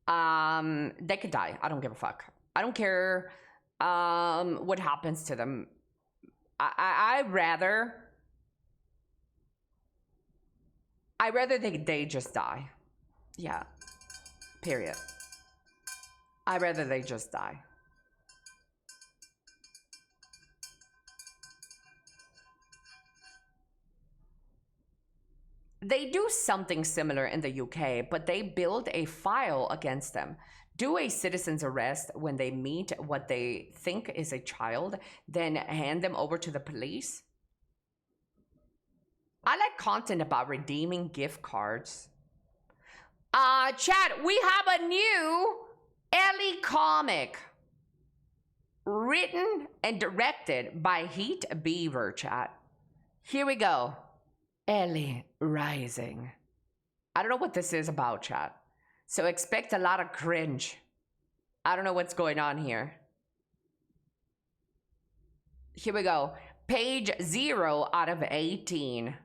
they could die. I don't give a fuck. I don't care what happens to them. I'd rather they just die. Yeah. Period. I'd rather they just die. They do something similar in the UK, but they build a file against them. Do a citizen's arrest when they meet what they think is a child, then hand them over to the police. I like content about redeeming gift cards. Chat, we have a new Ellie comic. Written and directed by Heat Beaver, chat. Here we go. Ellie Rising. I don't know what this is about, chat. So expect a lot of cringe. I don't know what's going on here. Here we go. Page 0 out of 18.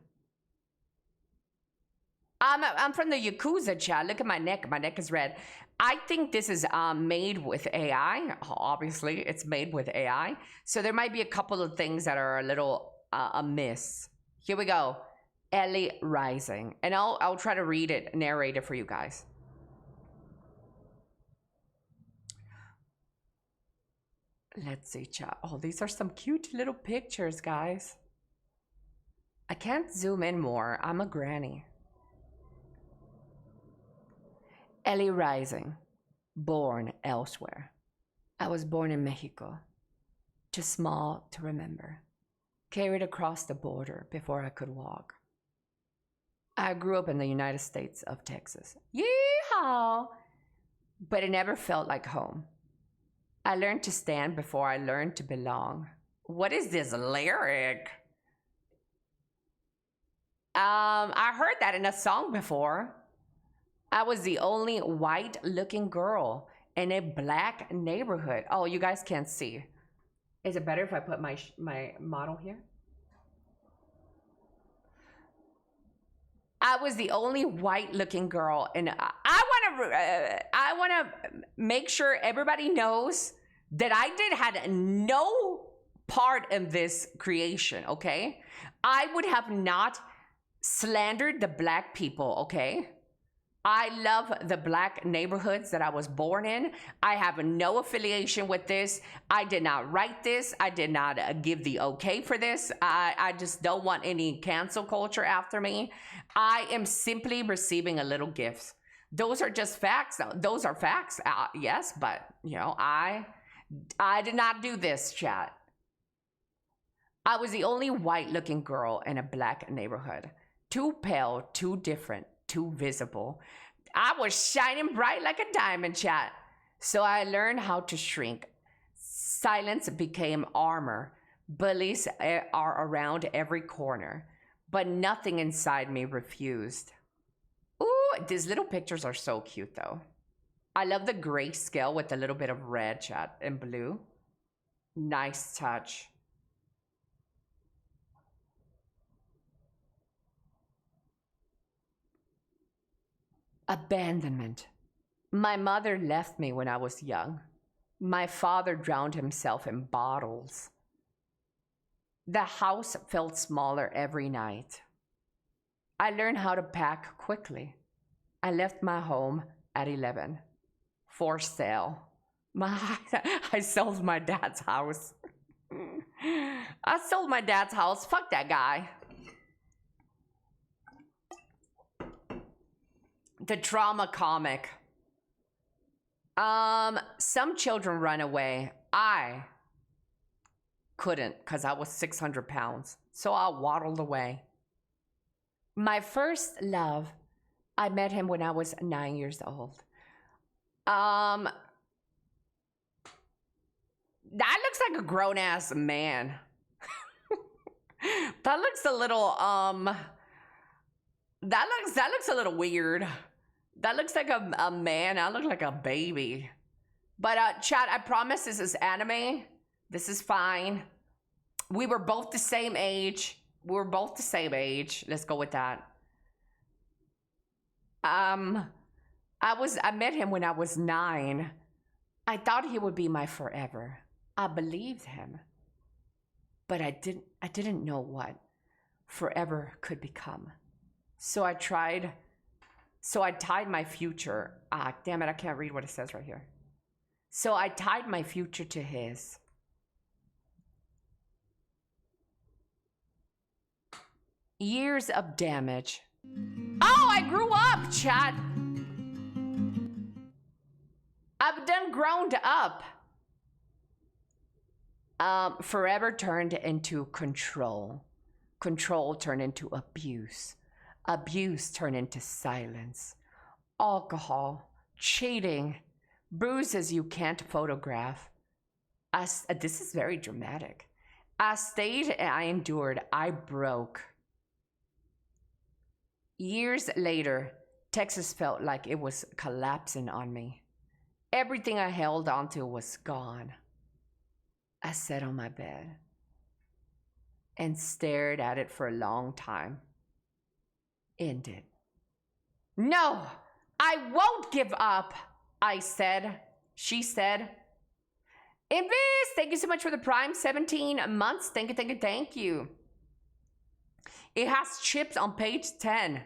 I'm from the Yakuza, chat. Look at my neck. My neck is red. I think this is made with AI. Obviously, it's made with AI. So there might be a couple of things that are a little amiss. Here we go. Ellie Rising. And I'll try to read it, narrate it for you guys. Let's see, chat. Oh, these are some cute little pictures, guys. I can't zoom in more. I'm a granny. Ellie Rising. Born elsewhere. I was born in Mexico. Too small to remember. Carried across the border before I could walk. I grew up in the United States of Texas. Yeehaw! But it never felt like home. I learned to stand before I learned to belong. What is this lyric? I heard that in a song before. I was the only white-looking girl in a black neighborhood. Oh, you guys can't see. Is it better if I put my model here? I was the only white-looking girl, and I want to make sure everybody knows that I had no part in this creation. Okay, I would have not slandered the black people. Okay, I love the black neighborhoods that I was born in. I have no affiliation with this. I did not write this. I did not give the okay for this. I just don't want any cancel culture after me. I am simply receiving a little gifts. Those are just facts. Those are facts. Yes, but you know, I did not do this, chat. I was the only white-looking girl in a black neighborhood. Too pale, too different, too visible. I was shining bright like a diamond, chat. So I learned how to shrink. Silence became armor. Bullies are around every corner. But nothing inside me refused. Ooh, these little pictures are so cute, though. I love the grayscale with a little bit of red, chat, and blue. Nice touch. Abandonment. My mother left me when I was young. My father drowned himself in bottles. The house felt smaller every night. I learned how to pack quickly. I left my home at 11. For sale. I sold my dad's house. I sold my dad's house. Fuck that guy. The trauma comic. Some children run away. I couldn't because I was 600 pounds. So I waddled away. My first love I met him when I was 9 years old. That looks like a grown-ass man. That looks a little, that looks a little weird. That looks like a man. I look like a baby. But, chat, I promise this is anime. This is fine. We were both the same age. Let's go with that. I met him when I was 9. I thought he would be my forever. I believed him. But I didn't know what forever could become. So I tied my future. Ah, damn it, I can't read what it says right here. So I tied my future to his. Years of damage. Oh, I grew up, chat. I've done grown up. Forever turned into control. Control turned into abuse. Abuse turned into silence. Alcohol. Cheating. Bruises you can't photograph. This is very dramatic. I stayed and I endured. I broke. Years later, Texas felt like it was collapsing on me. Everything I held onto was gone. I sat on my bed and stared at it for a long time. Ended. No, I won't give up, I said. She said. Invis, thank you so much for the Prime 17 months. Thank you, thank you, thank you. It has chips on page 10.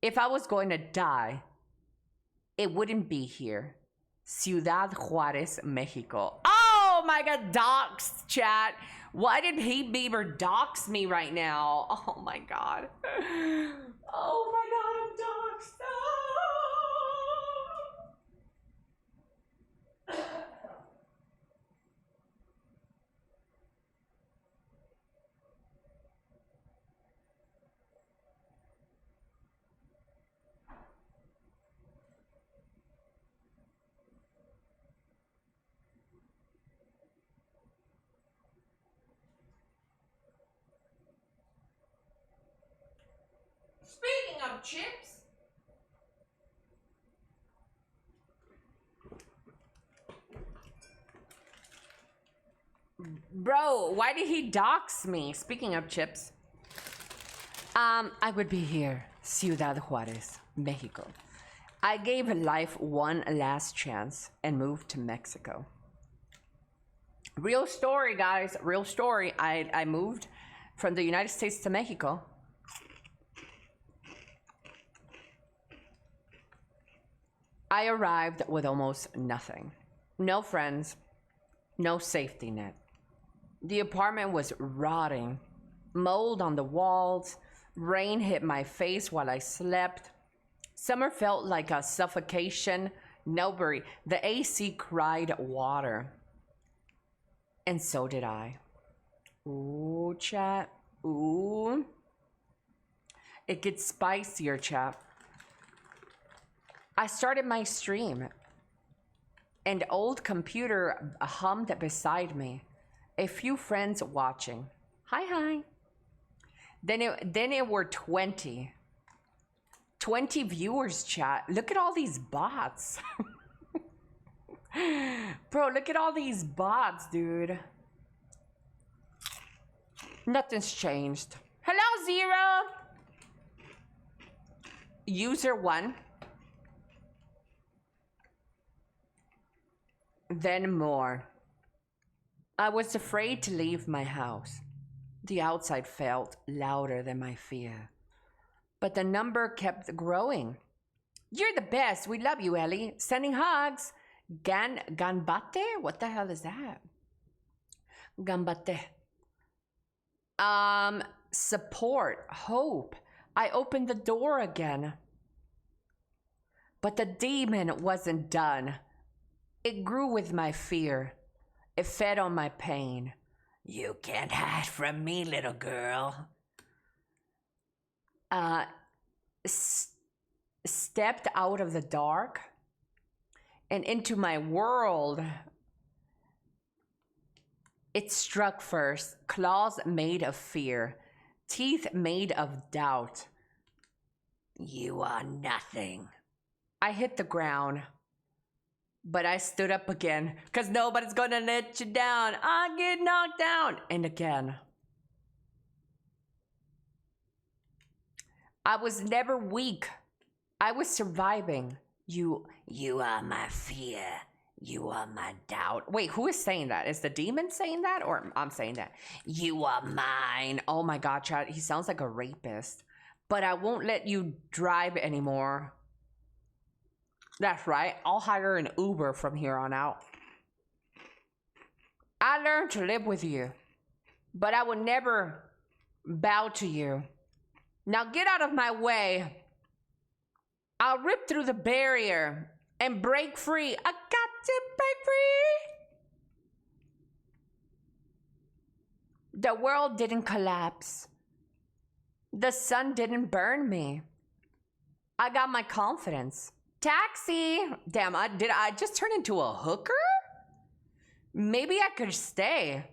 If I was going to die, it wouldn't be here. Ciudad Juarez, Mexico. Oh my God, doxed, chat. Why did Hey Bieber dox me right now? Oh my God. Oh my God, I'm doxed. Speaking of chips. Bro, why did he dox me? Speaking of chips. I would be here, Ciudad Juarez, Mexico. I gave life one last chance and moved to Mexico. Real story, guys, real story. I moved from the United States to Mexico. I arrived with almost nothing. No friends, no safety net. The apartment was rotting. Mold on the walls. Rain hit my face while I slept. Summer felt like a suffocation. Nobody. The AC cried water. And so did I. Ooh, chat. Ooh. It gets spicier, chat. I started my stream. An old computer hummed beside me. A few friends watching. Hi, hi. Then it were 20. 20 viewers, chat. Look at all these bots. Bro, look at all these bots, dude. Nothing's changed. Hello, Zero. User 1. Then more. I was afraid to leave my house. The outside felt louder than my fear. But the number kept growing. You're the best. We love you, Ellie. Sending hugs. Ganbate? What the hell is that? Ganbate. Support. Hope. I opened the door again. But the demon wasn't done. It grew with my fear. It fed on my pain. You can't hide from me, little girl. stepped out of the dark and into my world. It struck first, claws made of fear, teeth made of doubt. You are nothing. I hit the ground, but I stood up again, because nobody's gonna let you down. I get knocked down. And again. I was never weak. I was surviving. You are my fear. You are my doubt. Wait, who is saying that? Is the demon saying that, or I'm saying that? You are mine. Oh my God, Chad. He sounds like a rapist. But I won't let you drive anymore. That's right. I'll hire an Uber from here on out. I learned to live with you, but I will never bow to you. Now get out of my way. I'll rip through the barrier and break free. I got to break free. The world didn't collapse. The sun didn't burn me. I got my confidence. Taxi. Damn, did I just turn into a hooker? Maybe I could stay.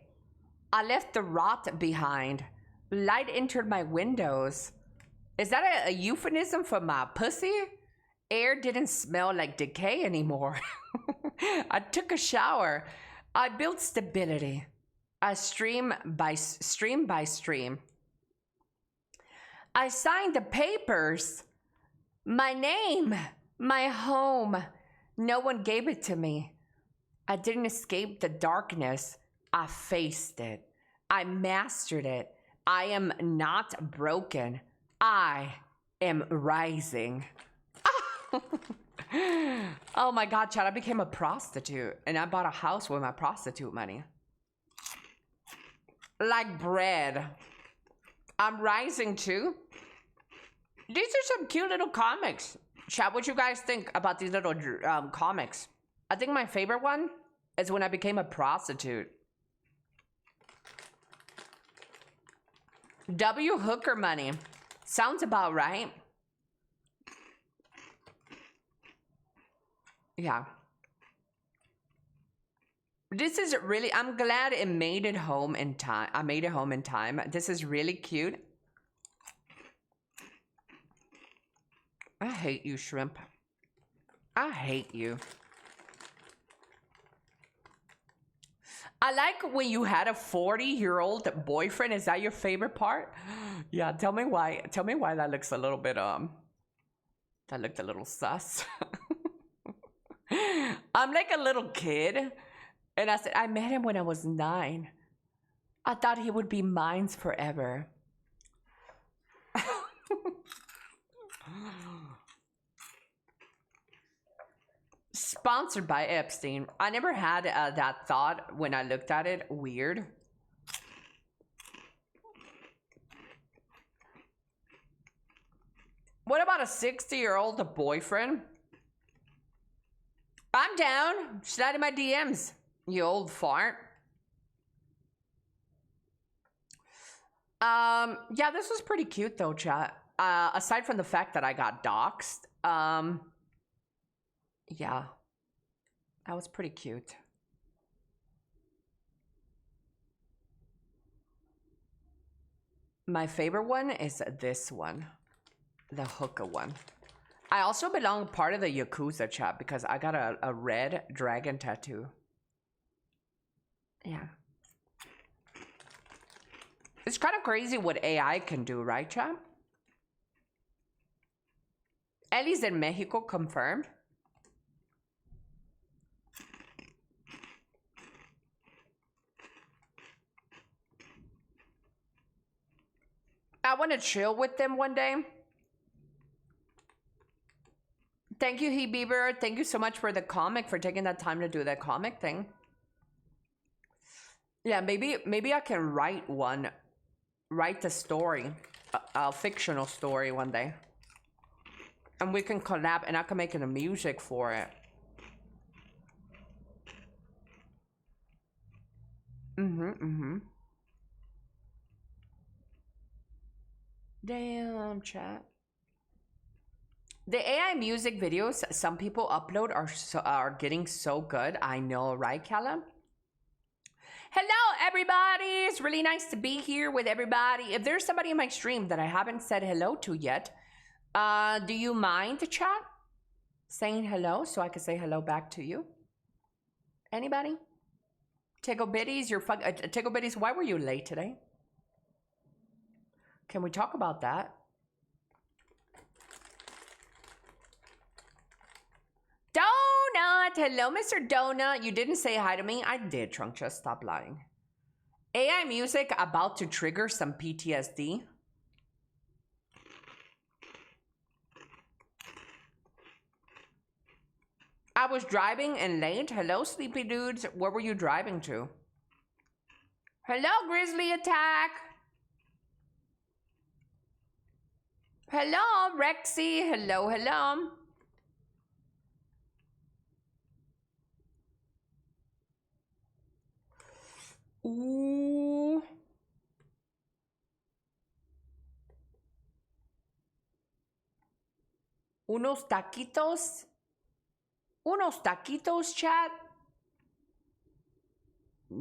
I left the rot behind. Light entered my windows. Is that a euphemism for my pussy? Air didn't smell like decay anymore. I took a shower. I built stability. I stream by stream. I signed the papers. My name, my home. No one gave it to me. I didn't escape the darkness. I faced it. I mastered it. I am not broken. I am rising. Oh my God, Chad, I became a prostitute and I bought a house with my prostitute money. Like bread. I'm rising too. These are some cute little comics. Chat, what you guys think about these little comics? I think my favorite one is when I became a prostitute. W hooker money. Sounds about right. Yeah. This is really, I'm glad it made it home in time. I made it home in time. This is really cute. I hate you, shrimp. I hate you. I like when you had a 40-year-old boyfriend. Is that your favorite part? Yeah, tell me why. Tell me why that looks a little bit, that looked a little sus. I'm like a little kid. And I said, I met him when I was 9. I thought he would be mine forever. Sponsored by Epstein. I never had that thought when I looked at it. Weird. What about a 60-year-old boyfriend? I'm down. Slide in my DMs, you old fart. Yeah, this was pretty cute though, chat. Aside from the fact that I got doxxed. Yeah. That was pretty cute. My favorite one is this one. The hookah one. I also belong part of the Yakuza, chat, because I got a red dragon tattoo. Yeah. It's kind of crazy what AI can do, right, chat? Elly's in Mexico, confirmed. I want to chill with them one day. Thank you, He Bieber. Thank you so much for the comic, for taking that time to do that comic thing. Yeah, maybe I can write the story, a fictional story one day. And we can collab and I can make it a music for it. Damn, chat. The AI music videos some people upload are getting so good. I know, right, Callum? Hello, everybody. It's really nice to be here with everybody. If there's somebody in my stream that I haven't said hello to yet, do you mind the chat saying hello so I can say hello back to you? Anybody? Tego Biddies, Tego Biddies, why were you late today? Can we talk about that? Donut! Hello, Mr. Donut. You didn't say hi to me. I did, Trunkcha. Stop lying. AI music about to trigger some PTSD. I was driving and late. Hello, sleepy dudes. Where were you driving to? Hello, Grizzly Attack. Hello, Rexy. Hello, hello. Ooh. Unos taquitos. Unos taquitos, chat.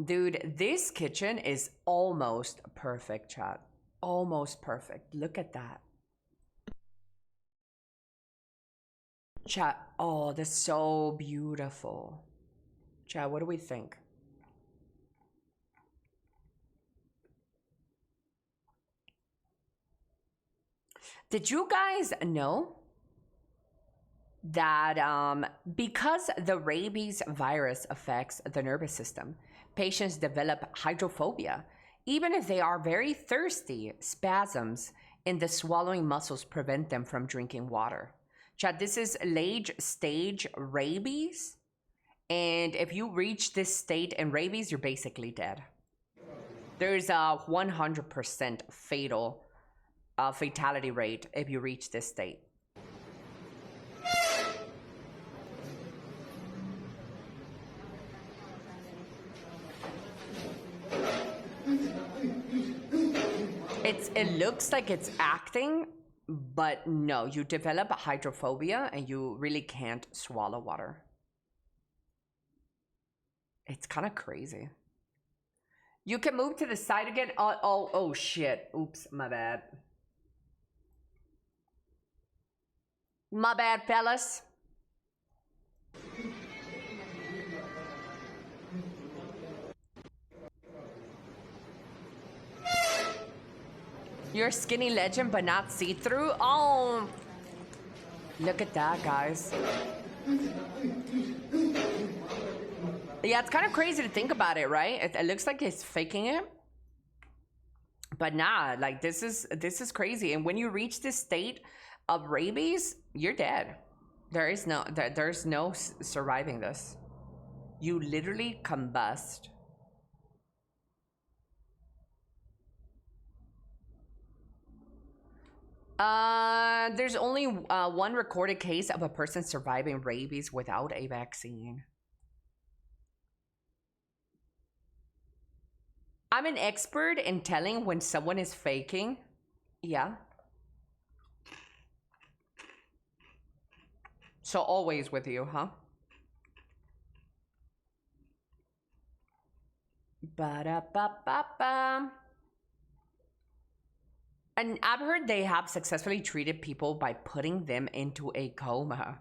Dude, this kitchen is almost perfect, chat. Almost perfect. Look at that. Chat, oh, that's so beautiful. Chat, what do we think? Did you guys know that because the rabies virus affects the nervous system, patients develop hydrophobia? Even if they are very thirsty, spasms in the swallowing muscles prevent them from drinking water. Chat, this is late stage rabies. And if you reach this state in rabies, you're basically dead. There's a 100% fatality rate if you reach this state. It looks like it's acting, but no, you develop hydrophobia and you really can't swallow water. It's kind of crazy. You can move to the side again. Oh shit. Oops, my bad. My bad, fellas. You're a skinny legend, but not see-through? Oh, look at that, guys. Yeah, it's kind of crazy to think about it, right? It looks like he's faking it. But nah, like this is crazy. And when you reach this state of rabies, you're dead. There's no surviving this. You literally combust. There's only one recorded case of a person surviving rabies without a vaccine. I'm an expert in telling when someone is faking. Yeah. So always with you, huh? Ba-da-ba-ba-ba. And I've heard they have successfully treated people by putting them into a coma.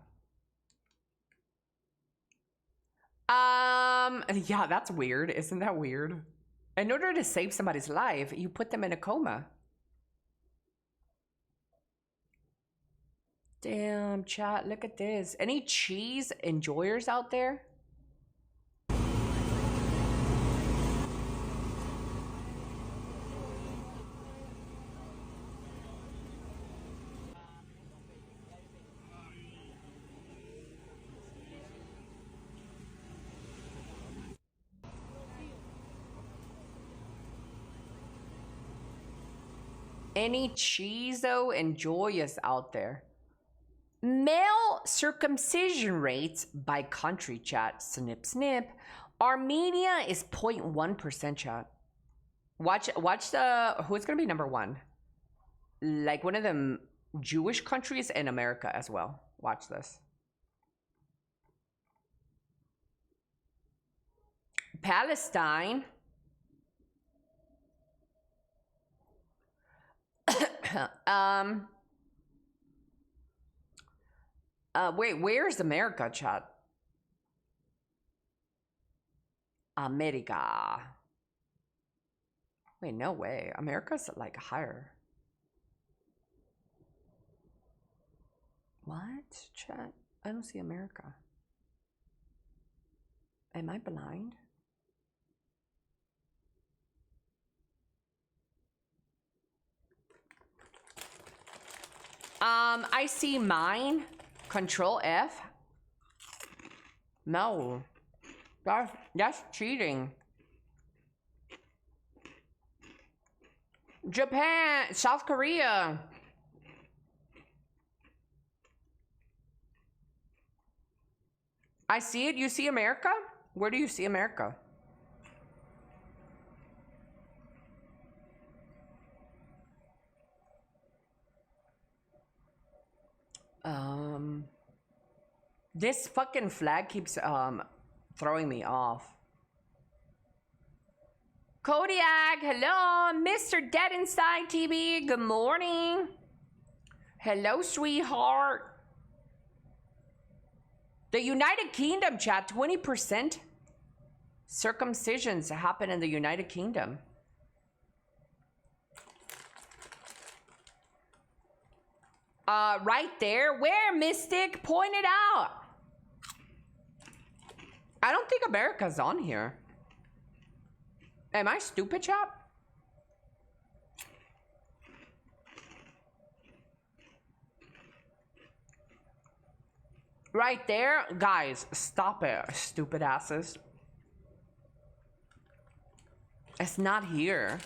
Yeah, that's weird. Isn't that weird? In order to save somebody's life, you put them in a coma. Damn, chat, look at this. Any cheese enjoyers out there? Any cheeso enjoyers out there? Male circumcision rates by country, chat. Snip, snip. Armenia is 0.1%, chat. Watch the, who's gonna be number one? Like one of them Jewish countries in America as well. Watch this. Palestine. Wait, where's America, chat? America. Wait, no way. America's like higher. What, chat? I don't see America. Am I blind? I see mine. Control F. No. That's cheating. Japan, South Korea. I see it. You see America? Where do you see America? This fucking flag keeps throwing me off. Kodiak, hello, Mr. Dead Inside TV, good morning. Hello, sweetheart. The United Kingdom, chat, 20% circumcisions happen in the United Kingdom. Right there. Where, Mystic? Point it out. I don't think America's on here. Am I stupid, chap? Right there. Guys, stop it, stupid asses. It's not here.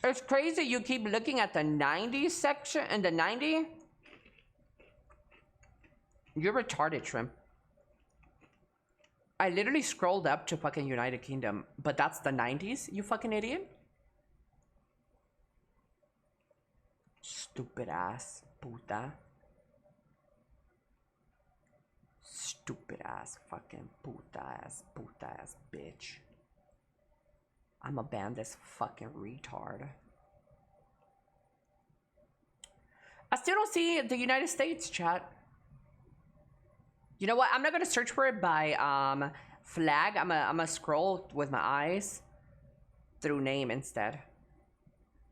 It's crazy you keep looking at the 90s section and the 90. You're retarded, Shrimp. I literally scrolled up to fucking United Kingdom, but that's the 90s, you fucking idiot. Stupid ass puta. Stupid ass fucking puta ass bitch. I'ma ban this fucking retard. I still don't see the United States, chat. You know what? I'm not gonna search for it by flag. I'm gonna scroll with my eyes through name instead.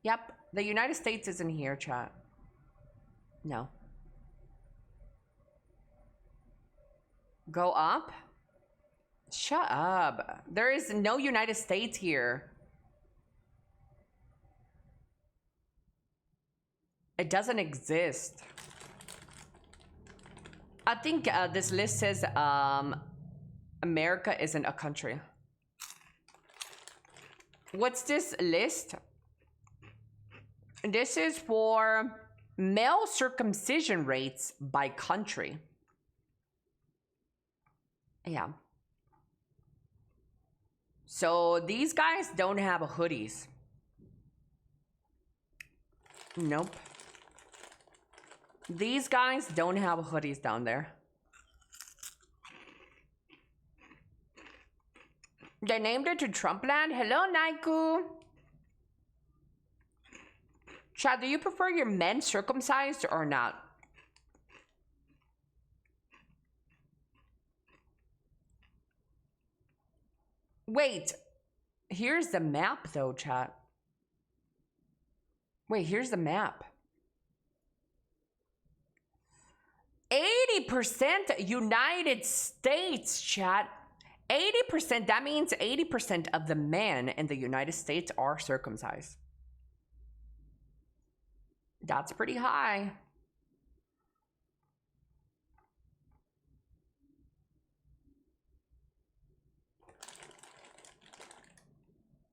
Yep, the United States isn't here, chat. No. Go up? Shut up. There is no United States here. It doesn't exist. I think this list says America isn't a country. What's this list? This is for male circumcision rates by country. Yeah. So these guys don't have hoodies. Nope. These guys don't have hoodies down there. They named it to Trumpland. Hello, Naiku. Chad, do you prefer your men circumcised or not? Wait, here's the map though, chat. Wait, here's the map. 80% United States, chat. 80%, that means 80% of the men in the United States are circumcised. That's pretty high.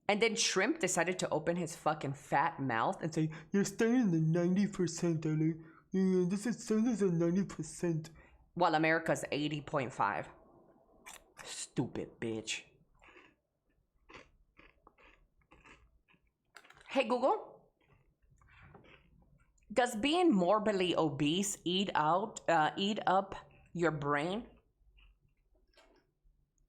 And then Shrimp decided to open his fucking fat mouth and say, "You're staying in the 90%, Elly. This is 90%." While America's 80.5. Stupid bitch. Hey, Google. Does being morbidly obese eat up your brain?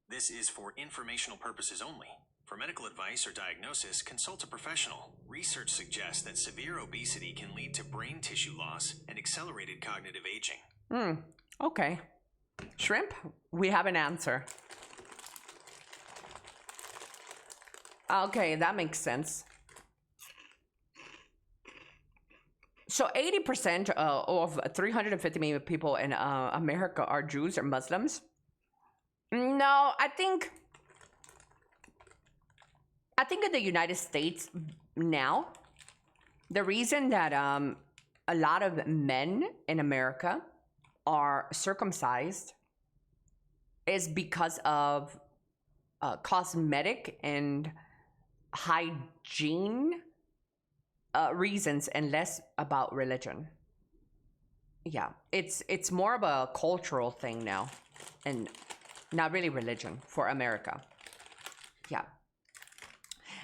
This is for informational purposes only. For medical advice or diagnosis, consult a professional. Research suggests that severe obesity can lead to brain tissue loss and accelerated cognitive aging. Okay. Shrimp, we have an answer. Okay, that makes sense. So 80% of 350 million people in America are Jews or Muslims. No, I think in the United States now, the reason that a lot of men in America are circumcised is because of cosmetic and hygiene reasons and less about religion. Yeah, it's more of a cultural thing now and not really religion for America. Yeah.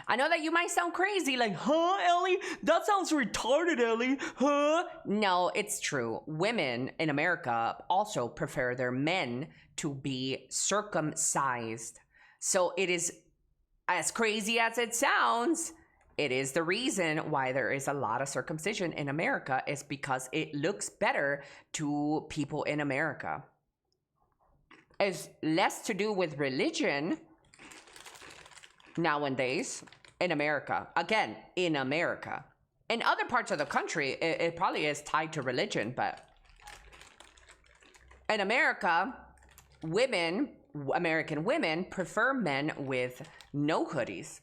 I know that you might sound crazy, like, huh, Ellie? That sounds retarded, Ellie, huh? No, it's true. Women in America also prefer their men to be circumcised. So it is, as crazy as it sounds, it is the reason why there is a lot of circumcision in America is because it looks better to people in America. It's less to do with religion nowadays in America. Again, in America. In other parts of the country, it probably is tied to religion, but in America, American women prefer men with no hoodies.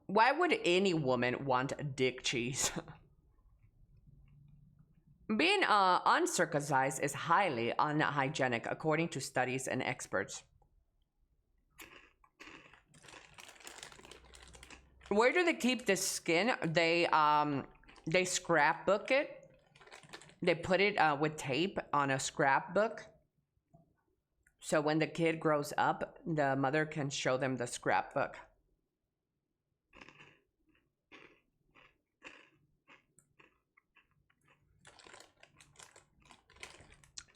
Why would any woman want dick cheese? Being uncircumcised is highly unhygienic, according to studies and experts. Where do they keep the skin? They scrapbook it. They put it with tape on a scrapbook. So when the kid grows up, the mother can show them the scrapbook.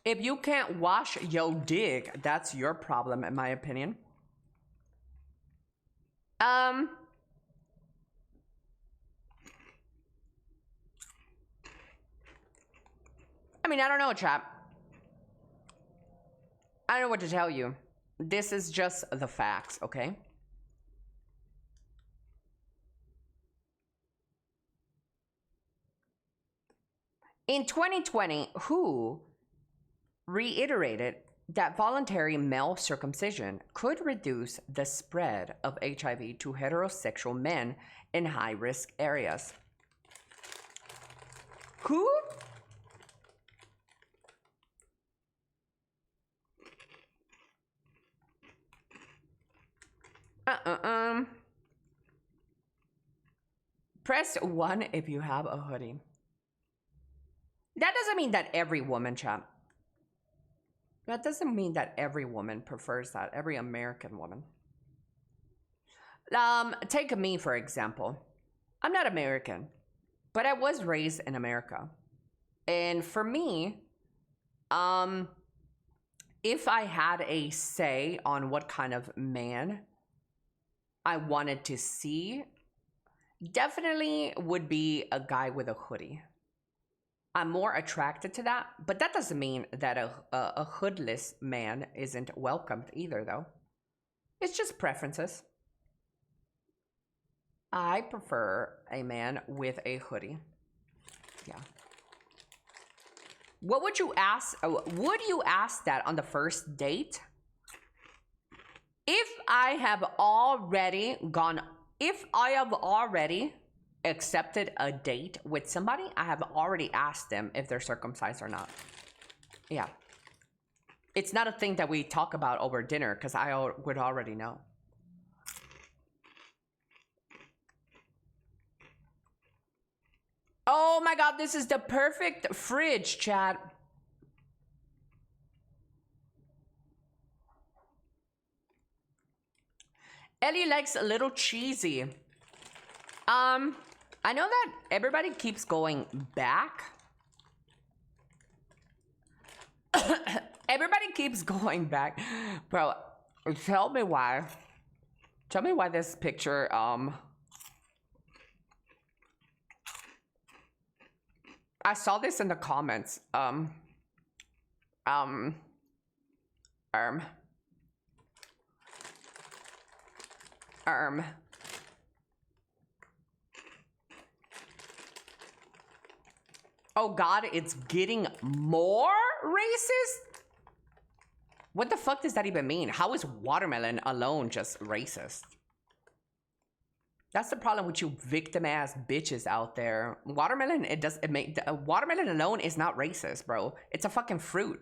If you can't wash your dick, that's your problem, in my opinion. I mean, I don't know, chap. I don't know what to tell you. This is just the facts, okay? In 2020, WHO reiterated that voluntary male circumcision could reduce the spread of HIV to heterosexual men in high-risk areas. Who? Press 1 if you have a hoodie. That doesn't mean that every woman, chap. That doesn't mean that every woman prefers that. Every American woman. Take me, for example. I'm not American, but I was raised in America. And for me, if I had a say on what kind of man I wanted to see, definitely would be a guy with a hoodie. I'm more attracted to that, but that doesn't mean that a hoodless man isn't welcomed either, though. It's just preferences. I prefer a man with a hoodie. Yeah. What would you ask? Would you ask that on the first date? If I have already accepted a date with somebody, I have already asked them if they're circumcised or not. Yeah. It's not a thing that we talk about over dinner because I would already know. Oh my God, this is the perfect fridge, chat. Elly likes a little cheesy. I know that everybody keeps going back. Everybody keeps going back. Bro, tell me why. Tell me why this picture, I saw this in the comments. Oh God, it's getting more racist? What the fuck does that even mean? How is watermelon alone just racist? That's the problem with you victim ass bitches out there. Watermelon, watermelon alone is not racist, bro. It's a fucking fruit.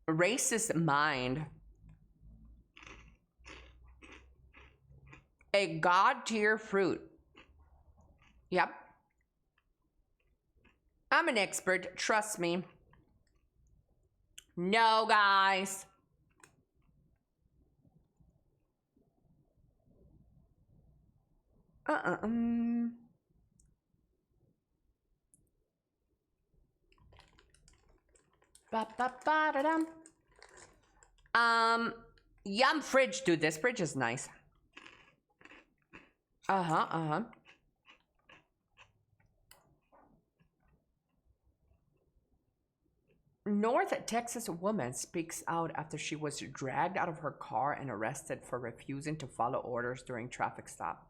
Racist mind. A god tier fruit. Yep. I'm an expert, trust me. No, guys. Yum fridge, dude. This fridge is nice. North Texas woman speaks out after she was dragged out of her car and arrested for refusing to follow orders during traffic stop.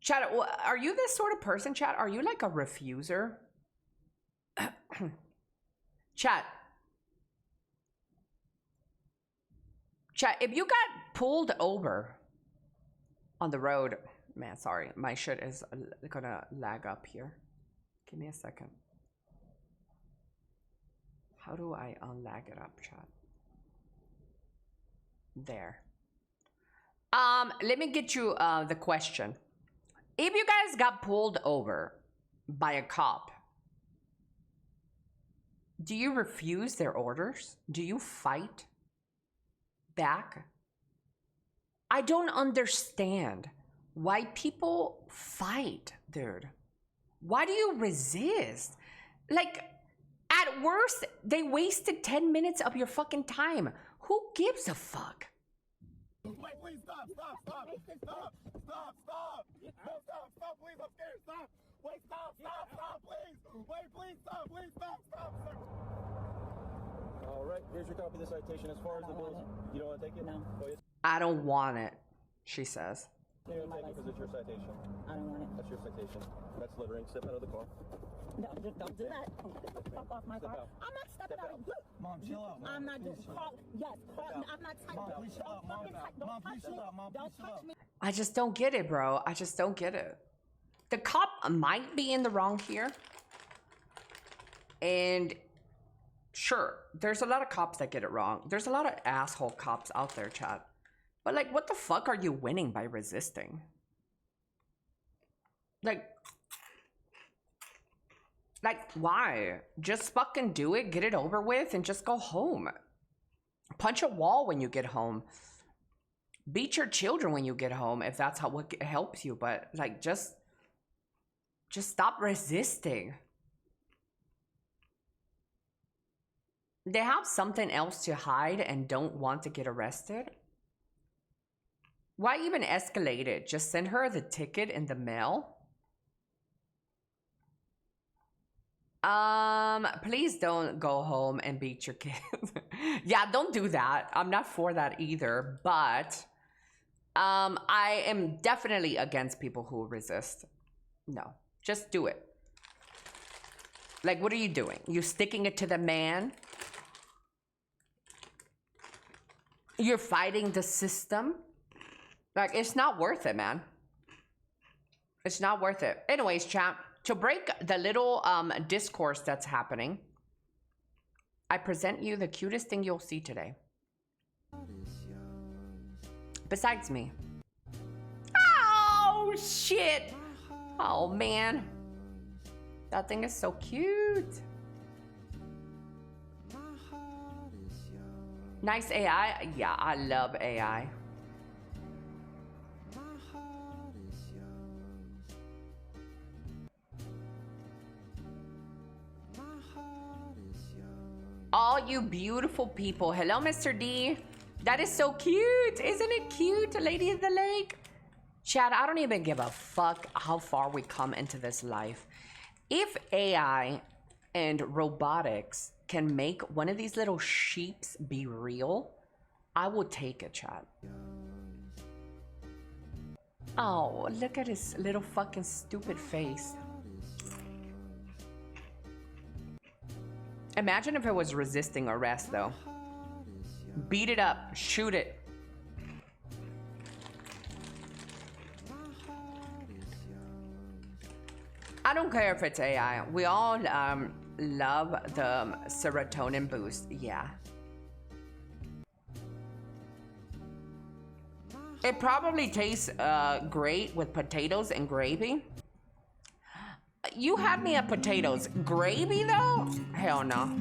Chat, are you this sort of person, chat? Are you like a refuser? Chat, if you got pulled over on the road, man, sorry, my shit is gonna lag up here. Give me a second. How do I unlag it up, chat? There. Let me get you the question. If you guys got pulled over by a cop, do you refuse their orders? Do you fight back? I don't understand why people fight, dude. Why do you resist? Like, at worst, they wasted 10 minutes of your fucking time. Who gives a fuck? Wait, please stop, stop, stop, stop, stop, stop. No, stop, please, I'm scared, stop. Wait, stop, please. Wait, please, stop, stop, sir. All right, here's your copy of the citation. As far as the bills, you don't want to take it? No. I don't want it, she says. You don't take it because it's your citation. I don't want it. That's your citation. That's littering. Step out of the car. No, don't do that. Fuck off my car. I'm not stepping out. Mom, chill out. Mom. I'm not doing call. Yes, call. I'm not typing. Mom, please chill out. Mom, please chill out. Mom, please chill out. I just don't get it, bro. I just don't get it. The cop might be in the wrong here. And sure, there's a lot of cops that get it wrong. There's a lot of asshole cops out there, chat. But like, what the fuck are you winning by resisting? Like, why? Just fucking do it, get it over with, and just go home. Punch a wall when you get home. Beat your children when you get home, if that's what helps you. But like, just stop resisting. They have something else to hide and don't want to get arrested. Why even escalate it? Just send her the ticket in the mail. Please don't go home and beat your kids. Yeah, don't do that. I'm not for that either, but I am definitely against people who resist. No, just do it. Like, what are you doing? You sticking it to the man? You're fighting the system? Like, it's not worth it, man. It's not worth it. Anyways, chat, to break the little discourse that's happening, I present you the cutest thing you'll see today. Besides me. Oh, shit. Oh, man. That thing is so cute. Nice AI. Yeah, I love AI. All you beautiful people. Hello, Mr. D. That is so cute. Isn't it cute, Lady of the Lake? Chad, I don't even give a fuck how far we come into this life. If AI and robotics can make one of these little sheeps be real, I will take it, Chad. Oh, look at his little fucking stupid face. Imagine if it was resisting arrest, though. Beat it up. Shoot it. I don't care if it's AI. We all love the serotonin boost. Yeah. It probably tastes great with potatoes and gravy. You had me at potatoes. Gravy, though? Hell no.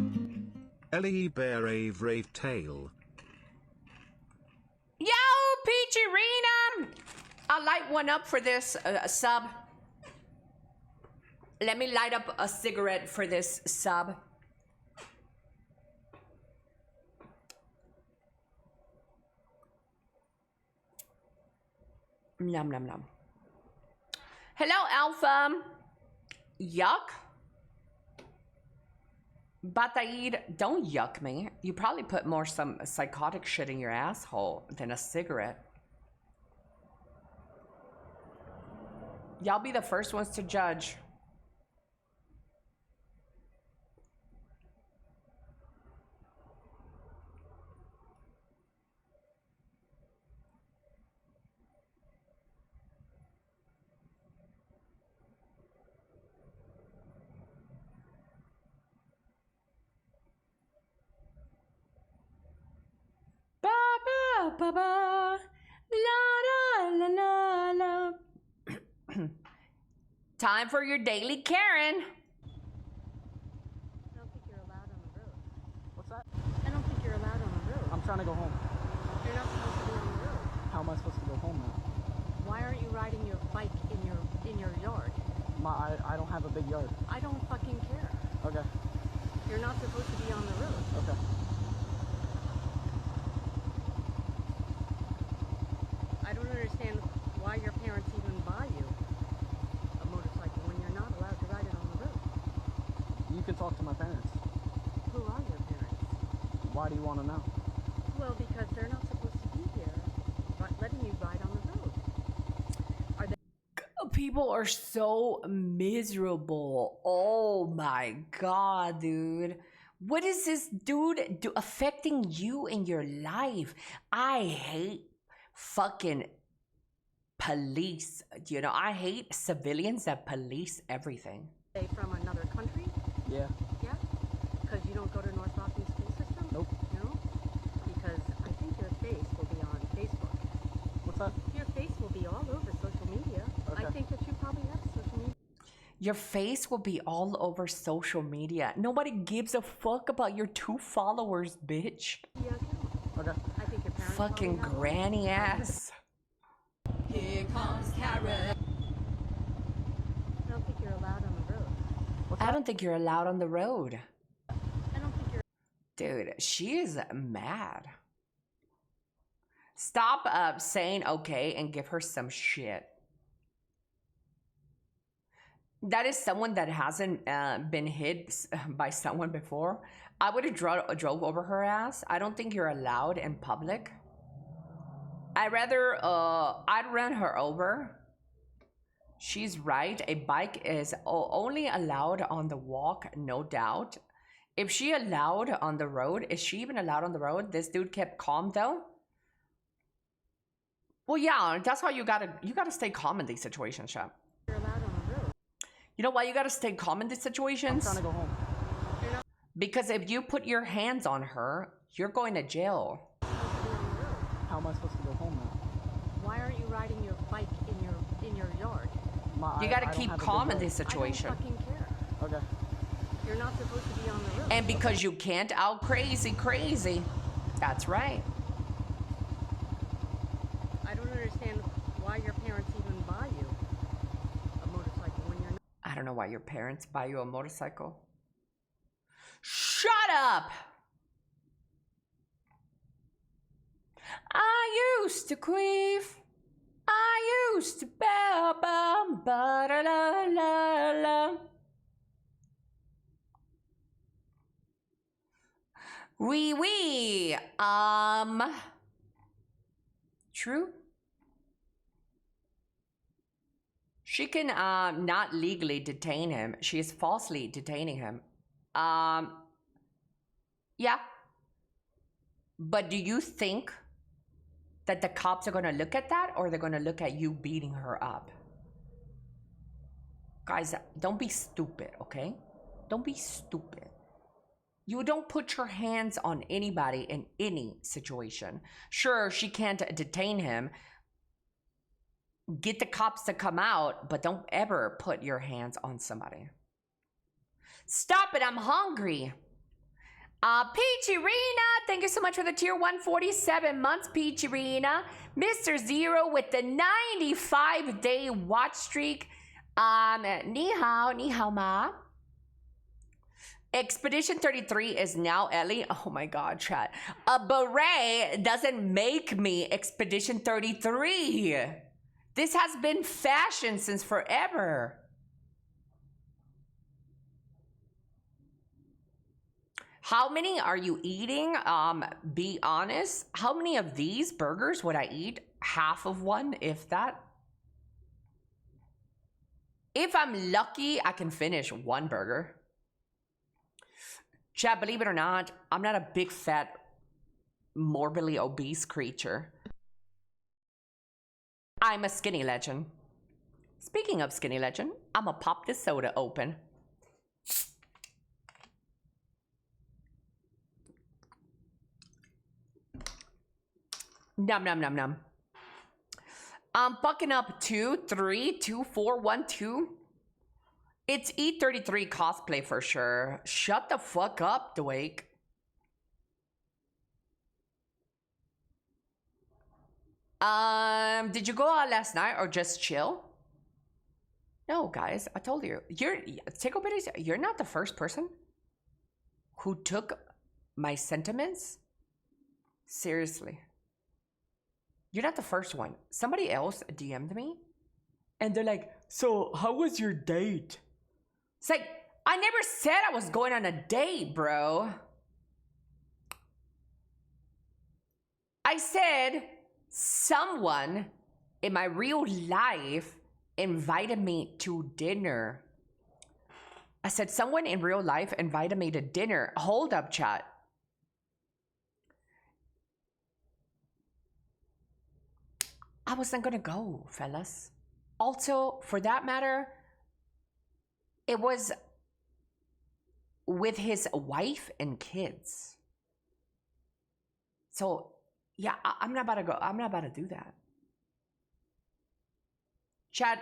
Elly Bear Rave Tail. Yo, Peachy-rina! I'll light one up for this sub. Let me light up a cigarette for this sub. Nom nom nom. Hello, Alpha. Yuck. Bataid, don't yuck me. You probably put more some psychotic shit in your asshole than a cigarette. Y'all be the first ones to judge. Ba ba, la la la la. Time for your daily Karen. I don't think you're allowed on the road. What's that? I don't think you're allowed on the road. I'm trying to go home. You're not supposed to be on the road. How am I supposed to go home now? Why aren't you riding your bike in your yard? I don't have a big yard. I don't fucking care. Okay. You're not supposed to be on the road. Okay. I don't understand why your parents even buy you a motorcycle when you're not allowed to ride it on the road. You can talk to my parents. Who are your parents? Why do you want to know? Well, because they're not supposed to be here, letting you ride on the road. Are they? People are so miserable. Oh my god, dude. What is this dude affecting you in your life? I hate fucking police. You know, I hate civilians that police everything. Are they from another country? Yeah. Yeah? Because you don't go to North Rockland school system? Nope. No? Because I think your face will be on Facebook. What's that? Your face will be all over social media. Okay. I think that you probably have social media. Your face will be all over social media. Nobody gives a fuck about your 2 followers, bitch. Yeah, okay. I think your parents Fucking granny ass. Here comes Karen. I don't think you're allowed on the road. I don't think you're allowed on the road. I don't think you're... Dude, she is mad. Stop saying okay and give her some shit. That is someone that hasn't been hit by someone before. I would have drove over her ass. I don't think you're allowed in public. I'd run her over. She's right. A bike is only allowed on the walk, no doubt. If she allowed on the road, is she even allowed on the road? This dude kept calm though. Well, yeah, that's how you gotta stay calm in these situations, Shep. You're allowed on the road. You know why you gotta stay calm in these situations? I'm trying to go home. Because if you put your hands on her, you're going to jail. How am I supposed to go home now? Why aren't you riding your bike in your yard? You gotta keep calm in these situations. I don't fucking care. Okay. You're not supposed to be on the road. And because you can't out crazy. That's right. I don't understand why your parents even buy you a motorcycle when you're not. I don't know why your parents buy you a motorcycle. Shut up! I used to queef. I used to ba ba ba da la la la. Oui. True. She can not legally detain him. She is falsely detaining him. Yeah. But do you think that the cops are going to look at that, or they're going to look at you beating her up? Guys, don't be stupid, okay? Don't be stupid. You don't put your hands on anybody in any situation. Sure, she can't detain him. Get the cops to come out, but don't ever put your hands on somebody. Stop it, I'm hungry. Peachy Rena, thank you so much for the tier 147 months, Peachy Rena. Mr. Zero with the 95-day watch streak. Ni hao ma. Expedition 33 is now Ellie. Oh my God, chat. A beret doesn't make me Expedition 33. This has been fashion since forever. How many are you eating? Be honest. How many of these burgers would I eat? Half of one, if that. If I'm lucky, I can finish one burger. Chat, believe it or not, I'm not a big, fat, morbidly obese creature. I'm a skinny legend. Speaking of skinny legend, I'm gonna pop this soda open. Num, num, num, num. I'm fucking up 2, 3, 2, 4, 1, 2. It's E33 cosplay for sure. Shut the fuck up, Dwake. Did you go out last night or just chill? No, guys, I told you. You're not the first person who took my sentiments seriously. You're not the first one. Somebody else DM'd me and they're like, so how was your date? It's like, I never said I was going on a date, bro. I said someone in my real life invited me to dinner. I said someone in real life invited me to dinner. Hold up, chat. I wasn't gonna go, fellas. Also, for that matter, it was with his wife and kids. So, yeah, I'm not about to go. I'm not about to do that. Chad,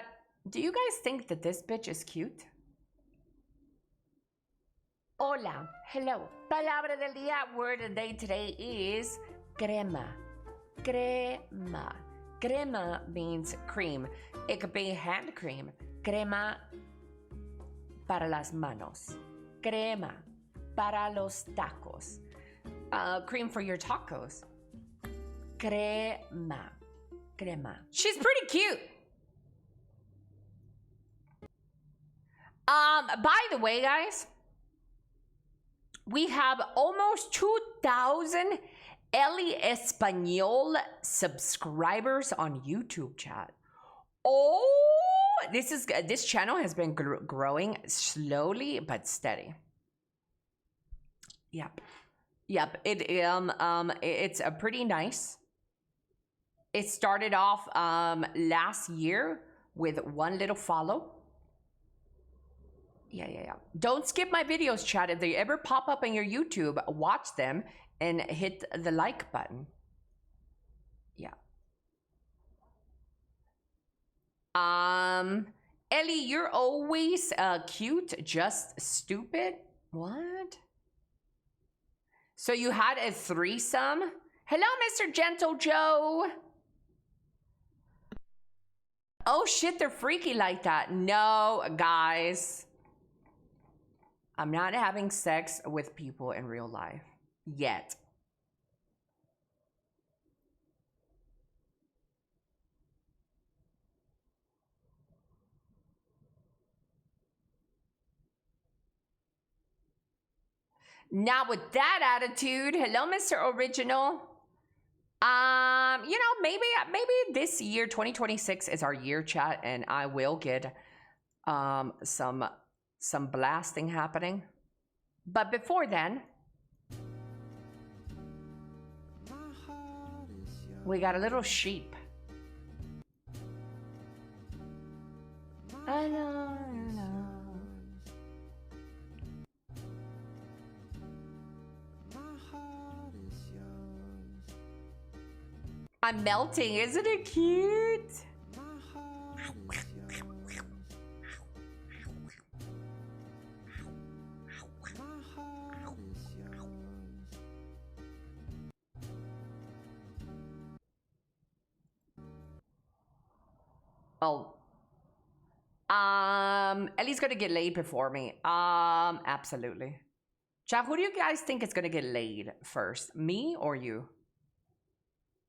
do you guys think that this bitch is cute? Hola, hello. Palabra del día, word of the day today is crema. Crema. Crema means cream. It could be hand cream. Crema para las manos. Crema para los tacos. Cream for your tacos. Crema. Crema. She's pretty cute. By the way, guys, we have almost 2,000 Elly Espanol subscribers on YouTube, chat. Oh, this channel has been growing slowly but steady. Yep. It's pretty nice. It started off last year with one little follow. Yeah. Don't skip my videos, chat. If they ever pop up on your YouTube, watch them and hit the like button. Yeah. Ellie, you're always cute, just stupid. What? So you had a threesome? Hello, Mr. Gentle Joe. Oh shit, they're freaky like that. No, guys. I'm not having sex with people in real life. Yet. Not with that attitude. Hello, Mr. Original. You know, maybe this year, 2026, is our year, chat, and I will get some blasting happening. But before then, we got a little sheep. I know. I'm melting, isn't it cute? Oh. Ellie's gonna get laid before me. Absolutely. Chat, who do you guys think is gonna get laid first? Me or you?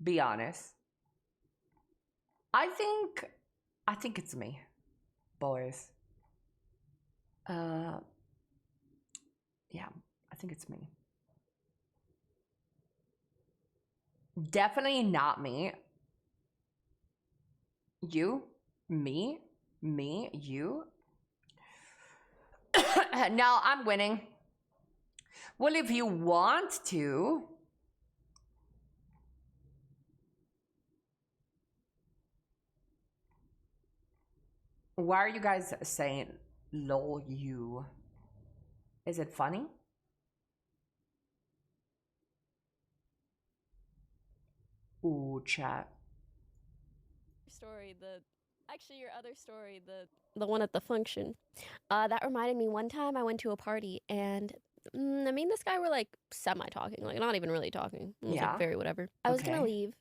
Be honest. I think it's me, boys. Yeah, I think it's me. Definitely not me. You, me, you. No, I'm winning. Well, if you want to. Why are you guys saying lol you? Is it funny? Ooh, chat. Story, actually your other story, the one at the function. That reminded me, one time I went to a party and me and this guy were like semi-talking, like not even really talking. It was like very whatever. I was gonna leave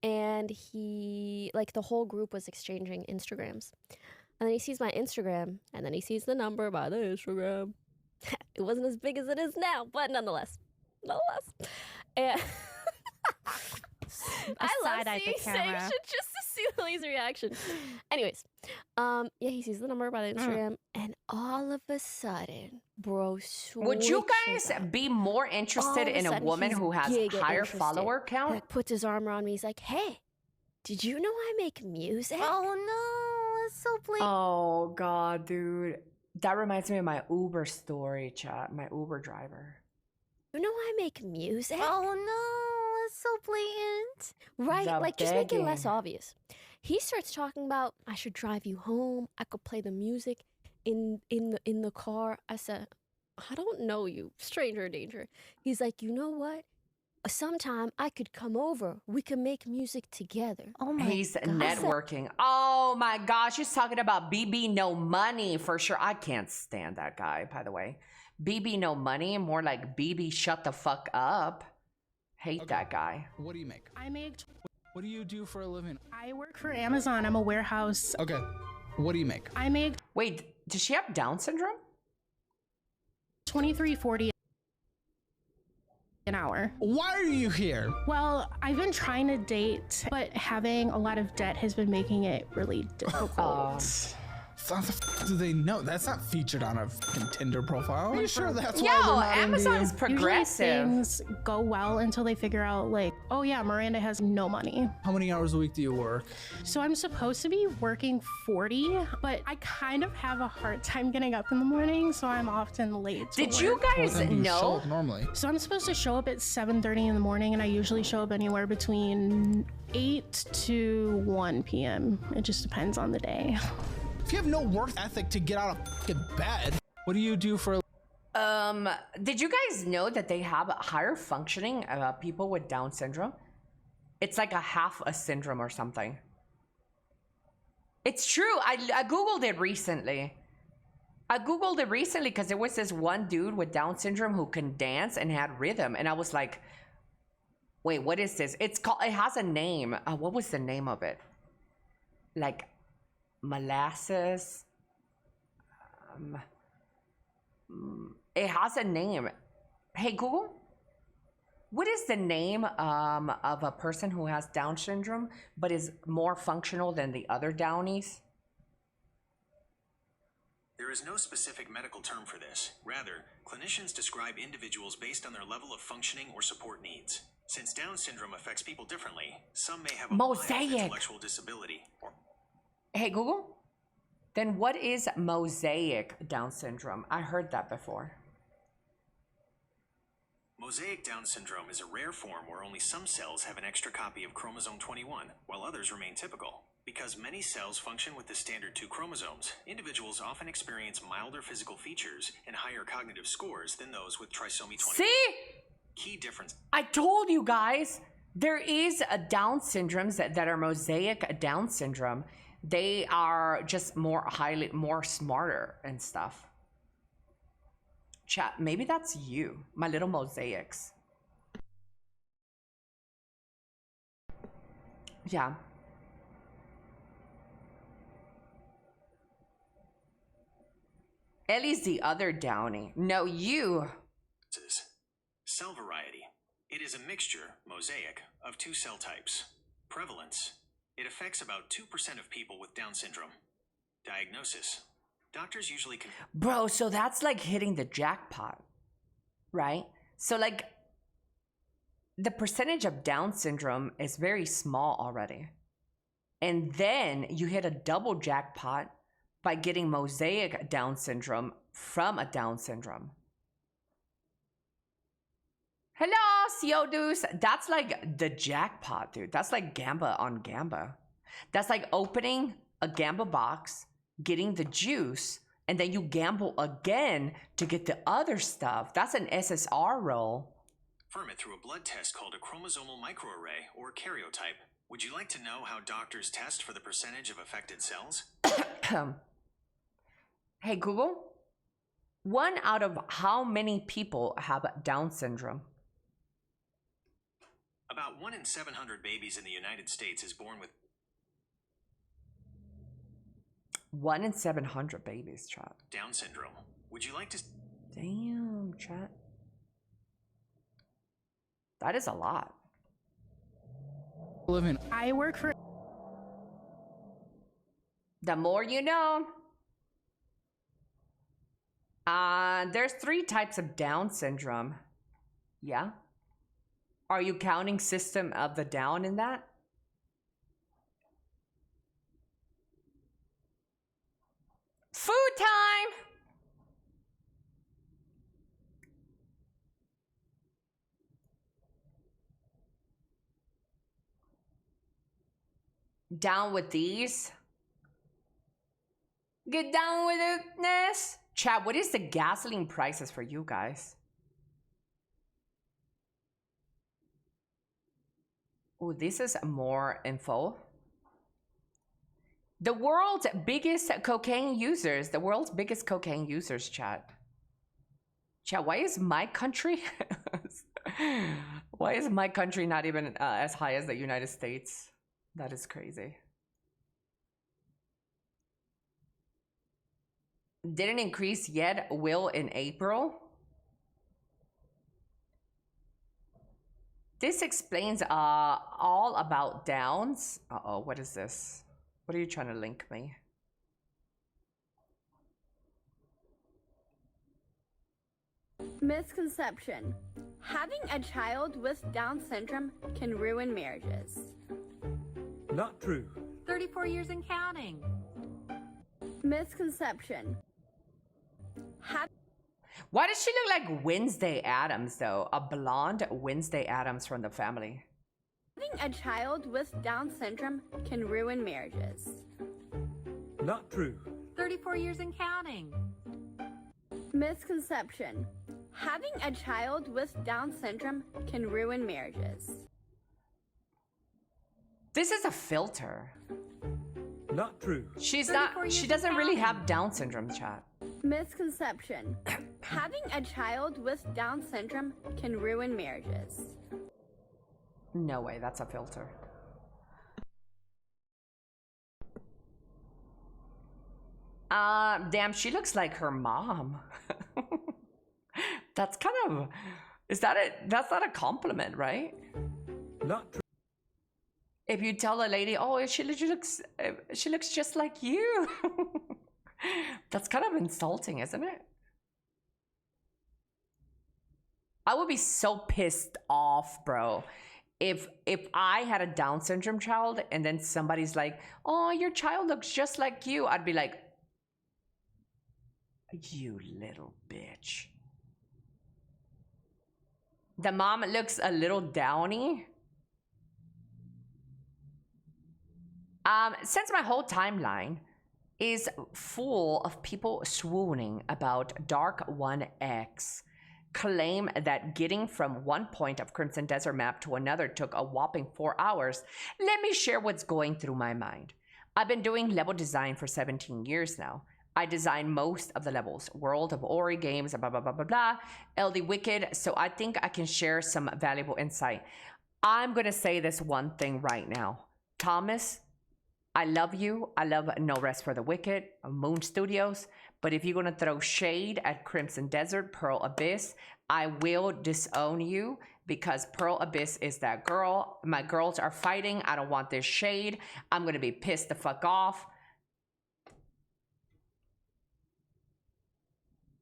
and he, like the whole group was exchanging Instagrams. And then he sees my Instagram, and then he sees the number by the Instagram. It wasn't as big as it is now, but nonetheless. And I love saying shit just to see Lily's reaction. Anyways, yeah, he sees the number by the Instagram, and all of a sudden, bro, would you guys be more interested in a woman who has higher follower count? Like, puts his arm around me. He's like, "Hey, did you know I make music?" Oh no. So oh god, dude, that reminds me of my Uber story, chat. My Uber driver. You know I make music. Oh no, it's so blatant. Right, like just make it less obvious. He starts talking about I should drive you home. I could play the music in the car. I said, I don't know you, stranger danger. He's like, you know what? Sometime I could come over. We could make music together. Oh my He's God. Networking. Oh my gosh, he's talking about BB No Money for sure. I can't stand that guy, by the way. BB No Money, more like BB Shut the Fuck Up. Hate that guy. What do you make? I make... What do you do for a living? I work for Amazon. I'm a warehouse. Okay. What do you make? I make... Wait, does she have Down syndrome? $23.40 an hour. Why are you here? Well, I've been trying to date, but having a lot of debt has been making it really difficult. How the f do they know? That's not featured on a Tinder profile. Are you sure that's why they're not Amazon is progressive. Usually things go well until they figure out, like, oh yeah, Miranda has no money. How many hours a week do you work? So I'm supposed to be working 40, but I kind of have a hard time getting up in the morning, so I'm often late to Did you guys know? Show up normally? So I'm supposed to show up at 7:30 in the morning, and I usually show up anywhere between 8 to 1 p.m. It just depends on the day. If you have no work ethic to get out of fucking bed, what do you do for? Did you guys know that they have higher functioning people with Down syndrome? It's like a half a syndrome or something. It's true. I Googled it recently. Because there was this one dude with Down syndrome who can dance and had rhythm. And I was like, wait, what is this? It has a name. What was the name of it? Like molasses. It has a name. Hey, Google. What is the name of a person who has Down syndrome but is more functional than the other Downies? There is no specific medical term for this. Rather, clinicians describe individuals based on their level of functioning or support needs. Since Down syndrome affects people differently, some may have a mild intellectual disability. Hey, Google. Then what is mosaic Down syndrome? I heard that before. Mosaic Down syndrome is a rare form where only some cells have an extra copy of chromosome 21, while others remain typical. Because many cells function with the standard 2 chromosomes, individuals often experience milder physical features and higher cognitive scores than those with trisomy 21. See? Key difference. I told you guys, there is a Down syndromes that are mosaic Down syndrome. They are just more smarter and stuff. Chat, maybe that's you, my little mosaics. Yeah. Elly's the other Downy. No, you. Cell variety. It is a mixture, mosaic, of 2 cell types. Prevalence. It affects about 2% of people with Down syndrome. Diagnosis. Doctors usually can... Bro, so that's like hitting the jackpot, right? So like the percentage of Down syndrome is very small already. And then you hit a double jackpot by getting mosaic Down syndrome from a Down syndrome. Hello, Theodus. That's like the jackpot, dude. That's like Gamba on Gamba. That's like opening a Gamba box, getting the juice, and then you gamble again to get the other stuff. That's an SSR roll. Confirm it through a blood test called a chromosomal microarray, or karyotype. Would you like to know how doctors test for the percentage of affected cells? Hey, Google. 1 out of how many people have Down syndrome? About 1 in 700 babies in the United States is born with 1 in 700 babies, chat. Down syndrome. Would you like to... Damn, chat. That is a lot. I work for... The more you know. There's 3 types of Down syndrome. Yeah. Are you counting System of the Down in that? Food time! Down with these? Get down with itness? Chat, what is the gasoline prices for you guys? Oh, this is more info. The world's biggest cocaine users. The world's biggest cocaine users, chat. Chat, why is my country... why is my country not even as high as the United States? That is crazy. Didn't increase yet, will in April. This explains all about Downs. Uh-oh, what is this? What are you trying to link me? Misconception. Having a child with Down syndrome can ruin marriages. Not true. 34 years and counting. Misconception. Why does she look like Wednesday Addams, though? A blonde Wednesday Addams from the family. Having a child with Down syndrome can ruin marriages. Not true. 34 years and counting. Misconception. Having a child with Down syndrome can ruin marriages. This is a filter. Not true. She's not. She doesn't really have Down syndrome, chat. Misconception. Having a child with Down syndrome can ruin marriages. No way, that's a filter. Damn, she looks like her mom. That's kind of, is that it? That's not a compliment, right? Not true. If you tell a lady, oh, she looks just like you. That's kind of insulting, isn't it? I would be so pissed off, bro. If I had a Down syndrome child and then somebody's like, oh, your child looks just like you, I'd be like, you little bitch. The mom looks a little downy. Since my whole timeline is full of people swooning about Dark 1X, claim that getting from one point of Crimson Desert map to another took a whopping 4 hours, let me share what's going through my mind. I've been doing level design for 17 years now. I design most of the levels, World of Ori games, blah, blah, blah, blah, blah, LD Wicked, so I think I can share some valuable insight. I'm gonna say this one thing right now. Thomas, I love you. I love No Rest for the Wicked, Moon Studios, but if you're gonna throw shade at Crimson Desert, Pearl Abyss, I will disown you because Pearl Abyss is that girl. My girls are fighting. I don't want this shade. I'm gonna be pissed the fuck off.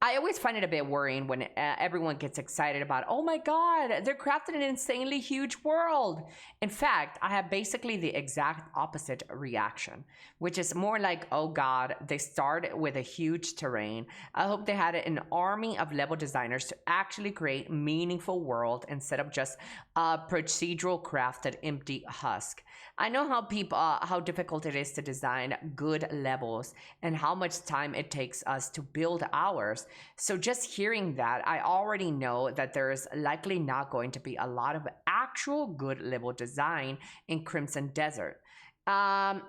I always find it a bit worrying when everyone gets excited about, oh my God, they're crafting an insanely huge world. In fact, I have basically the exact opposite reaction, which is more like, oh God, they started with a huge terrain. I hope they had an army of level designers to actually create meaningful world instead of just a procedural crafted empty husk. I know how difficult it is to design good levels and how much time it takes us to build ours. So just hearing that, I already know that there is likely not going to be a lot of actual good level design in Crimson Desert. That's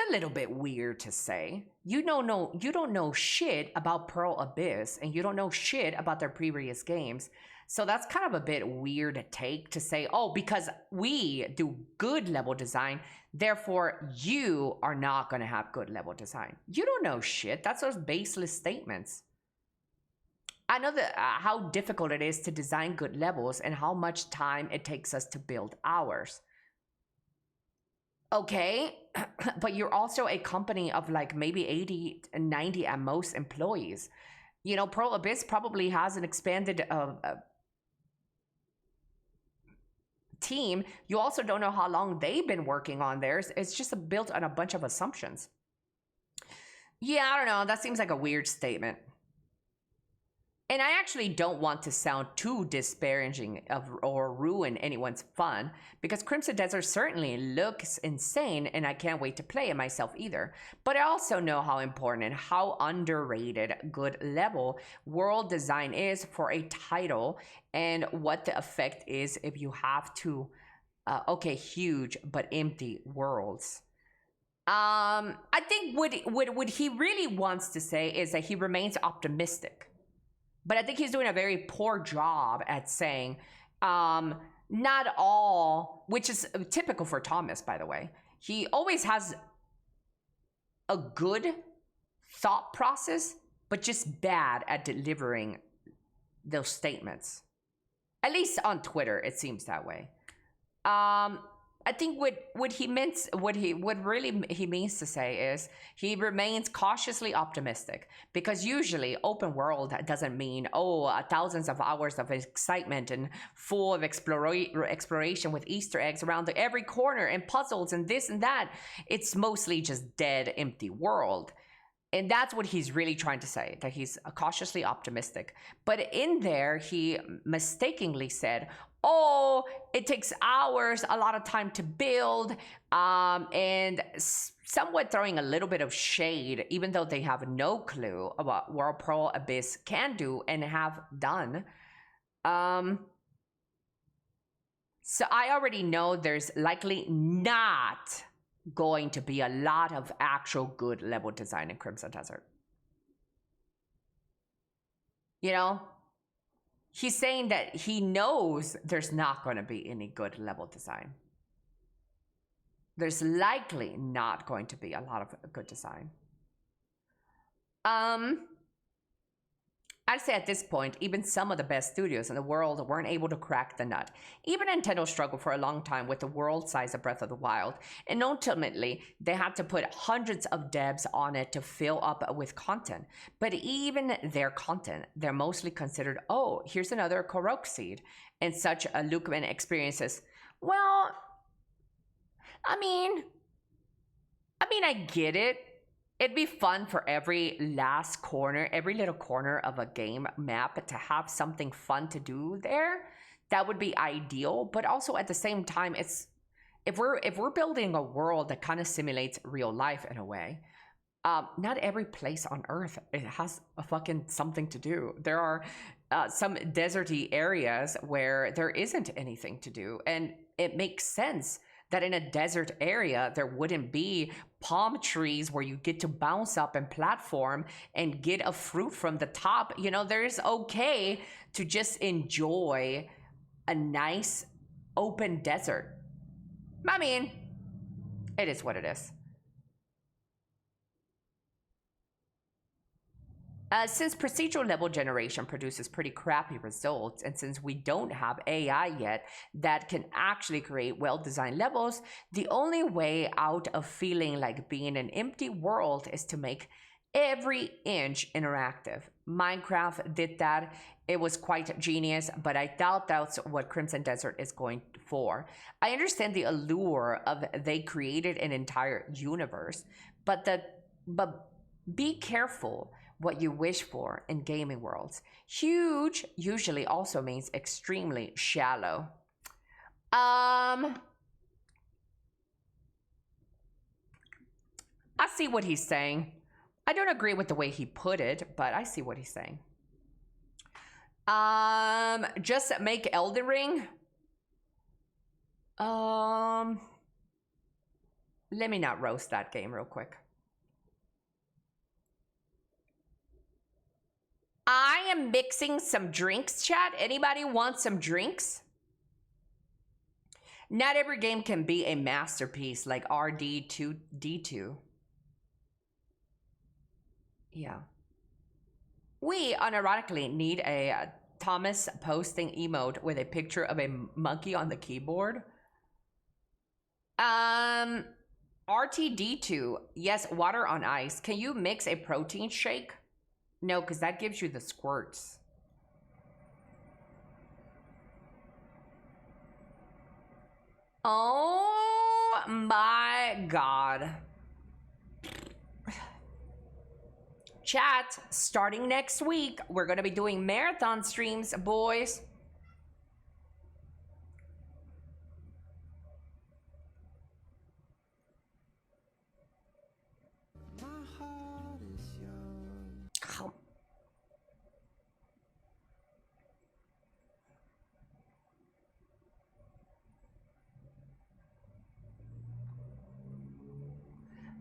a little bit weird to say. You don't know shit about Pearl Abyss, and you don't know shit about their previous games. So that's kind of a bit weird take to say, oh, because we do good level design, therefore you are not going to have good level design. You don't know shit. That's those baseless statements. I know that how difficult it is to design good levels and how much time it takes us to build ours. Okay, but you're also a company of like maybe 80 and 90 at most employees. You know, Pearl Abyss probably has an expanded team. You also don't know how long they've been working on theirs. It's just built on a bunch of assumptions. Yeah, I don't know. That seems like a weird statement. And I actually don't want to sound too disparaging or ruin anyone's fun, because Crimson Desert certainly looks insane and I can't wait to play it myself either. But I also know how important and how underrated good level world design is for a title and what the effect is if you have to, okay, huge but empty worlds. I think what he really wants to say is that he remains optimistic. But I think he's doing a very poor job at saying, not all, which is typical for Thomas, by the way. He always has a good thought process, but just bad at delivering those statements. At least on Twitter, it seems that way. I think what he means to say is he remains cautiously optimistic, because usually open world doesn't mean thousands of hours of excitement and full of exploration with Easter eggs around every corner and puzzles and this and that. It's mostly just dead, empty world. And that's what he's really trying to say, that he's cautiously optimistic. But in there, he mistakenly said, oh, it takes hours, a lot of time to build, and somewhat throwing a little bit of shade, even though they have no clue about what Pearl Abyss can do and have done. So I already know there's likely not going to be a lot of actual good level design in Crimson Desert. You know? He's saying that he knows there's not going to be any good level design. There's likely not going to be a lot of good design. I'd say at this point, even some of the best studios in the world weren't able to crack the nut. Even Nintendo struggled for a long time with the world size of Breath of the Wild, and ultimately, they had to put hundreds of devs on it to fill up with content. But even their content, they're mostly considered, oh, here's another Korok seed, and such a lukewarm experiences. Well, I mean, I get it. It'd be fun for every last corner, every little corner of a game map to have something fun to do there. That would be ideal, but also at the same time, it's if we're building a world that kind of simulates real life in a way, not every place on Earth it has a fucking something to do. There are some deserty areas where there isn't anything to do, and it makes sense that in a desert area, there wouldn't be palm trees where you get to bounce up and platform and get a fruit from the top. You know, there's okay to just enjoy a nice open desert. I mean, it is what it is. Since procedural level generation produces pretty crappy results, and since we don't have AI yet that can actually create well-designed levels, the only way out of feeling like being in an empty world is to make every inch interactive. Minecraft did that. It was quite genius, but I doubt that's what Crimson Desert is going for. I understand the allure of they created an entire universe, but be careful what you wish for in gaming worlds. Huge usually also means extremely shallow. I see what he's saying. I don't agree with the way he put it, but I see what he's saying. Just make Elden Ring. Let me not roast that game real quick. I am mixing some drinks, chat. Anybody want some drinks? Not every game can be a masterpiece like RD2D2. Yeah. We unironically need a Thomas posting emote with a picture of a monkey on the keyboard. RTD2. Yes, water on ice. Can you mix a protein shake? No, because that gives you the squirts. Oh my God. Chat, starting next week, we're going to be doing marathon streams, boys.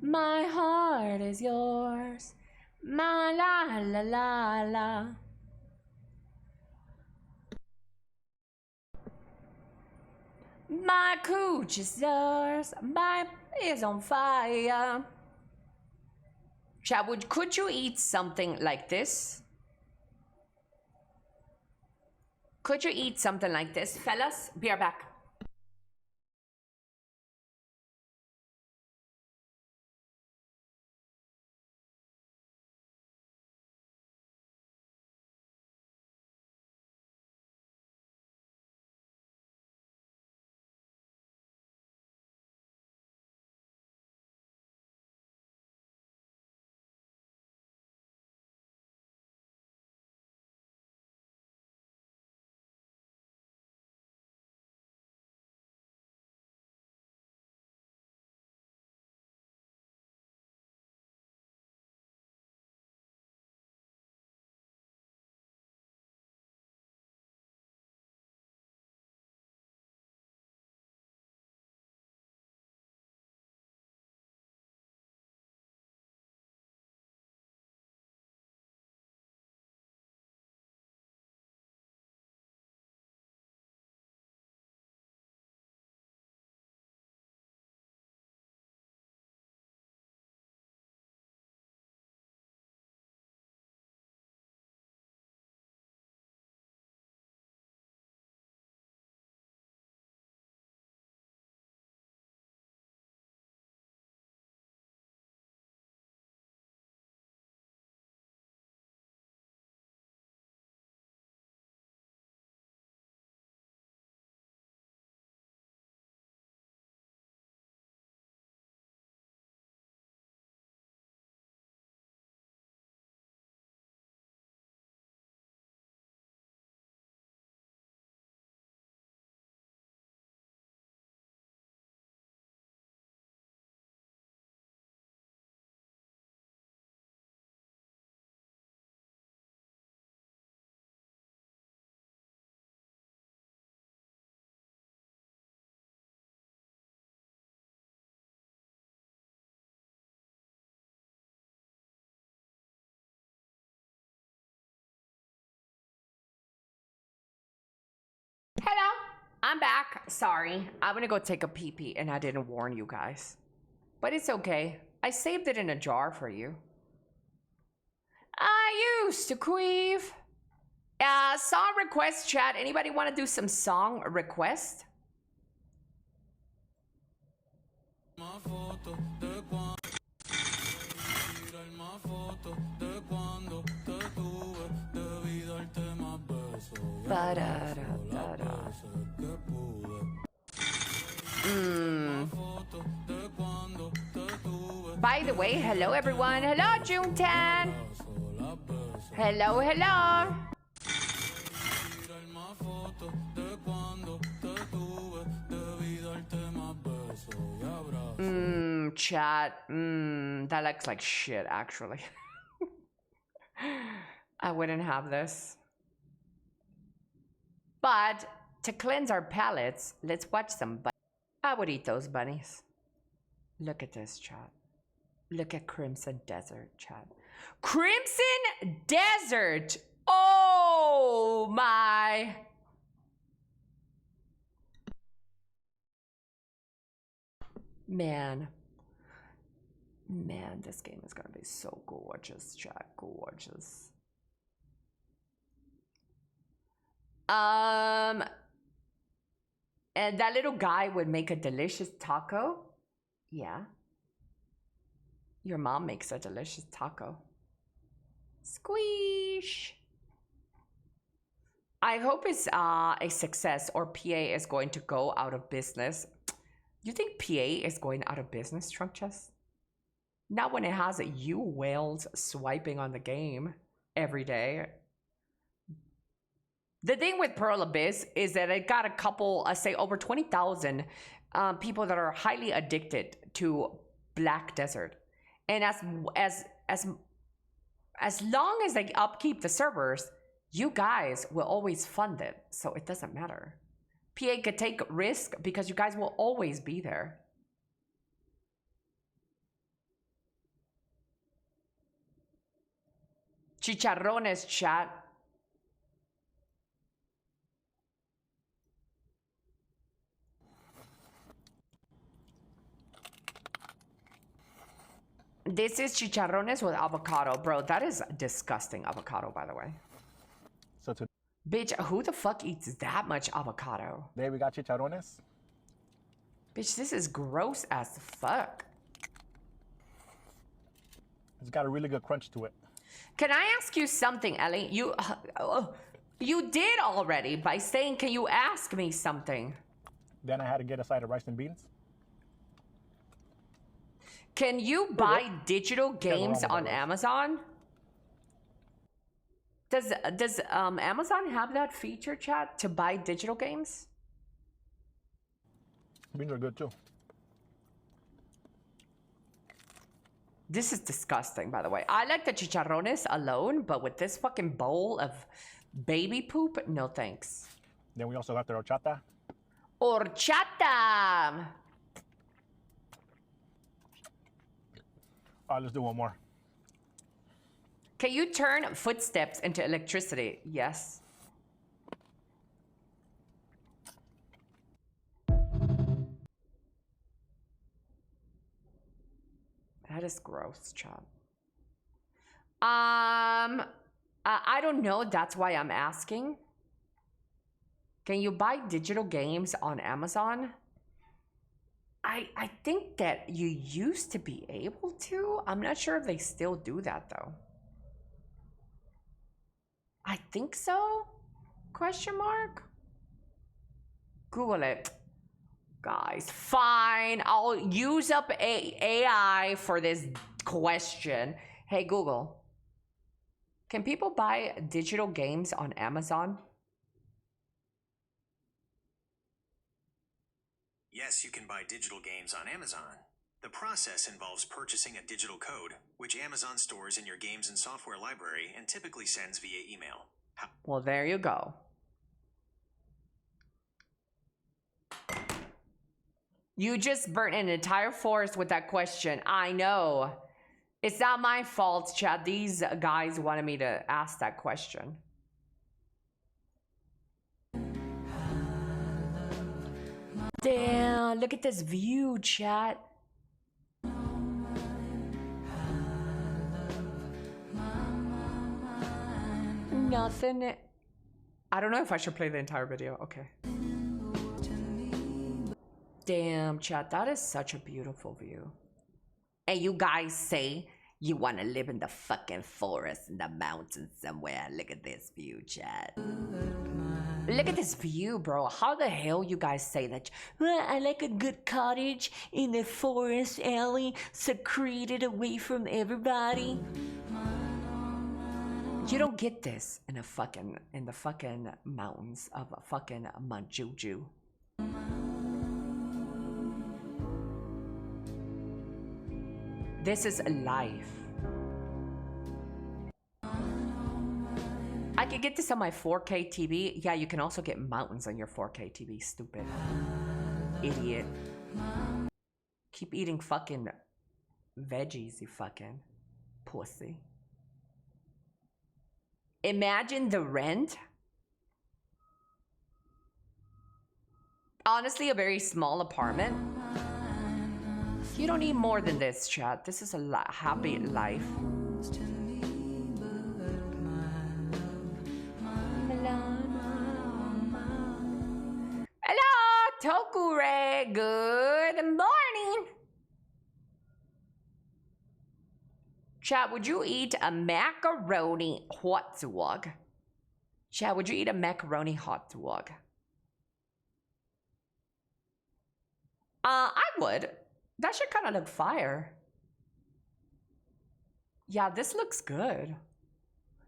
My heart is yours. My la la la la. My cooch is yours. My is on fire. Chat, could you eat something like this? Could you eat something like this, fellas? Be right back. I'm back. Sorry. I'm gonna go take a pee-pee and I didn't warn you guys. But it's okay. I saved it in a jar for you. I used to queef. Song request chat. Anybody want to do some song request? By the way, hello everyone. Hello Juntan. Hello, hello. Chat. That looks like shit, actually. I wouldn't have this. But to cleanse our palates, let's watch some bunnies. I would eat those bunnies. Look at this, chat. Look at Crimson Desert, chat. Crimson Desert! Oh my! Man, this game is gonna be so gorgeous, chat. Gorgeous. And that little guy would make a delicious taco. Yeah. Your mom makes a delicious taco. Squeesh. I hope it's a success or PA is going to go out of business. You think PA is going out of business, Trunk Chest? Not when it has you whales swiping on the game every day. The thing with Pearl Abyss is that it got a couple, say over 20,000 people that are highly addicted to Black Desert. And as long as they upkeep the servers, you guys will always fund it. So it doesn't matter. PA could take risk because you guys will always be there. Chicharrones, chat. This is chicharrones with avocado. Bro, that is disgusting avocado, by the way. So bitch, who the fuck eats that much avocado? Today we got chicharrones. Bitch, this is gross as fuck. It's got a really good crunch to it. Can I ask you something, Ellie? You did already by saying, can you ask me something? Then I had to get a side of rice and beans. Can you buy digital games on Amazon? Does Amazon have that feature, chat, to buy digital games? Beans are good too. This is disgusting, by the way. I like the chicharrones alone, but with this fucking bowl of baby poop, no thanks. Then we also got the horchata. Horchata! All right, let's do one more. Can you turn footsteps into electricity? Yes. That is gross, chat. I don't know. That's why I'm asking. Can you buy digital games on Amazon? I think that you used to be able to. I'm not sure if they still do that though. I think so? Question mark? Google it. Guys, fine. I'll use up AI for this question. Hey, Google. Can people buy digital games on Amazon? Yes, you can buy digital games on Amazon. The process involves purchasing a digital code, which Amazon stores in your games and software library and typically sends via email. Well, there you go. You just burnt an entire forest with that question. I know. It's not my fault, Chad. These guys wanted me to ask that question. Damn, look at this view, chat. Nothing. I don't know if I should play the entire video. Okay. Damn, chat, that is such a beautiful view. And you guys say you want to live in the fucking forest in the mountains somewhere. Look at this view, chat. Look at this view, bro. How the hell you guys say that? Well, I like a good cottage in the forest alley, secreted away from everybody. You don't get this in the fucking mountains of fucking Manjuju. This is life. I could get this on my 4K TV. Yeah, you can also get mountains on your 4K TV, stupid. Idiot. Keep eating fucking veggies, you fucking pussy. Imagine the rent. Honestly, a very small apartment. You don't need more than this, chat. This is a happy life. Hello, Tokure. Good morning. Chat, would you eat a macaroni hot dog? Chat, would you eat a macaroni hot dog? I would. That should kind of look fire. Yeah, this looks good.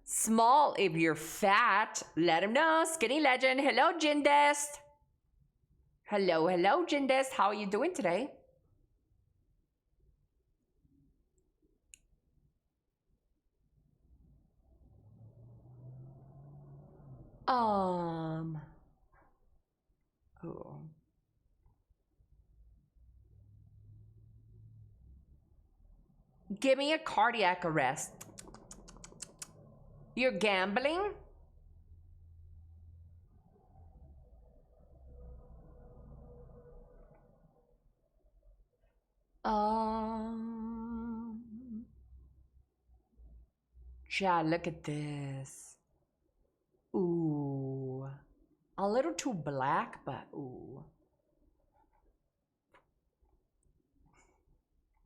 Small if you're fat. Let him know. Skinny legend. Hello, Jindest. Hello, Jindest. How are you doing today? Oh. Give me a cardiac arrest. You're gambling? Yeah, look at this. Ooh. A little too black, but ooh.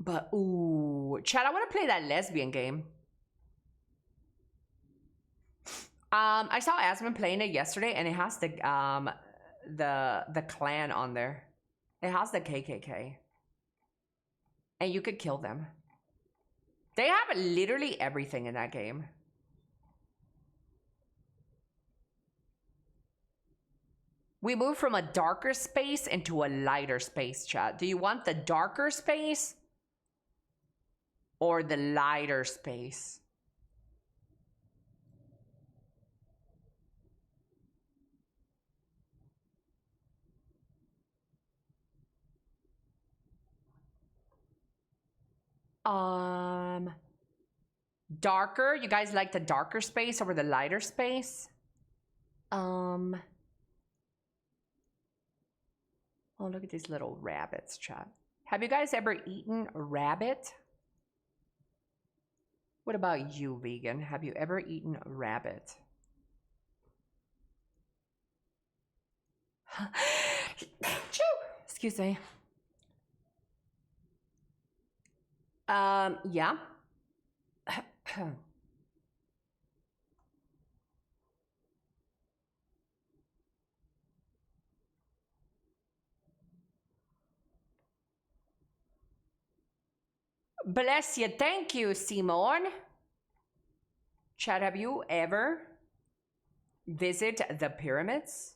But ooh. Chad, I want to play that lesbian game. I saw Asmund playing it yesterday, and it has the clan on there. It has the KKK. And you could kill them. They have literally everything in that game. We moved from a darker space into a lighter space, chat. Do you want the darker space or the lighter space? Darker. You guys like the darker space over the lighter space? Oh, look at these little rabbits, chat. Have you guys ever eaten a rabbit? What about you, vegan? Have you ever eaten a rabbit? Excuse me. Yeah. Bless you. Thank you, Simon. Chad, have you ever visited the pyramids?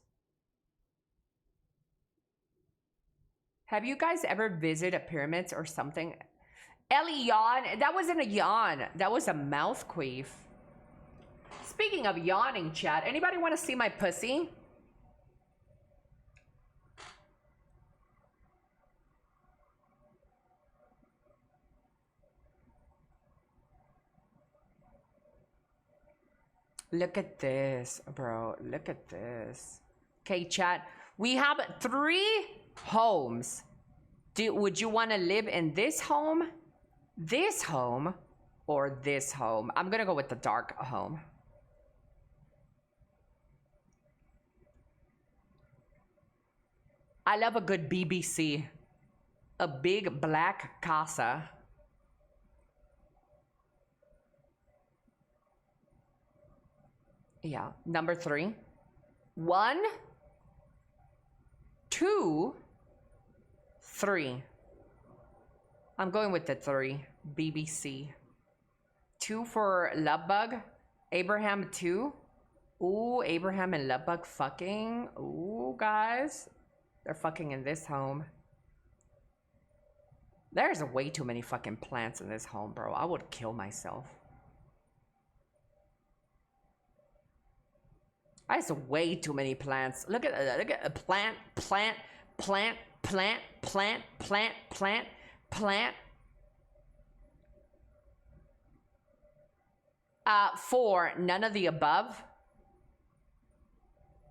Have you guys ever visited pyramids or something? Elly yawn. That wasn't a yawn. That was a mouth queef. Speaking of yawning, chat, anybody want to see my pussy? Look at this, bro. Look at this. Okay, chat. We have 3 Homes. Would you want to live in this home, or this home? I'm gonna go with the dark home. I love a good BBC. A big black casa. Yeah, number 3. 1, 2, 3. I'm going with the 3. BBC. 2 for Lovebug. Abraham 2. Ooh, Abraham and Lovebug fucking. Ooh, guys. They're fucking in this home. There's way too many fucking plants in this home, bro. I would kill myself. I have way too many plants. Look at a plant. 4, none of the above.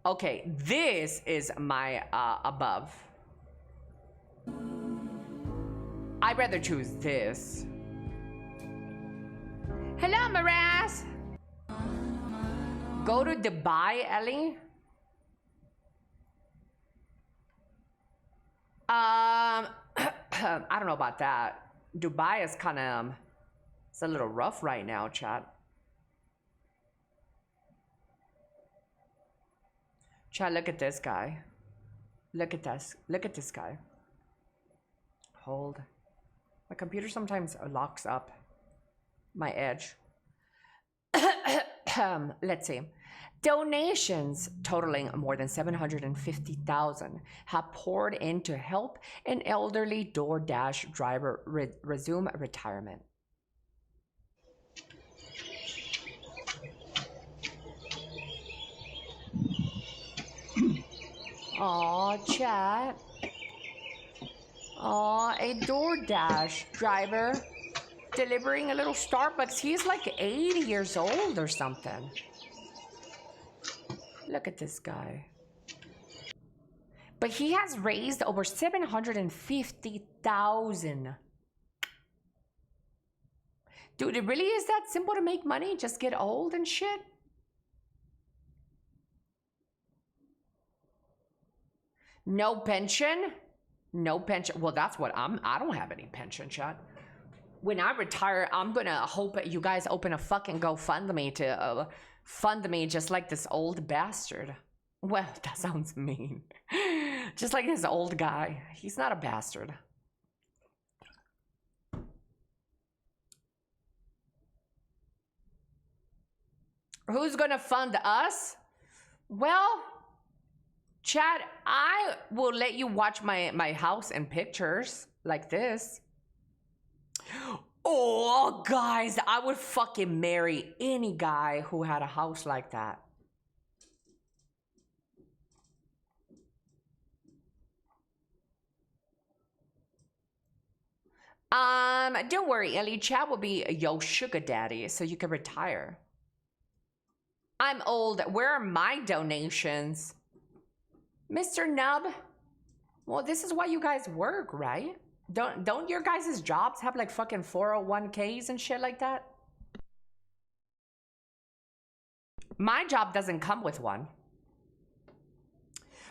Okay, this is my above. I'd rather choose this. Hello, Maraz. Go to Dubai, Ellie. I don't know about that. Dubai is kind of, it's a little rough right now, chat. Chat, look at this guy. Look at this. Look at this guy. Hold. My computer sometimes locks up my edge. Let's see. Donations totaling more than 750,000 have poured in to help an elderly DoorDash driver resume retirement. Aw, chat. Aw, a DoorDash driver delivering a little Starbucks. He's like 80 years old or something. Look at this guy. But he has raised over 750,000. Dude, it really is that simple to make money? Just get old and shit? No pension? No pension. Well, that's what I don't have any pension, chat. When I retire, I'm gonna hope you guys open a fucking GoFundMe to fund me just like this old bastard. Well, that sounds mean. Just like this old guy. He's not a bastard. Who's gonna fund us? Well, Chad, I will let you watch my house and pictures like this. Oh, guys, I would fucking marry any guy who had a house like that. Don't worry, Ellie. Chad will be your sugar daddy so you can retire. I'm old. Where are my donations? Mr. Nub? Well, this is why you guys work, right? Don't your guys' jobs have like fucking 401ks and shit like that? My job doesn't come with one.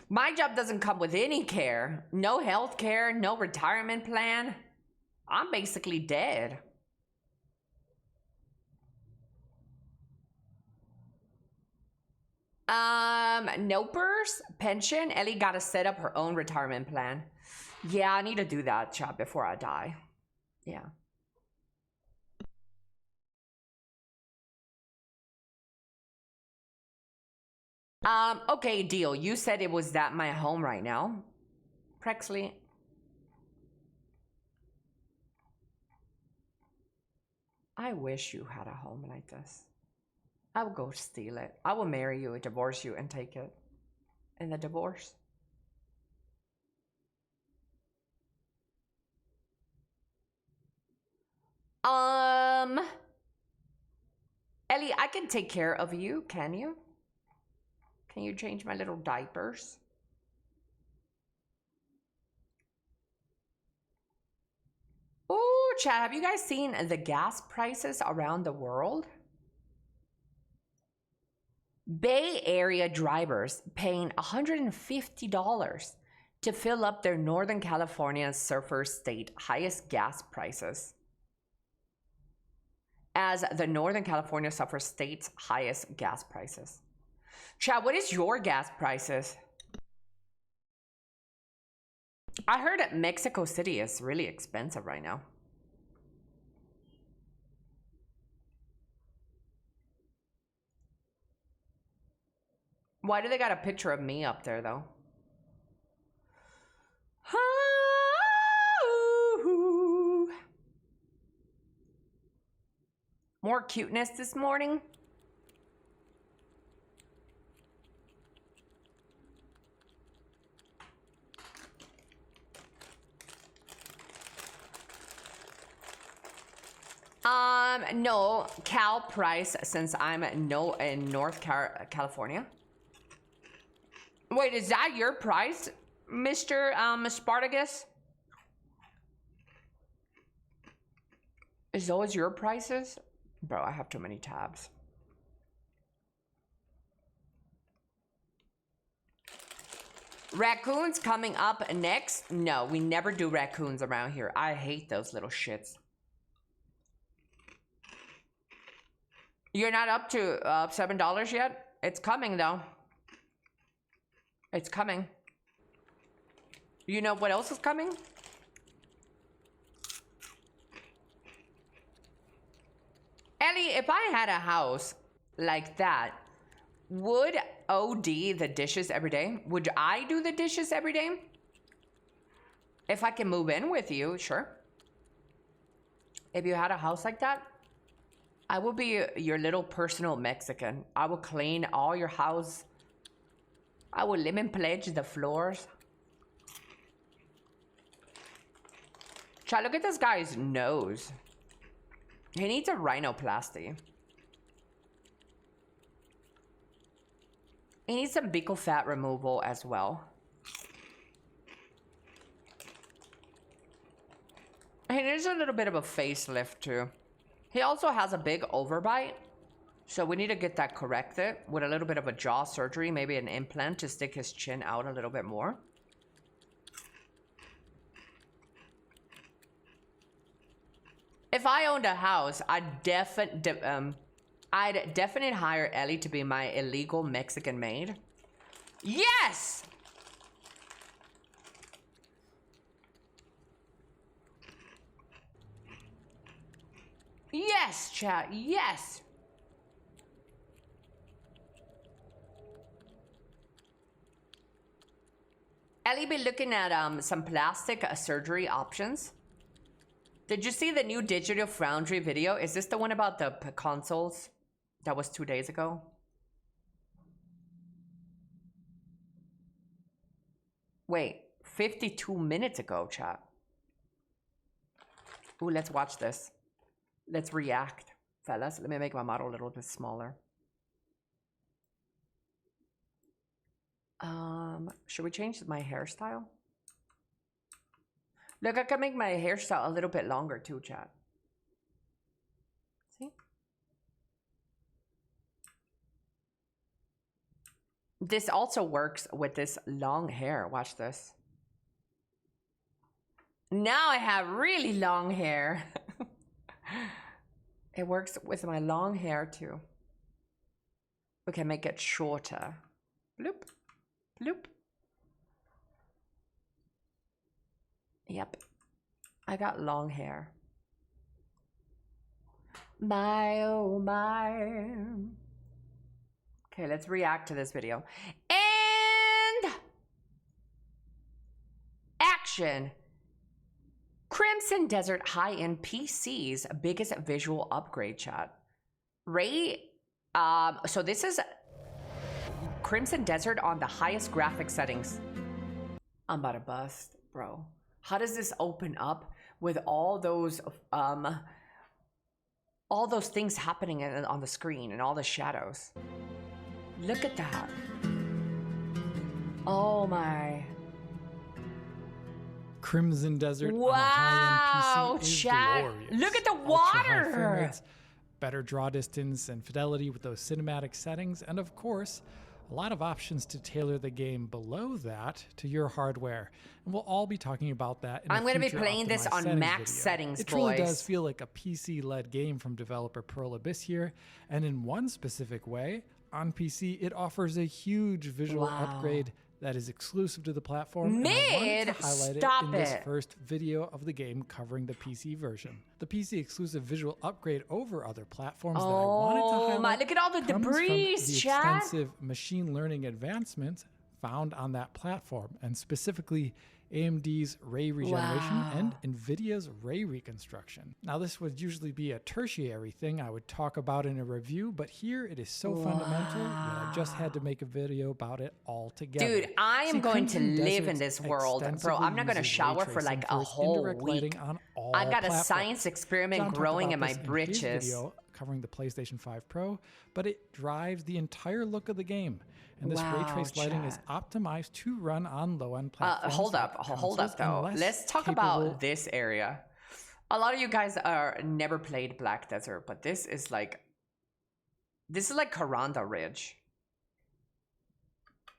My job doesn't come with any care. No health care, no retirement plan. I'm basically dead. Nopers, pension. Ellie gotta set up her own retirement plan. Yeah, I need to do that, chat, before I die. Yeah. Okay, deal. You said it was that my home right now. Prexley. I wish you had a home like this. I would go steal it. I will marry you, divorce you, and take it. In the divorce. Ellie, I can take care of you, can you? Can you change my little diapers? chat, have you guys seen the gas prices around the world? Bay Area drivers paying $150 to fill up their Northern California surfer state highest gas prices. As the Northern California suffers state's highest gas prices. Chat, what is your gas prices? I heard that Mexico City is really expensive right now. Why do they got a picture of me up there though? More cuteness this morning. No, Cal price since I'm in North California. Wait, is that your price, Mr. Spartacus? Is those your prices? Bro, I have too many tabs. Raccoons coming up next? No, we never do raccoons around here. I hate those little shits. You're not up to $7 yet? It's coming though. It's coming. You know what else is coming? Ellie, if I had a house like that, would OD the dishes every day? Would I do the dishes every day? If I can move in with you, sure. If you had a house like that, I will be your little personal Mexican. I will clean all your house. I will lemon pledge the floors. Try, look at this guy's nose. He needs a rhinoplasty. He needs some buccal fat removal as well. He needs a little bit of a facelift too. He also has a big overbite, so we need to get that corrected with a little bit of a jaw surgery, maybe an implant to stick his chin out a little bit more. If I owned a house, I'd definitely hire Ellie to be my illegal Mexican maid. Yes! Yes, chat, yes! Ellie be looking at some plastic surgery options. Did you see the new Digital Foundry video? Is this the one about the consoles? That was 2 days ago. Wait, 52 minutes ago, chat. Ooh, let's watch this. Let's react, fellas. Let me make my model a little bit smaller. Should we change my hairstyle? Look, I can make my hairstyle a little bit longer too, chat. See? This also works with this long hair. Watch this. Now I have really long hair. It works with my long hair too. We can make it shorter. Bloop, bloop. Yep, I got long hair. My, oh my. Okay, let's react to this video. And action. Crimson Desert high-end PC's biggest visual upgrade, chat. So this is Crimson Desert on the highest graphic settings. I'm about to bust, bro. How does this open up with all those things happening on the screen and all the shadows? Look at that. Oh my. Crimson Desert on a Wow, high-end PC is chat. glorious. Look at the Ultra-high frame water. rates, better draw distance and fidelity with those cinematic settings, and of course, a lot of options to tailor the game below that to your hardware. And we'll all be talking about that in I'm going to be playing this on max settings, It truly boys. does feel like a PC-led game from developer Pearl Abyss here, and in one specific way, on PC, it offers a huge visual upgrade that is exclusive to the platform. And I wanted to highlight Stop it in this it. first video of the game covering the PC version. The PC exclusive visual upgrade over other platforms that I wanted to highlight. My, look at all the comes from debris, the chat. extensive machine learning advancements found on that platform, and specifically AMD's ray regeneration and NVIDIA's ray reconstruction. Now, this would usually be a tertiary thing I would talk about in a review, but here it is so fundamental that I just had to make a video about it all together. Dude, I am going to Crimson live Desert in this world, bro. extensively I'm not going to uses shower ray for like tracing a for its whole indirect week. lighting on all I got a platforms. science experiment John talked growing about in my this his britches. video covering the PlayStation 5 Pro, but it drives the entire look of the game. And this ray Wow, trace lighting is optimized to run on low-end platforms. Hold like up though. consoles, and Let's talk capable about this area. A lot of you guys are never played Black Desert, but this is like Karanda Ridge.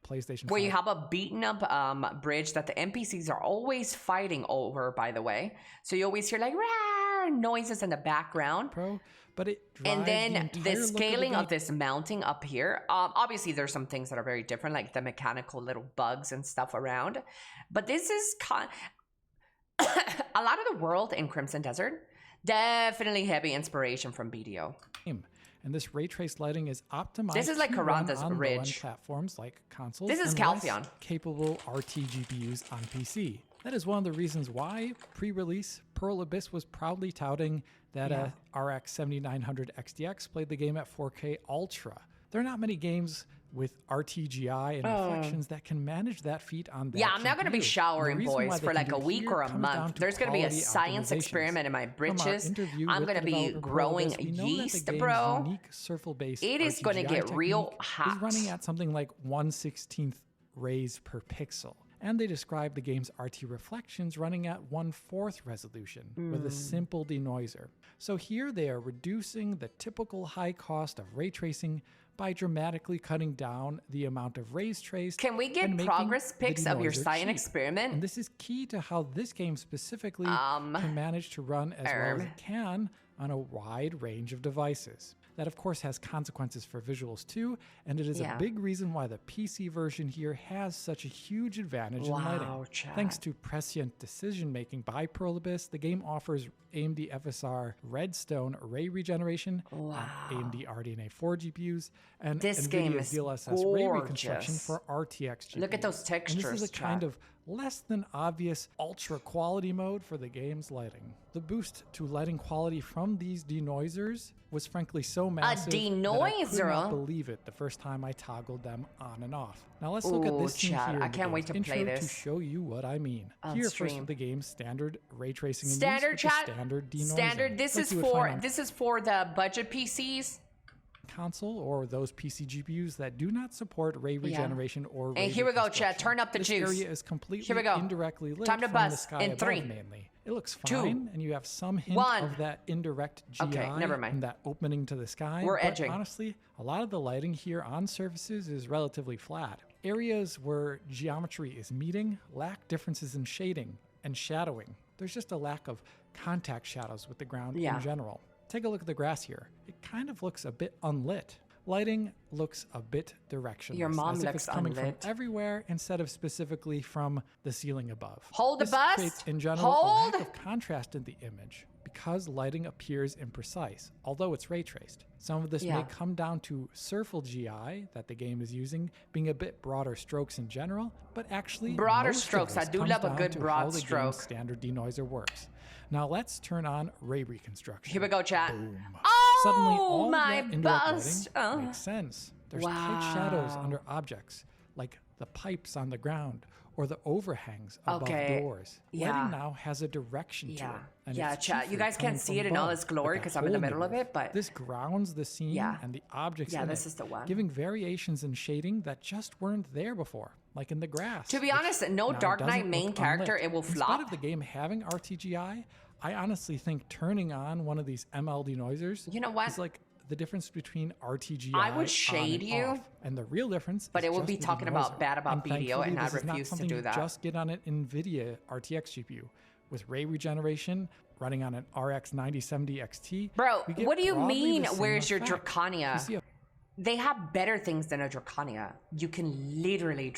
PlayStation Where 5. you have a beaten up bridge that the NPCs are always fighting over, by the way. So you always hear like rah, noises in the background. Pro, but it and then the the entire look scaling of of this mounting up here. Obviously, there's some things that are very different, like the mechanical little bugs and stuff around. But this is a lot of the world in Crimson Desert. Definitely heavy inspiration from BDO. And this ray trace lighting is optimized. This is like to run Karanda's on low-end Ridge. platforms like consoles. This is and less Calpheon. capable RT GPUs on PC. That is one of the reasons why pre-release Pearl Abyss was proudly touting that RX 7900 XTX played the game at 4K Ultra. There are not many games with RTGI and reflections that can manage that feat on that I'm not going to be GPU. showering, And the reason why boys, they for can like do a week here or a comes down month. to There's going to be a quality science optimizations. experiment in my From our britches. interview I'm with going to the be developer Pearl growing Abyss, we know that the yeast, game's bro. unique surface-based It is going to RTGI get real technique hot. is running at something like 1/16th rays per pixel. And they describe the game's RT reflections running at 1/4 resolution with a simple denoiser. So here they are reducing the typical high cost of ray tracing by dramatically cutting down the amount of rays traced. Can we get and making progress the pics of your denoiser science cheap. experiment? And this is key to how this game specifically can manage to run as well as it can on a wide range of devices. That, of course, has consequences for visuals too, and it is a big reason why the PC version here has such a huge advantage in lighting. Thanks to prescient decision-making by Pearl Abyss, the game offers AMD FSR Redstone ray regeneration, AMD RDNA 4 GPUs, and This game NVIDIA's is DLSS ray reconstruction gorgeous. for RTX GPUs. Look at those textures, And this is a kind of less than obvious ultra quality mode for the game's lighting. The boost to lighting quality from these denoisers was frankly so massive that I could denoiser? not believe it the first time I toggled them on and off. Now let's look at this scene chat, here I in the can't wait game's to play intro this. to show you what I mean. On Here first stream. with the game's standard ray tracing and Standard use with chat. the standard denoiser. Standard. This like is you would find on this is for the budget PCs. console or those PC GPUs that do not support ray regeneration or ray And here we go, reconstruction. chat. Turn up the this juice. area is completely Here we go. indirectly lit Time to from bust the sky in above 3, mainly. It looks 2, fine, and you have some hint 1. of that indirect GI Okay, never mind. and that opening to the sky. We're but edging. honestly, a lot of the lighting here on surfaces is relatively flat. Areas where geometry is meeting lack differences in shading and shadowing. There's just a lack of contact shadows with the ground in general. Take a look at the grass here. It kind of looks a bit unlit. Lighting looks a bit directionless. Your mom as if looks it's coming unlit. from everywhere instead of specifically from the ceiling above. Hold the This bus. creates, in general, Hold. a lack of contrast in the image because lighting appears imprecise, although it's ray traced. Some of this may come down to surfal GI that the game is using being a bit broader strokes in general, but actually Broader most of strokes. I this do comes love a down good to broad how the game's stroke. standard denoiser works. Now let's turn on ray reconstruction. Here we go, chat. Boom. Oh, Suddenly, all my of that indirect bust. lighting makes sense. There's tight shadows under objects, like the pipes on the ground or the overhangs above doors. Lighting now has a direction to it. And it's chat. chiefly You guys can't coming see from it in all above, its glory but because the I'm in the whole middle of negative. it, but This grounds the scene and the objects in this it, is the one. giving variations in shading that just weren't there before. like in the grass. To be honest, no Dark Knight main character, it will flop. In spite of the game having RTGI, I honestly think turning on one of these ML denoisers, you know what, is like the difference between RTGI I would shade you off. And the real difference but is it would just be the talking denoiser. about bad about BDO, and I refuse to do that. Just get on an NVIDIA RTX GPU with ray regeneration running on an RX 9070 XT. Bro, what do you mean, where's your effect. Dracania? They have better things than a Dracania. You can literally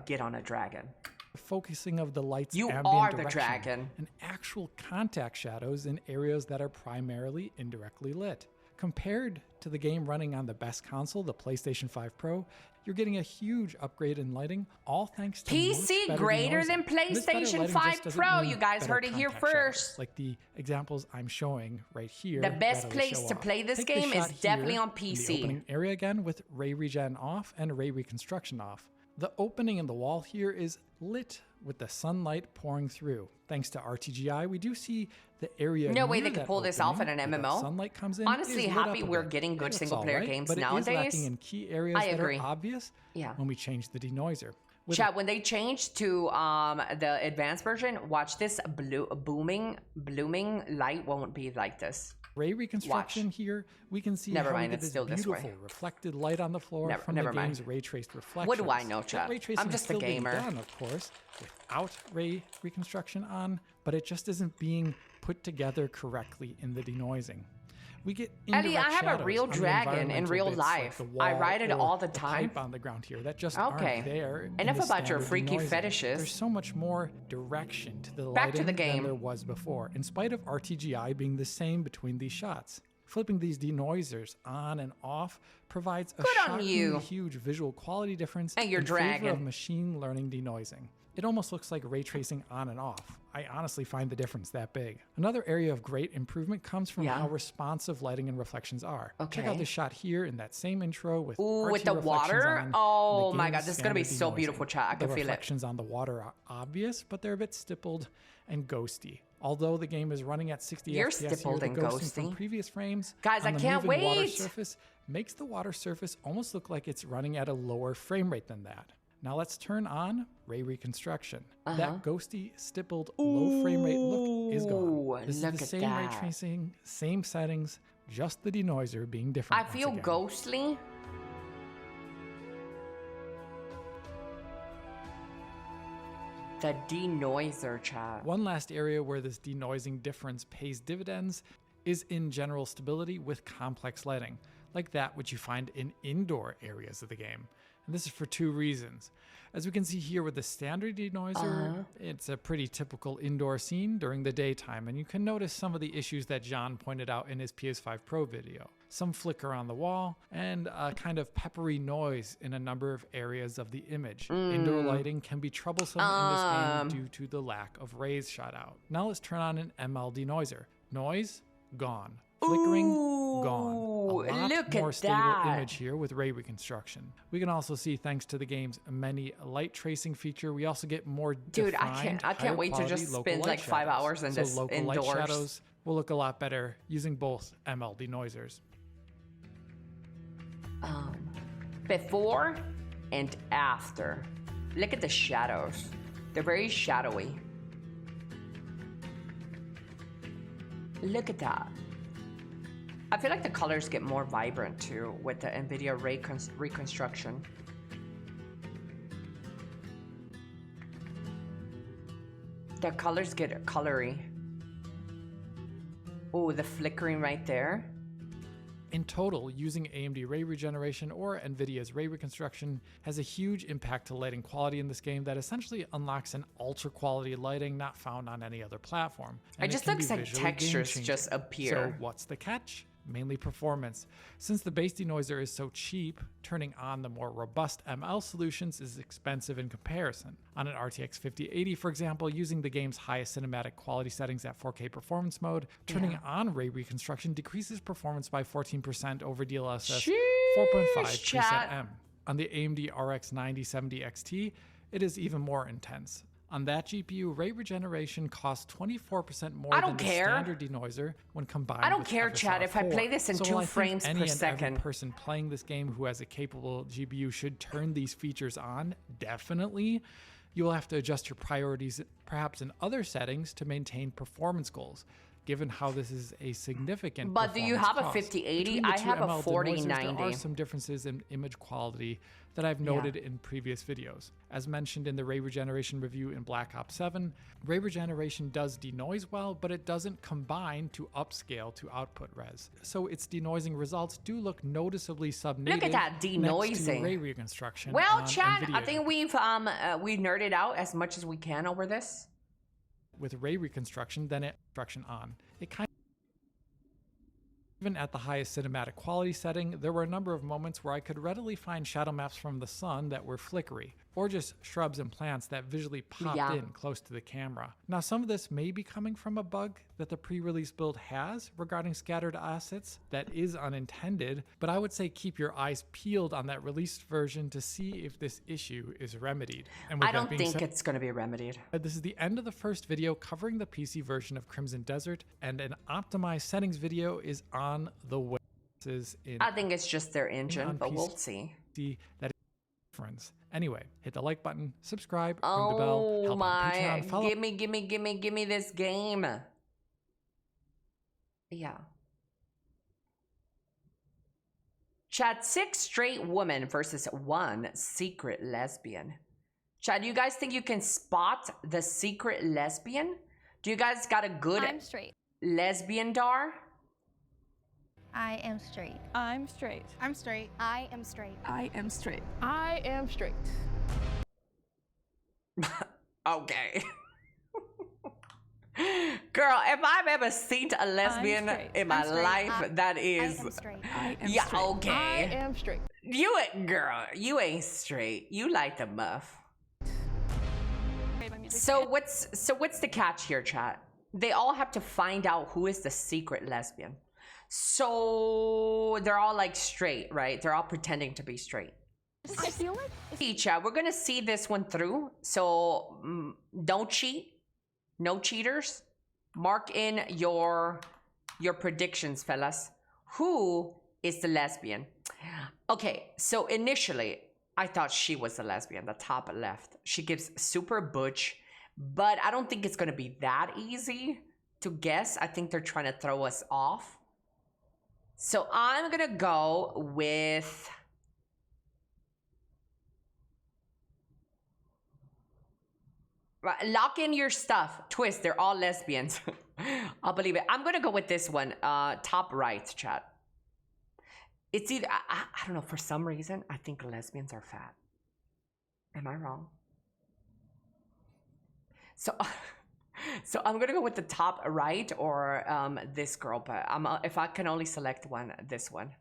get on a dragon. Focusing of the light's You ambient are the direction dragon. and actual contact shadows in areas that are primarily indirectly lit. Compared to the game running on the best console, the PlayStation 5 Pro, you're getting a huge upgrade in lighting, all thanks to PC greater than PlayStation 5 Pro. You guys heard it here first. Like the examples I'm showing right here. The best place to play this game is definitely on PC. The opening area again with ray regen off and ray reconstruction off. The opening in the wall here is lit with the sunlight pouring through. Thanks to RTGI, we do see the area. No way they could pull this off in an MMO. Sunlight comes in. Honestly, happy we're getting good single player games but nowadays. It is lacking in key areas I agree. that are obvious when we change the denoiser. Chat, when they change to the advanced version, watch this blooming light won't be like this. Ray reconstruction here, we can see how we get this beautiful reflected light on the floor from the game's ray traced reflections. What do I know, chat? I'm just a gamer. Done, of course, without ray reconstruction on, but it just isn't being put together correctly in the denoising. We get Ellie, I have a real dragon in real life. I ride it all the time. Pipe on the ground here that just aren't there. Enough about your freaky fetishes. There's so much more direction to the lighting than there was before, in spite of RTGI being the same between these shots. Flipping these denoisers on and off provides a shockingly huge visual quality difference and your in dragon. favor of machine learning denoising. It almost looks like ray tracing on and off. I honestly find the difference that big. Another area of great improvement comes from how responsive lighting and reflections are. Check out this shot here in that same intro with with the water. Oh my god, this is gonna be so beautiful, chat. I can feel it. The reflections on the water are obvious, but they're a bit stippled and ghosty. Although the game is running at 60 FPS stippled here, and the ghosting ghosty. from previous frames guys, on I the can't moving water wait. surface makes the water surface almost look like it's running at a lower frame rate than that. Now let's turn on ray reconstruction. That ghosty, stippled, low frame rate look is gone. This is the same ray tracing, same settings, just the denoiser being different. I feel ghostly. The denoiser, chat. One last area where this denoising difference pays dividends is in general stability with complex lighting, like that which you find in indoor areas of the game. And this is for two reasons. As we can see here with the standard denoiser, it's a pretty typical indoor scene during the daytime, and you can notice some of the issues that John pointed out in his PS5 Pro video. Some flicker on the wall, and a kind of peppery noise in a number of areas of the image. Indoor lighting can be troublesome in this game due to the lack of rays shot out. Now let's turn on an ML denoiser. Noise, gone. Flickering, gone. A lot more stable image here with ray reconstruction. We can also see, thanks to the game's many light tracing feature, we also get more defined, I can't wait to just spend like 5 hours in this local indoors. Light shadows will look a lot better using both ML denoisers. Before and after. Look at the shadows. They're very shadowy. Look at that. I feel like the colors get more vibrant too with the NVIDIA reconstruction. The colors get colory. Oh, the flickering right there. In total, using AMD ray regeneration or NVIDIA's ray reconstruction has a huge impact to lighting quality in this game that essentially unlocks an ultra quality lighting not found on any other platform. It just looks like textures just appear. So what's the catch? Mainly performance. Since the base denoiser is so cheap, turning on the more robust ML solutions is expensive in comparison. On an RTX 5080, for example, using the game's highest cinematic quality settings at 4K performance mode, turning on ray reconstruction decreases performance by 14% over DLSS 4.5 preset M. On the AMD RX 9070 XT, it is even more intense. On that GPU, ray regeneration costs 24% more than the standard denoiser when combined. I don't with care, FSR4. Chad, if I play this in So 2 while I think frames any per and second. Every person playing this game who has a capable GPU should turn these features on, definitely. You will have to adjust your priorities, perhaps in other settings, to maintain performance goals, given how this is a significant But do you have a cost. 5080? Between the I two have a ML denoisers, 4090. There are some differences in image quality that I've noted in previous videos. As mentioned in the ray regeneration review in Black Ops 7, ray regeneration does denoise well, but it doesn't combine to upscale to output res. So its denoising results do look noticeably sub-native. Look at that denoising. Next to ray reconstruction. Well, Chad, NVIDIA. I think we've nerded out as much as we can over this. With ray reconstruction, then it construction on. It kind of, even at the highest cinematic quality setting, there were a number of moments where I could readily find shadow maps from the sun that were flickery, or just shrubs and plants that visually popped in close to the camera. Now, some of this may be coming from a bug that the pre-release build has regarding scattered assets that is unintended, but I would say keep your eyes peeled on that released version to see if this issue is remedied. And with I don't that being think said, it's going to be remedied. this is the end of the first video covering the PC version of Crimson Desert, and an optimized settings video is on the way. I think it's just their engine, but PC, we'll see. That is difference. Anyway, hit the like button, subscribe, ring the bell, help on Patreon, follow. Give me this game. Yeah. Chad, 6 straight women versus 1 secret lesbian. Chad, you guys think you can spot the secret lesbian? Do you guys got a good I'm straight. lesbian dar? I am straight. I'm straight. I'm straight. I am straight. I am straight. I am straight. Okay. Girl, if I've ever seen a lesbian in my life, that is. I am straight. I am yeah, straight. okay. I am straight. You ain't, girl, you ain't straight. You like the muff. So what's the catch here, chat? They all have to find out who is the secret lesbian. So they're all like straight, right? They're all pretending to be straight. I feel like Hey, chat, we're gonna see this one through. So don't cheat. No cheaters. Mark in your predictions, fellas. Who is the lesbian? Okay, so initially I thought she was the lesbian, the top left. She gives super butch, but I don't think it's gonna be that easy to guess. I think they're trying to throw us off. So I'm gonna go with lock in your stuff. Twist, they're all lesbians. I'll believe it. I'm gonna go with this one. Top right, chat. It's either I don't know, for some reason I think lesbians are fat. Am I wrong? So I'm gonna go with the top right or this girl, but if I can only select one, this one.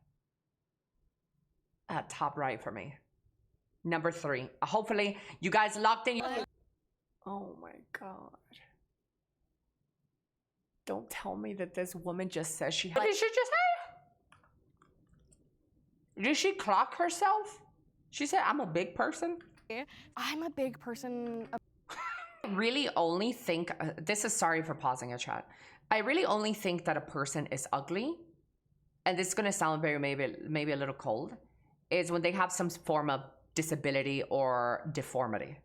Top right for me. Number 3. Hopefully you guys locked in. Oh my god! Don't tell me that this woman just says she. What did she just say? Did she clock herself? She said, "I'm a big person." I'm a big person. I really only think, this is sorry for pausing a chat. I really only think that a person is ugly, and this is gonna sound very maybe a little cold, is when they have some form of disability or deformity.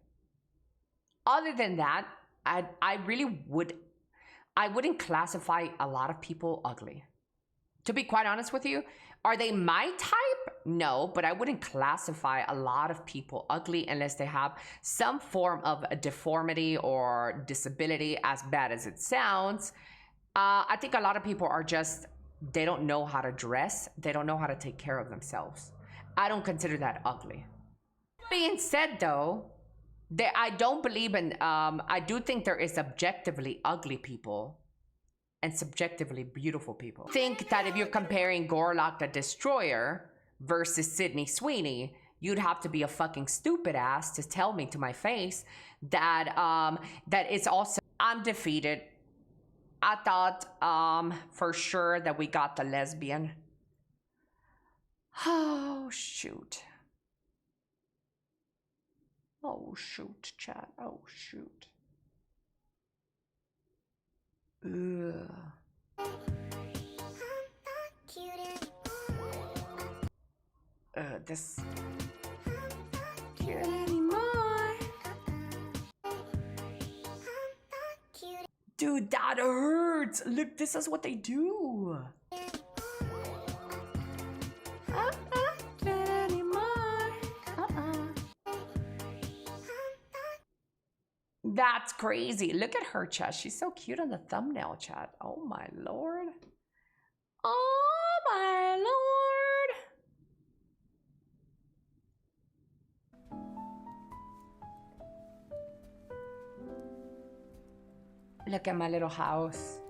Other than that, I wouldn't classify a lot of people ugly. To be quite honest with you, are they my type? No, but I wouldn't classify a lot of people ugly unless they have some form of a deformity or disability, as bad as it sounds. I think a lot of people are just, they don't know how to dress. They don't know how to take care of themselves. I don't consider that ugly. Being said though, I don't believe in, I do think there is objectively ugly people and subjectively beautiful people. I think that if you're comparing Gorlock the Destroyer versus Sydney Sweeney, you'd have to be a fucking stupid ass to tell me to my face that that it's also, I'm defeated. I thought for sure that we got the lesbian. Oh shoot. Oh shoot, chat. Oh shoot. Ugh. This cute anymore. Dude, that hurts. Look, this is what they do. That's crazy. Look at her, chat. She's so cute on the thumbnail, chat. Oh my lord. Oh my lord. Look at my little house.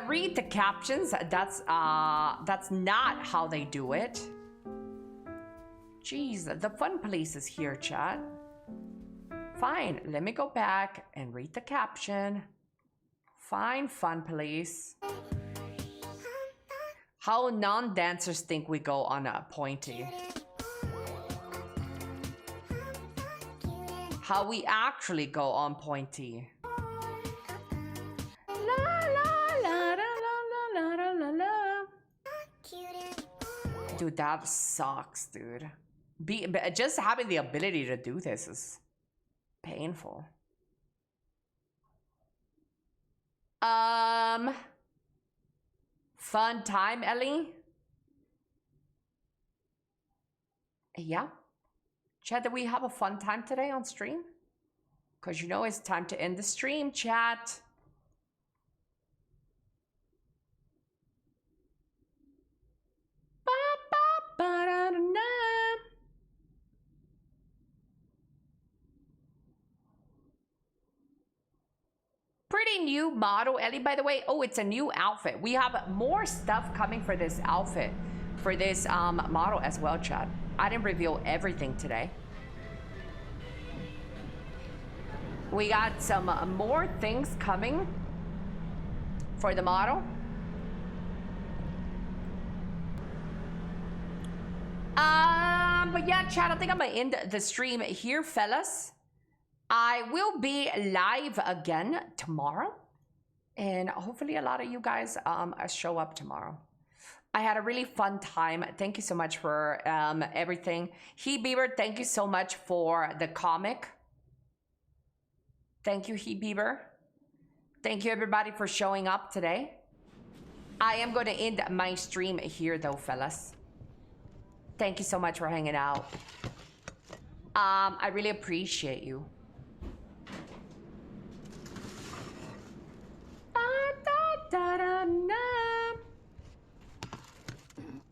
Read the captions. That's not how they do it. Jeez, the fun police is here, chat. Fine, let me go back and read the caption. Fine, fun police. How non-dancers think we go on a pointy. How we actually go on pointy. Dude, that sucks, dude. Just having the ability to do this is painful. Fun time, Ellie? Yeah. Chat, did we have a fun time today on stream? Because you know it's time to end the stream, chat. Pretty new model, Ellie, by the way. Oh, it's a new outfit. We have more stuff coming for this outfit, for this model as well, chat. I didn't reveal everything today. We got some more things coming for the model. But yeah, chat, I think I'm gonna end the stream here, fellas. I will be live again tomorrow, and hopefully a lot of you guys show up tomorrow. I had a really fun time. Thank you so much for everything. He Bieber, thank you so much for the comic. Thank you, He Bieber. Thank you, everybody, for showing up today. I am going to end my stream here, though, fellas. Thank you so much for hanging out. I really appreciate you.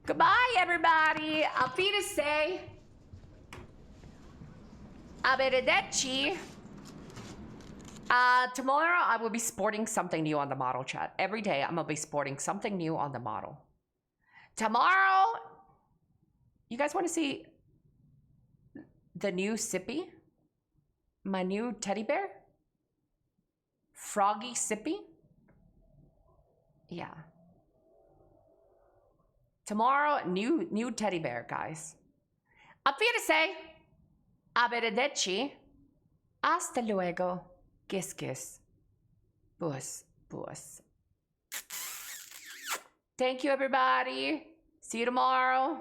Goodbye, everybody. Auf Wiedersehen. Arrivederci. Tomorrow I will be sporting something new on the model, chat. Every day I'm gonna be sporting something new on the model. Tomorrow, you guys want to see the new Sippy? My new teddy bear? Froggy Sippy? Yeah. Tomorrow, new teddy bear, guys. Auf Wiedersehen. Arrivederci. Hasta luego. Kiss, kiss. Bus, bus. Thank you, everybody. See you tomorrow.